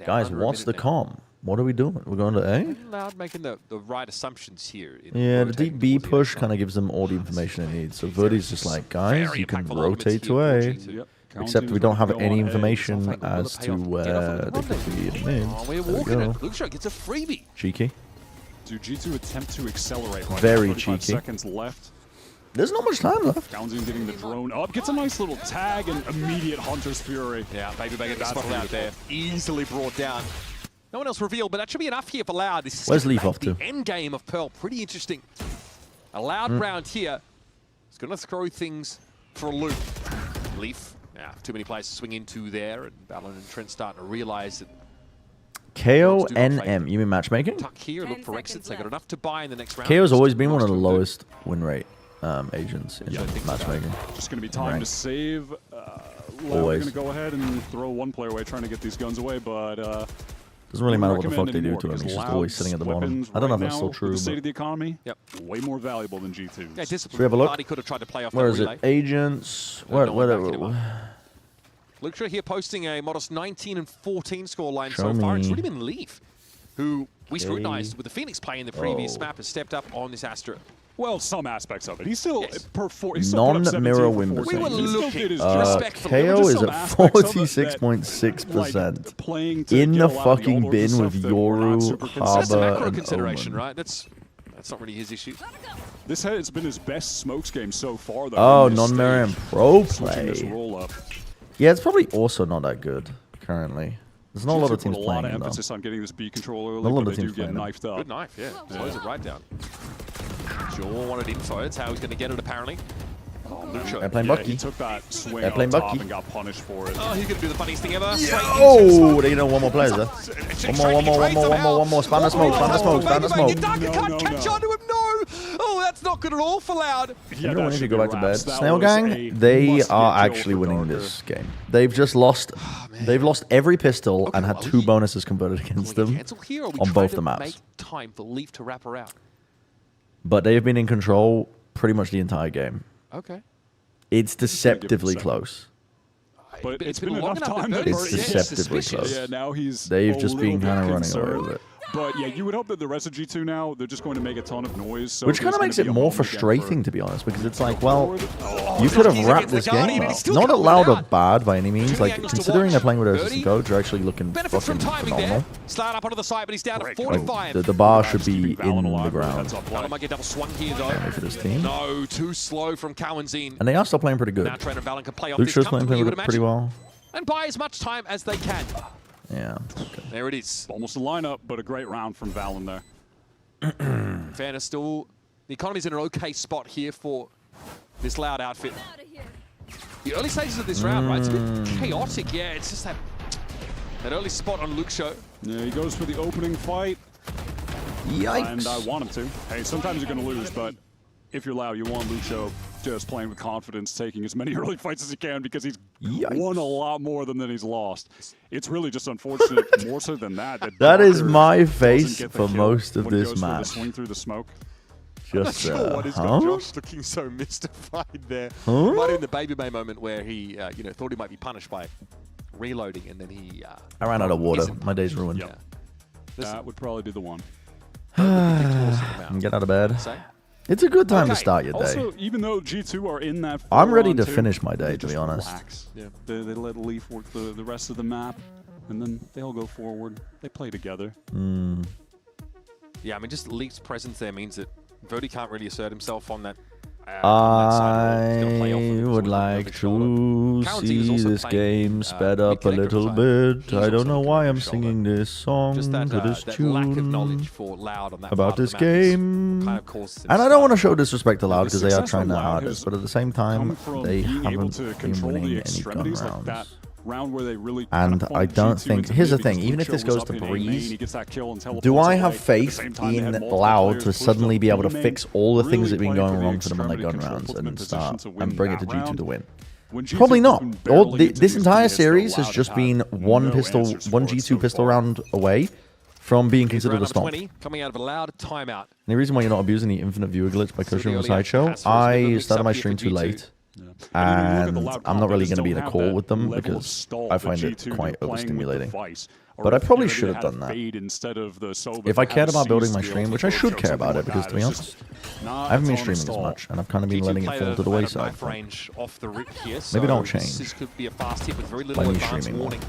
Guys, what's the comm? What are we doing? We're going to A? Loud making the right assumptions here. Yeah, the deep B push kind of gives them all the information they need. So Verdi's just like, guys, you can rotate to A. Except we don't have any information as to where they could be in mid. We're walking it. Luke Shaw gets a freebie. Cheeky. Do G2 attempt to accelerate? Very cheeky. Seconds left. There's not much time left. Cowanzine getting the drone up, gets a nice little tag and immediate Hunter's Fury. Yeah, Baby Bay gets spotted out there. Easily brought down. No one else revealed, but that should be enough here for Loud. This is Where's Leaf off to? The end game of Pearl. Pretty interesting. A Loud round here. It's going to throw things for a loop. Leaf. Yeah, too many players to swing into there, and Valorant and Trent starting to realize that. KONM, you mean matchmaking? Tuck here, look for exits. They got enough to buy in the next round. KO's always been one of the lowest win rate agents in matchmaking. Just going to be time to save. We're going to go ahead and throw one player away, trying to get these guns away, but doesn't really matter what the fuck they do to him. He's just always sitting at the bottom. I don't know if that's still true. The state of the but economy, way more valuable than G2. Yeah, discipline. we have a look? Could have tried to play off Where is relay. it? Agents. Luke Shaw here posting a modest 19 and 14 scoreline so far. It's really been Leaf, who we scrutinized with the Phoenix play in the previous map, has stepped up on this Astra. Well, some aspects of it. He still non-mirror win We were looking KO is at 46.6%. In the fucking bin with Yoru, Harbor, That's a macro and consideration, Omen. right? That's not really his issue. This has been his best smokes game so far, though. Oh, non-Marion Pro play. This roll up. Yeah, it's probably also not that good currently. There's not a lot of teams put a playing lot of him, emphasis though. on getting this B control early, Not a lot but of they do teams get playing him. knifed up. Good knife, yeah. Slows it right down. Jaw wanted info. That's how he's going to get it, apparently. Oh, Lucho. They're playing Yeah, Bucky. he took that swing They're up playing top Bucky. and got punished for it. Oh, he's going to do the funniest thing ever. Oh, they know one more player there. One more. Spam the smoke. Darker can't catch on to him. No. Oh, that's not good at all for Loud. Yeah, everyone need to go back to bed. Snail Gang, they are actually winning this game. They've just lost. They've lost every pistol and had 2 bonuses converted against them on both the maps. Make time for Leaf to wrap her out. But they have been in control pretty much the entire game. Okay. It's deceptively close. But it's been enough time that it's deceptively close. Yeah, now he's They've just been kind of running away with it. But yeah, you would hope that the rest of G2 now, they're just going to make a ton of noise. So which kind of makes it more frustrating, to be honest, because it's like, well, you could have wrapped this game up. Not allowed or bad by any means. Like, considering they're playing with an assistant coach, they're actually looking fucking phenomenal. Slide up onto the side, but he's down to 45. Like, the bar should be in the ground. Valor might get double swung here, though. For this team. No, too slow from Cowanzine. And they are still playing pretty good. Now Trainer Valorant can play off Luke's this playing pretty well. And buy as much time as they can. Yeah. Okay. There it is. Almost a lineup, but a great round from Valen there. Fairness still, the economy's in an okay spot here for this Loud outfit. The early stages of this round, right? It's a bit chaotic. Yeah, it's just that early spot on Luke Show. Yeah, he goes for the opening fight. Yikes. And I want him to. Hey, sometimes you're going to lose, but if you're Loud, you want Lucho just playing with confidence, taking as many early fights as he can because he's won a lot more than he's lost. It's really just unfortunate, more so than that. That is my face for most of this match. Swing through the smoke. Just, I'm not sure what has got Josh looking so mystified there. Huh? Might have been the Baby May moment where he, thought he might be punished by reloading, and then he. I ran out of water. My day's ruined. Yep. That would probably be the one. Get out of bed. It's a good time to start your day. Also, even though G2 are in that, I'm ready to finish my day, to be honest. Relax. Yeah, they let Leaf work the rest of the map, and then they all go forward. They play together. Yeah, I mean, just Leaf's presence there means that Vody can't really assert himself on that. I would like to see this game sped up a little bit. I don't know why I'm singing this song to this tune about this game. And I don't want to show disrespect to Loud because they are trying their hardest, but at the same time, they haven't been winning any gun rounds. And I don't think... Here's the thing, even if this goes to Breeze, do I have faith in Loud to suddenly be able to fix all the things that have been going wrong for them on their gun rounds and bring it to G2 to win? Probably not. This entire series has just been one G2 pistol round away from being considered a stomp. Coming out of a Loud timeout. And the reason why you're not abusing the infinite viewer glitch by Kosher on the Sideshow, I started my stream too late. And I'm not really going to be in a call with them because I find it quite overstimulating. But I probably should have done that. If I cared about building my stream, which I should care about it, because to be honest, I haven't been streaming as much, and I've kind of been letting it fall to the wayside. Maybe don't change. This could be a fast hit with very little By me advance streaming more. warning.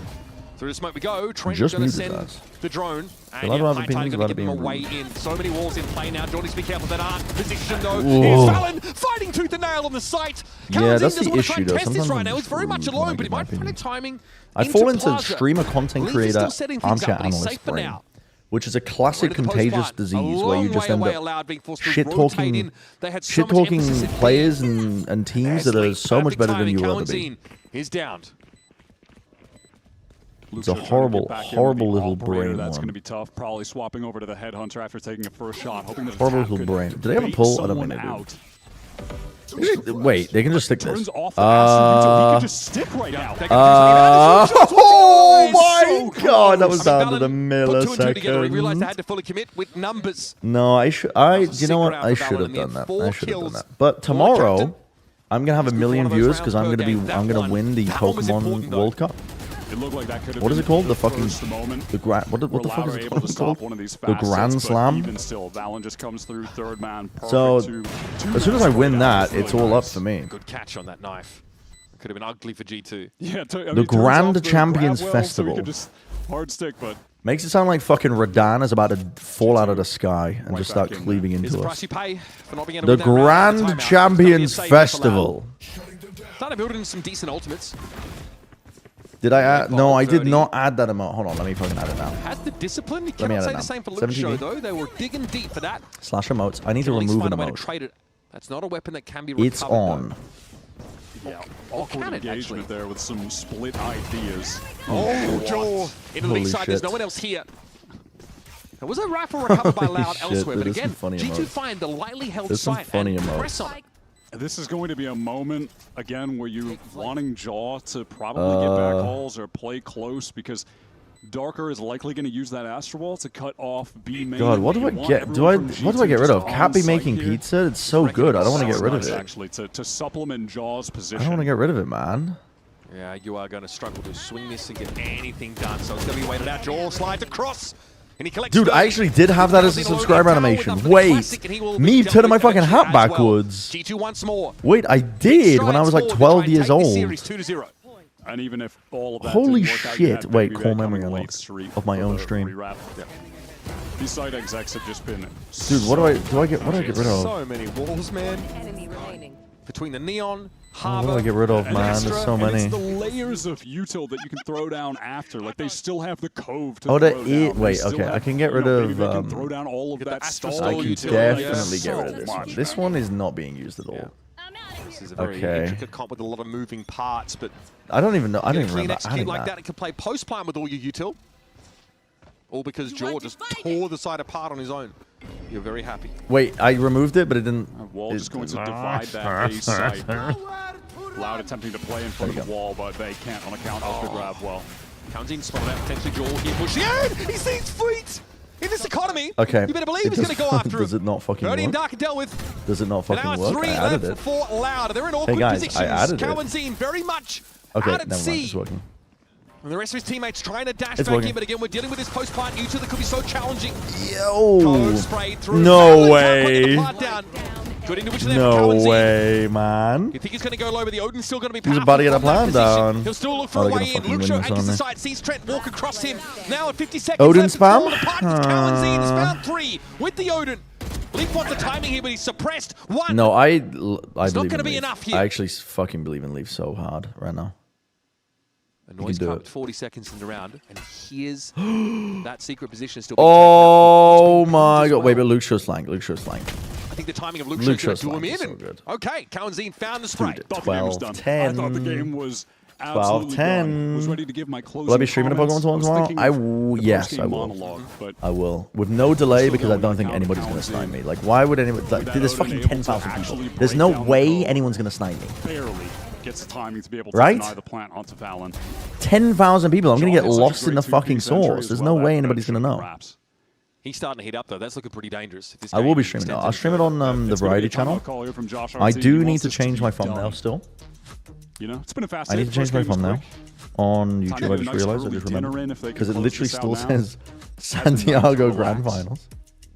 Through the smoke we go. Trent Just going to muted send that. the drone. And You'll have High opinions Tide about going to it give him being a way rude. in. So many walls in play now. Jordan needs to be careful that aren't positioned though. Whoa. Here's Fallon fighting tooth and nail on the site. Yeah, that's doesn't the want to try issue and though. test this Sometimes right I'm now. He's just very much rude when I alone, but give he my might find opinions. timing. I fall into Plaza. streamer content Leaf is creator still setting things armchair up, but he's analyst safe for brain, now. which is a classic contagious disease where you just end up shit-talking players and teams that are so much better than you will ever be. He's downed. It's a horrible, horrible little brain That's going to one. be tough. Probably swapping over to the headhunter after taking a first shot, hoping that Horrible Tap little could brain. Do they have a bait pull? I don't someone think they do. out. Wait, they can just stick this. Turns off the pass, so he could just stick right now. Oh my god, that was down to the Put two and two together. He realized they millisecond. had to fully commit with numbers. No, you know what? I should have done that. I should have done that. But tomorrow, I'm gonna have a million viewers because I'm gonna win the Pokemon World Cup. It looked like that could have What is it called? The fucking what the fuck is it able to stop called? one of these The Grand facets, but Slam. Even still, Valen just comes through third man. So Two as soon as I mans win going that, down, it's really all up nice. for me. Good catch on that knife. Could have been ugly for G2. Yeah, The Grand Champions Festival. So we could just hard stick, but Makes it sound like fucking Radan is about to fall out of the sky and just start cleaving into us. The Grand Champions Festival. Started building some decent ultimates. Did I add? No, I did not add that amount. Hold on, let me fucking add it now. Has the discipline? You cannot say the same for Luke Show, though. They were digging deep for that. Slash emotes. I need to remove an emote. That's not a weapon that can be recovered. It's on. Yeah, awkward engagement there with some split ideas. Oh, Joel into the B side. There's no one else here. There was a rifle recovered by Loud elsewhere, but again, G2 find the lightly held site and press on it. This is going to be a moment, again, where you're wanting Jaw to probably get back hauls or play close, because Darker is likely going to use that Astro Ball to cut off B main. God, what do I get? What do I get rid of? Cat be making pizza? It's so good. I don't want to get rid of it. Actually, to supplement Jaw's position. I don't want to get rid of it, man. Yeah, you are going to struggle to swing this and get anything done. So it's going to be weighted out. Jaw slides across. And he collects. Dude, I actually did have that as a subscriber animation. Wait, me turning my fucking hat backwards. G2 once more. Wait, I did when I was like 12 years old. And even if all of that holy shit! Wait, core memory unlocked of my own stream. These side execs have just been. Dude, what do I get? What do I get rid of? So many walls, man. Between the neon, Harbor. What do I get rid of, man? There's so many. It's the layers of util that you can throw down after. Like they still have the cove to throw down. Wait, okay, I can get rid of. Throw down all of that stall. I can definitely get rid of this one. This one is not being used at all. This is a very intricate comp with a lot of moving parts, but I don't even know. I don't even remember adding like that. It can play post plant with all your util. All because Jaw just tore the side apart on his own. You're very happy. Wait, I removed it, but it didn't. Wall just going to divide that base site. Loud attempting to play in front of the wall, but they can't on account of the grab well. Comes in, spotted out potentially Jaw here pushing in. He sees feet in this economy. Okay. You better believe he's going to go after him. Does it not fucking work? Dark and dealt with. Does it not fucking work? I added it. For Loud. They're in awkward positions. I added it. Cowanzine very much okay, out at never sea. mind. It's working. And the rest of his teammates trying to dash back in, but again, we're dealing with this post-plant util that could be so challenging. Yo! Sprayed through. No way! Good individual there No way, man. You think he's going to go low, but the Odin's still going to be powerful. He's about to get a plan down. He'll still look for a way in. Luke Show enters the side, sees Trent walk across him. Now at 50 seconds Odin left. spam? Cowanzine has found 3 with the Odin. Leaf wants the timing here, but he's suppressed. 1. No, I it's believe not going to in be Leaf. enough here. I actually fucking believe in Leaf so hard right now. A noise cut 40 seconds in the round, and here's that secret position still. Oh my god! Wait, but Luke Show's flank. Luke Show's flank. I think the timing of Luke Show's going to do him in. So good. Okay, Cowanzine found the spray. 12-10. I thought the game was 12-10. Was ready to give my closing Will I be streaming a Pokemon tomorrow? Yes, I will. I will. With no delay, because I don't think anybody's going to snipe me. Like, why would anyone... Like, there's fucking 10,000 people. There's no way anyone's going to snipe me. Barely gets the timing to be able to deny the plant onto Valen. 10,000 people. I'm going to get lost in the fucking source. There's no way anybody's going to know. He's starting to heat up, though. That's looking pretty dangerous. I will be streaming it. I'll stream it on the Variety channel. I do need to change my thumbnail still. You know, it's been a fast. I need to change my thumbnail on YouTube. I just realized. I just remembered because it literally still says Santiago Grand Finals.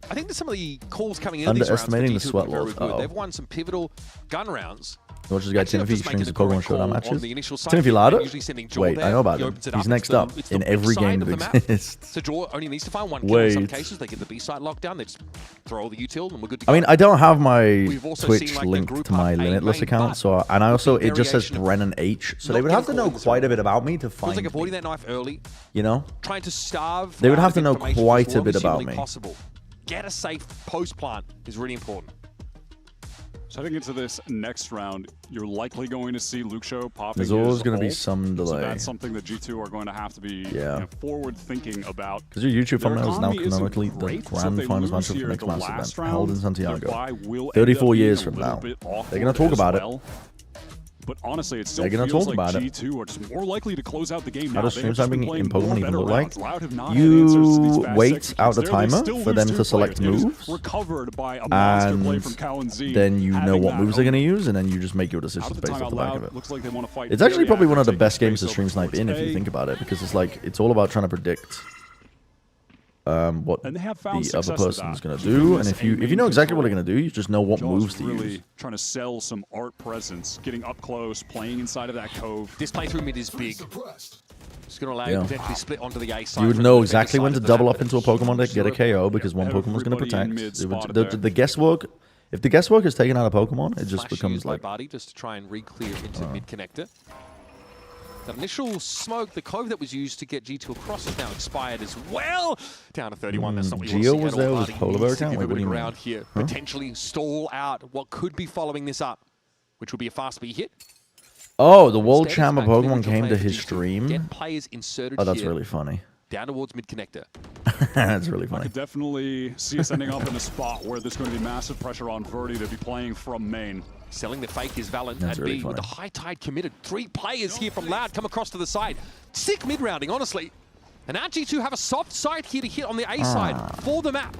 I think that some of the calls coming in these rounds for Underestimating the G2 sweat very loss. good. They've won some pivotal gun rounds. Watch this guy Timothy streams the Pokemon Showdown matches. Timothy Timothy Lauder? Wait, there. I know about him. He's next up in every game that exists. So Jaw only needs to find 1 kill in some cases. They get the B site locked down. They just throw all the util and we're good to go. I mean, I don't have my Twitch linked to my Limitless account, so and I also it just says Brennan H, so they would have to know quite a bit about me to find. Feels like avoiding that knife early. You know, trying to starve. They would have to know quite a bit about me. Get a safe post plant is really important. So heading into this next round, you're likely going to see Luke Show popping. There's always going to be some delay. So that's something that G2 are going to have to be forward thinking about. Because your YouTube thumbnail is now canonically the Grand Finals matchup for the next massive event held in Santiago. 34 years from now. They're going to talk about it. But honestly, it still feels like G2 are just more likely to close out the game now. How does stream timing in Pokemon even look like? You wait out the timer for them to select moves, and then you know what moves they're going to use, and then you just make your decisions based off the back of it. It's actually probably one of the best games to stream snipe in if you think about it, because it's like, it's all about trying to predict what And they have found the other success with person's that. going to do, and Keeping if you this know exactly what control. they're going to do, you just know what Jaws moves to really use. trying to sell some art presence, getting up close, playing inside of that cove. This playthrough mid is big. It's going to allow you Yeah. to potentially split onto the A side. You would from know the exactly defender when to side of the double map, up into a Pokemon deck, get a KO, because one Pokemon's going to Everybody in protect. mid spotted there. The guesswork, if the guesswork is taken out of Pokemon, it just Flash becomes used by like... Barty just to try and re-clear into mid connector. That initial smoke, the cove that was used to get G2 across is now expired as well. Down to 31, that's not what you want to Geo see was at there all. with Barty his polar bear needs to account? give Wait, a what bit do of you ground mean? here. Huh? Potentially stall out what could be following this up, which will be a fast B hit. Oh, the World Instead, Champ it's of back to the Pokemon neutral came player to for his G2. stream. Get players inserted Oh, that's here. really funny. Down towards mid connector. That's really I funny. could definitely see us ending up in a spot where there's going to be massive pressure on Verdi to be playing from main. Selling the fake is Valorant That's at really B with funny. the high tide committed. 3 players here from Loud come across to the side. Sick mid-rounding, honestly. And now G2 have a soft side here to hit on the A side for the map.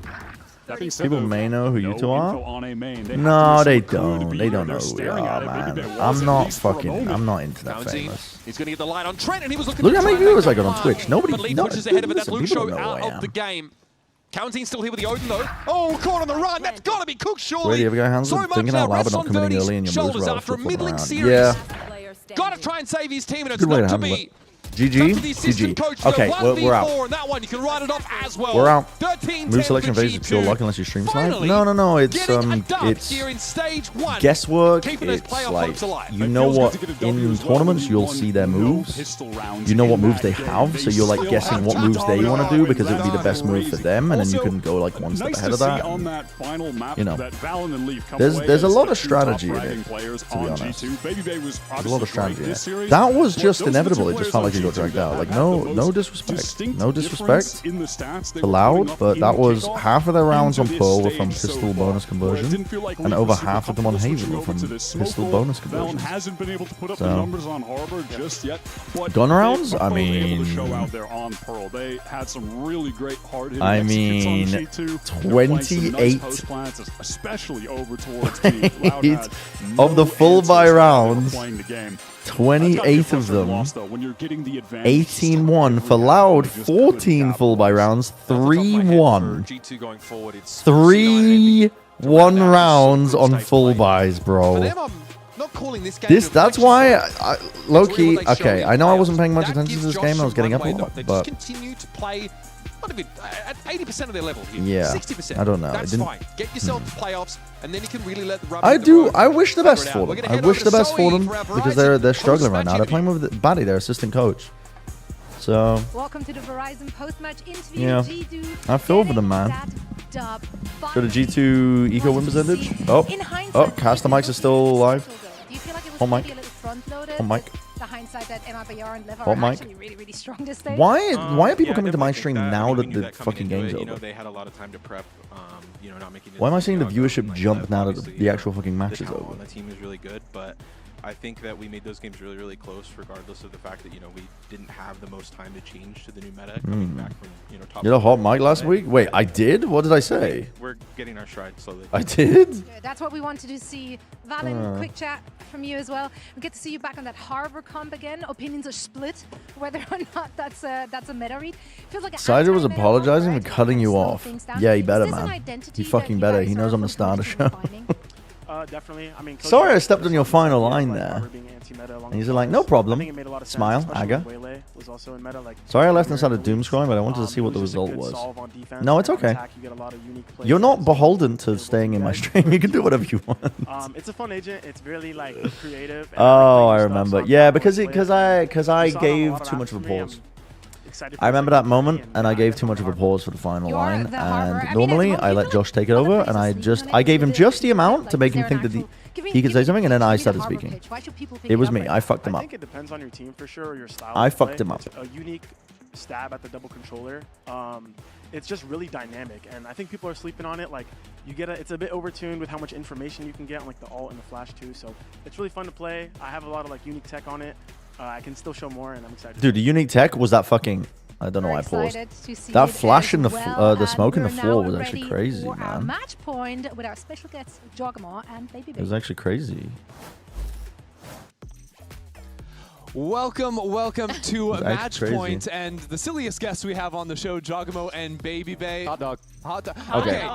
That being said, People though, may know who you two no are. info on A main. They No, have to they assume it could don't. be They don't they're know who we staring are, at it. Maybe man. there was I'm at not least for a fucking. moment. I'm not into that Jonesy, famous. he's going to get the light on Trent, and he was looking Look to how many try and viewers make I got on it Twitch. wide. Nobody. But Lee No, pushes ahead of it. That listen, Blue people show don't know out who I of am. the game. Kaunzine's still here with the Odin, though. Oh, caught on the run. That's got to be cooked, surely. Where the other guy hands So up, much thinking now out loud, but rests not on committing Verdi's early, and your moves shoulders are after a flipping middling around. series. Yeah. Got to try and save his team, and it's Good way to not to handle be. it. GG. GG. Okay, we're out. And that one, you can write it off as well. We're out. 13, Move selection phase is pure luck unless you stream snipe. Finally No. It's it's here in stage 1. guesswork. Keeping those It's playoff like hopes alive. you know what in tournaments you'll see their moves. You know what moves they have, so you're like guessing what moves they want to do because it would be the best move for them, and then you can go like one step ahead of that. On that final map You know, that Valen and Leaf come there's away a as lot the of two top strategy in bragging it. To players be on honest, G2. Baby Bay was there's a lot of obviously great strategy in this it. series. That was just Those are the two inevitable. It players just felt on like he got G2 dragged that out. Like have no the most disrespect, distinct no difference disrespect. in the stats they To were Loud, putting up but in that was kickoff half of their rounds on into this Pearl were from stage so pistol far, bonus where it conversion, didn't feel like and Leaf over was super half of them on comfortable Haven were switching from over to this smoke pistol roll. bonus Valen conversions. hasn't been able to put up So- the numbers on Harbor just yet. But Gun rounds? they I were able to mean- show out there on Pearl. They had some really great hard-hitting I executes on mean, G2. They were playing some 28 nice post plants, especially over towards B. Loud had of the no full answers buy how they were rounds, playing the game. 28 of them, Loss, though, when you're getting the advantage, 18-1 for Loud, 14 full buy rounds, 3-1. G2 going forward, it's 3-1 rounds on full buys, bro. not calling this game. That's why, low-key, okay, I know I wasn't paying much attention to this game, I was getting up a lot, They but just continue to play at 80% of their level here. Yeah, 60%. I don't know. That's It didn't- fine. Get yourself to playoffs, and then you can really let the rubber I hit the road. I wish the best Figure it for out. them. We're gonna I head wish over the to best for Zoe them for our because Verizon they're struggling right now. They're post-match playing with Batty, their assistant coach. So Welcome to the Verizon post-match interview. yeah, G2 I feel for them, man. dub. Should a G2 eco win percentage? Oh, Caster Mics is still alive. Do you feel like it was Home maybe mic. a little front-loaded? Home mic. The hindsight that Emma Bayar and Lever Home are mic. actually really strong this stage. Why are people coming to my stream now that the fucking game's You know, over? they had a lot of time to prep. You know, not making. Why am I seeing the viewership jump now that the actual fucking match is The over? talent on the team is really good, but I think that we made those games really close, regardless of the fact that, you know, we didn't have the most time to change to the new meta coming back from, you know, top. You had a hot mic last week? Wait, I did? What did I say? We're getting our stride slowly. I did? Good. That's what we wanted to see. Valen, quick chat from you as well. We get to see you back on that Harbor comp again. Opinions are split whether or not that's a meta read. Feels like Cider was anti-meta apologizing override for to cutting you slow off. things down. Yeah, he Is better, this an man. identity He that fucking you better. guys He knows are I'm the starter show. refining? Definitely. I mean, Coach Sorry I Barrett stepped on your final like line Harbor there. being anti-meta along And he's the like, lines. no problem. I think it made a lot of sense, Smile, especially Aga. when Waylay was also in meta, like, Sorry I left Barrett inside of and doom Leaf. scrolling, but I wanted to see It what the was just a result good was. solve on defense, No, it's and on okay. attack, you get a lot of unique play You're not styles. beholden to staying in my stream. You can do whatever you want. It's a fun agent. It's really like creative. And Oh, I I remember. Yeah, because I gave too much of a pause. I remember that moment, and I gave too much of a pause for the final line. And normally, I let Josh take it over, and I gave him just the amount to make him think that he could say something, and then I started speaking. It was me. I fucked him I up. think it depends on your team for sure, or your style. I of fucked play. him up. It's a unique stab at the double controller. It's just really dynamic, and I think people are sleeping on it. Like it's a bit overtuned with how much information you can get on like the alt and the flash too. So it's really fun to play. I have a lot of like unique tech on it. I can still show more, and I'm excited. Dude, the unique tech was that fucking. I don't know why I paused. That flash in the smoke in the floor was actually crazy, for our man. match point with our special guests Jogma and Baby It was Baby. actually crazy. welcome to That's Match Point, crazy. and the silliest guests we have on the show, Jogamo and Baby Bay. Hot dog. Hot dog. Okay.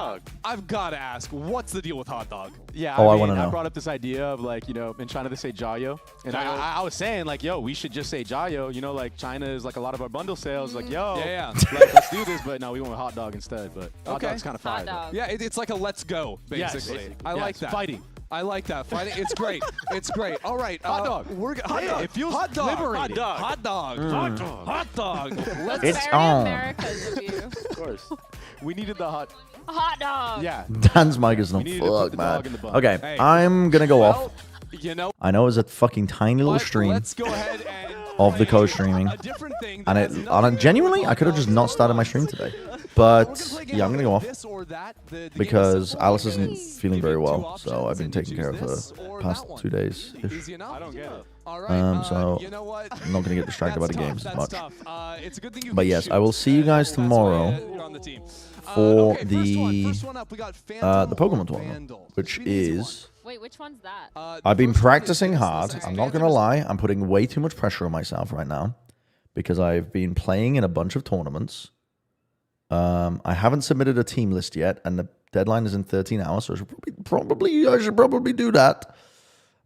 I've got to ask, what's the deal with hot dog? Yeah, Oh, I I wanna mean, know. I brought up this idea of like, you know, in China they say Jiao. And I was saying like, yo, we should just say Jiao. You know, like China is like a lot of our bundle sales. Like, yo, Yeah. like, let's do this. But no, we went hot dog instead. But hot Okay. dog's kind of fire. though. Yeah, it's like a let's go, Yes, basically. basically. I like Yes, that. fighting. I like that. Fighting. It's great. It's great. All right. Hot dog. We're Hot hey, dog. it feels Hot dog. liberating. Hot dog. Hot dog. Hot dog. Let's It's Very on. Americas of you. Of course. We needed the hot. Hot dog. Yeah. Dan's mic is not We needed to put fuck, the man. dog in the bun. Okay, Hey. I'm gonna go off. You know, I know it was a fucking tiny little stream let's go ahead and of the co-streaming, a different thing. and genuinely, I could have just not started my stream today. But yeah, I'm gonna go off This or that. The game because is simple. Alice You isn't can feeling give very it two well, so options I've been and you taking care of her choose this or past that one. 2 days. Easy enough? I don't get it. All right. So you know what? I'm not gonna get distracted by the That's games tough, as much. that's tough. It's a good thing you But can yes, shoot, I will see you guys and that's why, tomorrow you're on the team. for Okay, the first one up, we got Phantom the Pokemon or tournament, Vandal. which Should be an easy is. Wait, which one's that? I've been first one is practicing this, hard. this I'm not Phantom gonna is- lie. I'm putting way too much pressure on myself right now because I've been playing in a bunch of tournaments. I haven't submitted a team list yet, and the deadline is in 13 hours, so I should probably do that.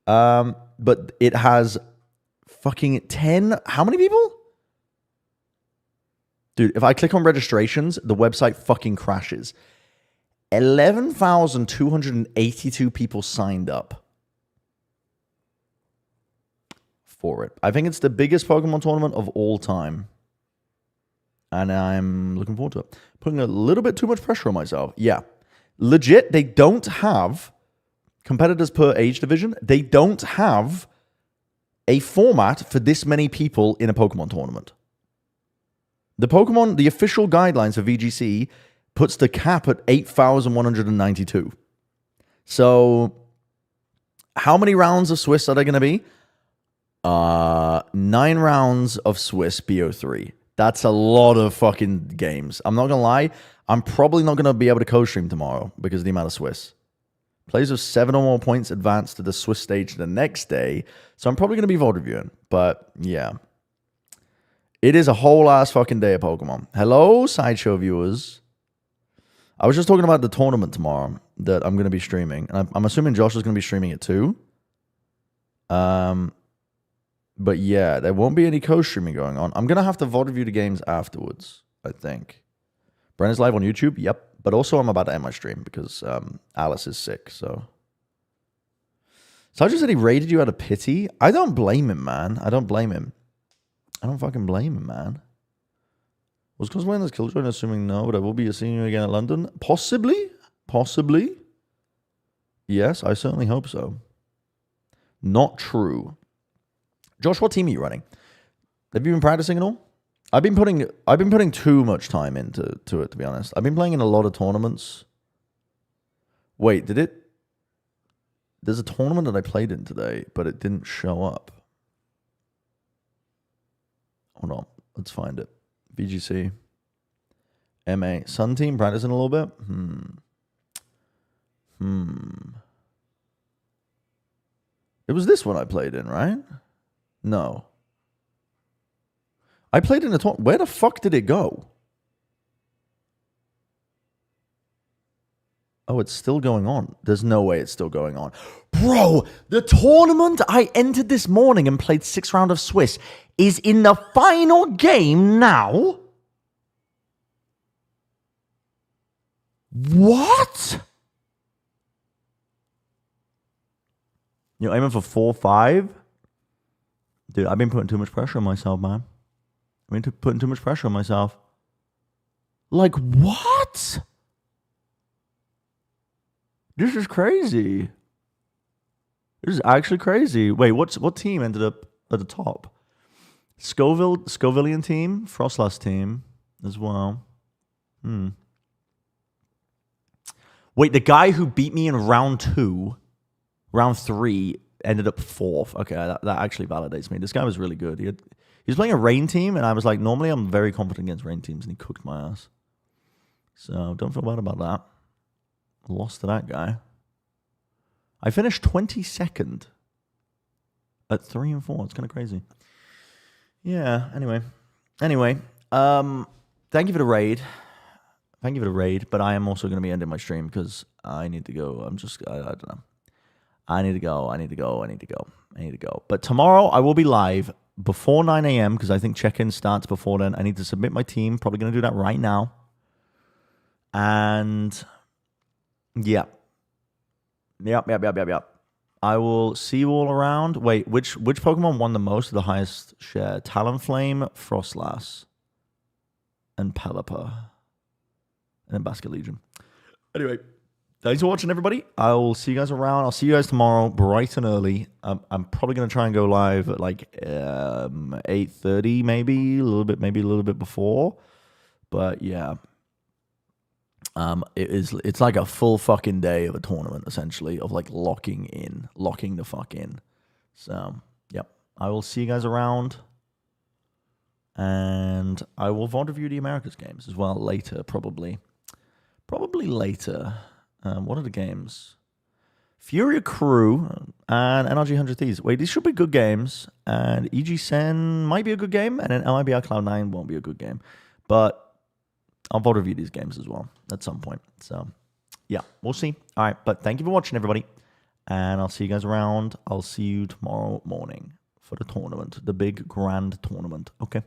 But it has fucking 10. How many people? Dude, if I click on registrations, the website fucking crashes. 11,282 people signed up for it. I think it's the biggest Pokemon tournament of all time. And I'm looking forward to it. Putting a little bit too much pressure on myself. Yeah. Legit, they don't have competitors per age division. They don't have a format for this many people in a Pokemon tournament. The official guidelines for VGC puts the cap at 8,192. So, how many rounds of Swiss are there going to be? 9 rounds of Swiss BO3. That's a lot of fucking games. I'm not going to lie. I'm probably not going to be able to co-stream tomorrow because of the amount of Swiss. Players with 7 or more points advance to the Swiss stage the next day. So I'm probably going to be VOD reviewing. But yeah. It is a whole ass fucking day of Pokemon. Hello, Sideshow viewers. I was just talking about the tournament tomorrow that I'm going to be streaming. And I'm assuming Josh is going to be streaming it too. But yeah, there won't be any co-streaming going on. I'm going to have to VOD review the games afterwards, I think. Brennan's live on YouTube? Yep. But also I'm about to end my stream because Alice is sick, so. Sajid said he raided you out of pity. I don't blame him, man. I don't blame him. I don't fucking blame him, man. Was cosplaying as Killjoy, assuming no, but I will be seeing you again at London? Possibly. Possibly. Yes, I certainly hope so. Not true. Josh, what team are you running? Have you been practicing at all? I've been putting too much time into it, to be honest. I've been playing in a lot of tournaments. Wait, there's a tournament that I played in today, but it didn't show up. Hold on, let's find it. VGC. MA. Sun team practicing a little bit? It was this one I played in, right? No. I played in a tournament. Where the fuck did it go? Oh, it's still going on. There's no way it's still going on. Bro, the tournament I entered this morning and played 6 rounds of Swiss is in the final game now? What? You're aiming for 4-5? Dude, I've been putting too much pressure on myself, man. I've been putting too much pressure on myself. Like, what? This is crazy. This is actually crazy. Wait, what team ended up at the top? Scovillian team, Frostless team as well. Wait, the guy who beat me in round 3 ended up 4th. Okay, that actually validates me. This guy was really good. He was playing a rain team, and I was like, normally I'm very confident against rain teams, and he cooked my ass. So don't feel bad about that. Lost to that guy. I finished 22nd at 3 and 4. It's kind of crazy. Yeah, anyway. Thank you for the raid. But I am also going to be ending my stream because I need to go. I don't know. I need to go. But tomorrow I will be live before 9 a.m. because I think check-in starts before then. I need to submit my team. Probably going to do that right now. And yeah. Yep. I will see you all around. Wait, which Pokemon won the most, the highest share? Talonflame, Frostlass, and Pelipper. And then Basket Legion. Anyway, thanks for watching, everybody. I'll see you guys around. I'll see you guys tomorrow, bright and early. I'm probably going to try and go live at like 8:30, maybe a little bit before. But yeah. It's like a full fucking day of a tournament, essentially, of like locking the fuck in. So, yep. I will see you guys around. And I will VOD review the Americas games as well later, probably. Probably later. What are the games? Furia Crew and NRG 100 Thieves. Wait, these should be good games. And EG Sen might be a good game. And then LIBR Cloud9 won't be a good game. But I'll VOD review these games as well at some point. So, yeah, we'll see. All right, but thank you for watching, everybody. And I'll see you guys around. I'll see you tomorrow morning for the tournament, the big grand tournament. Okay.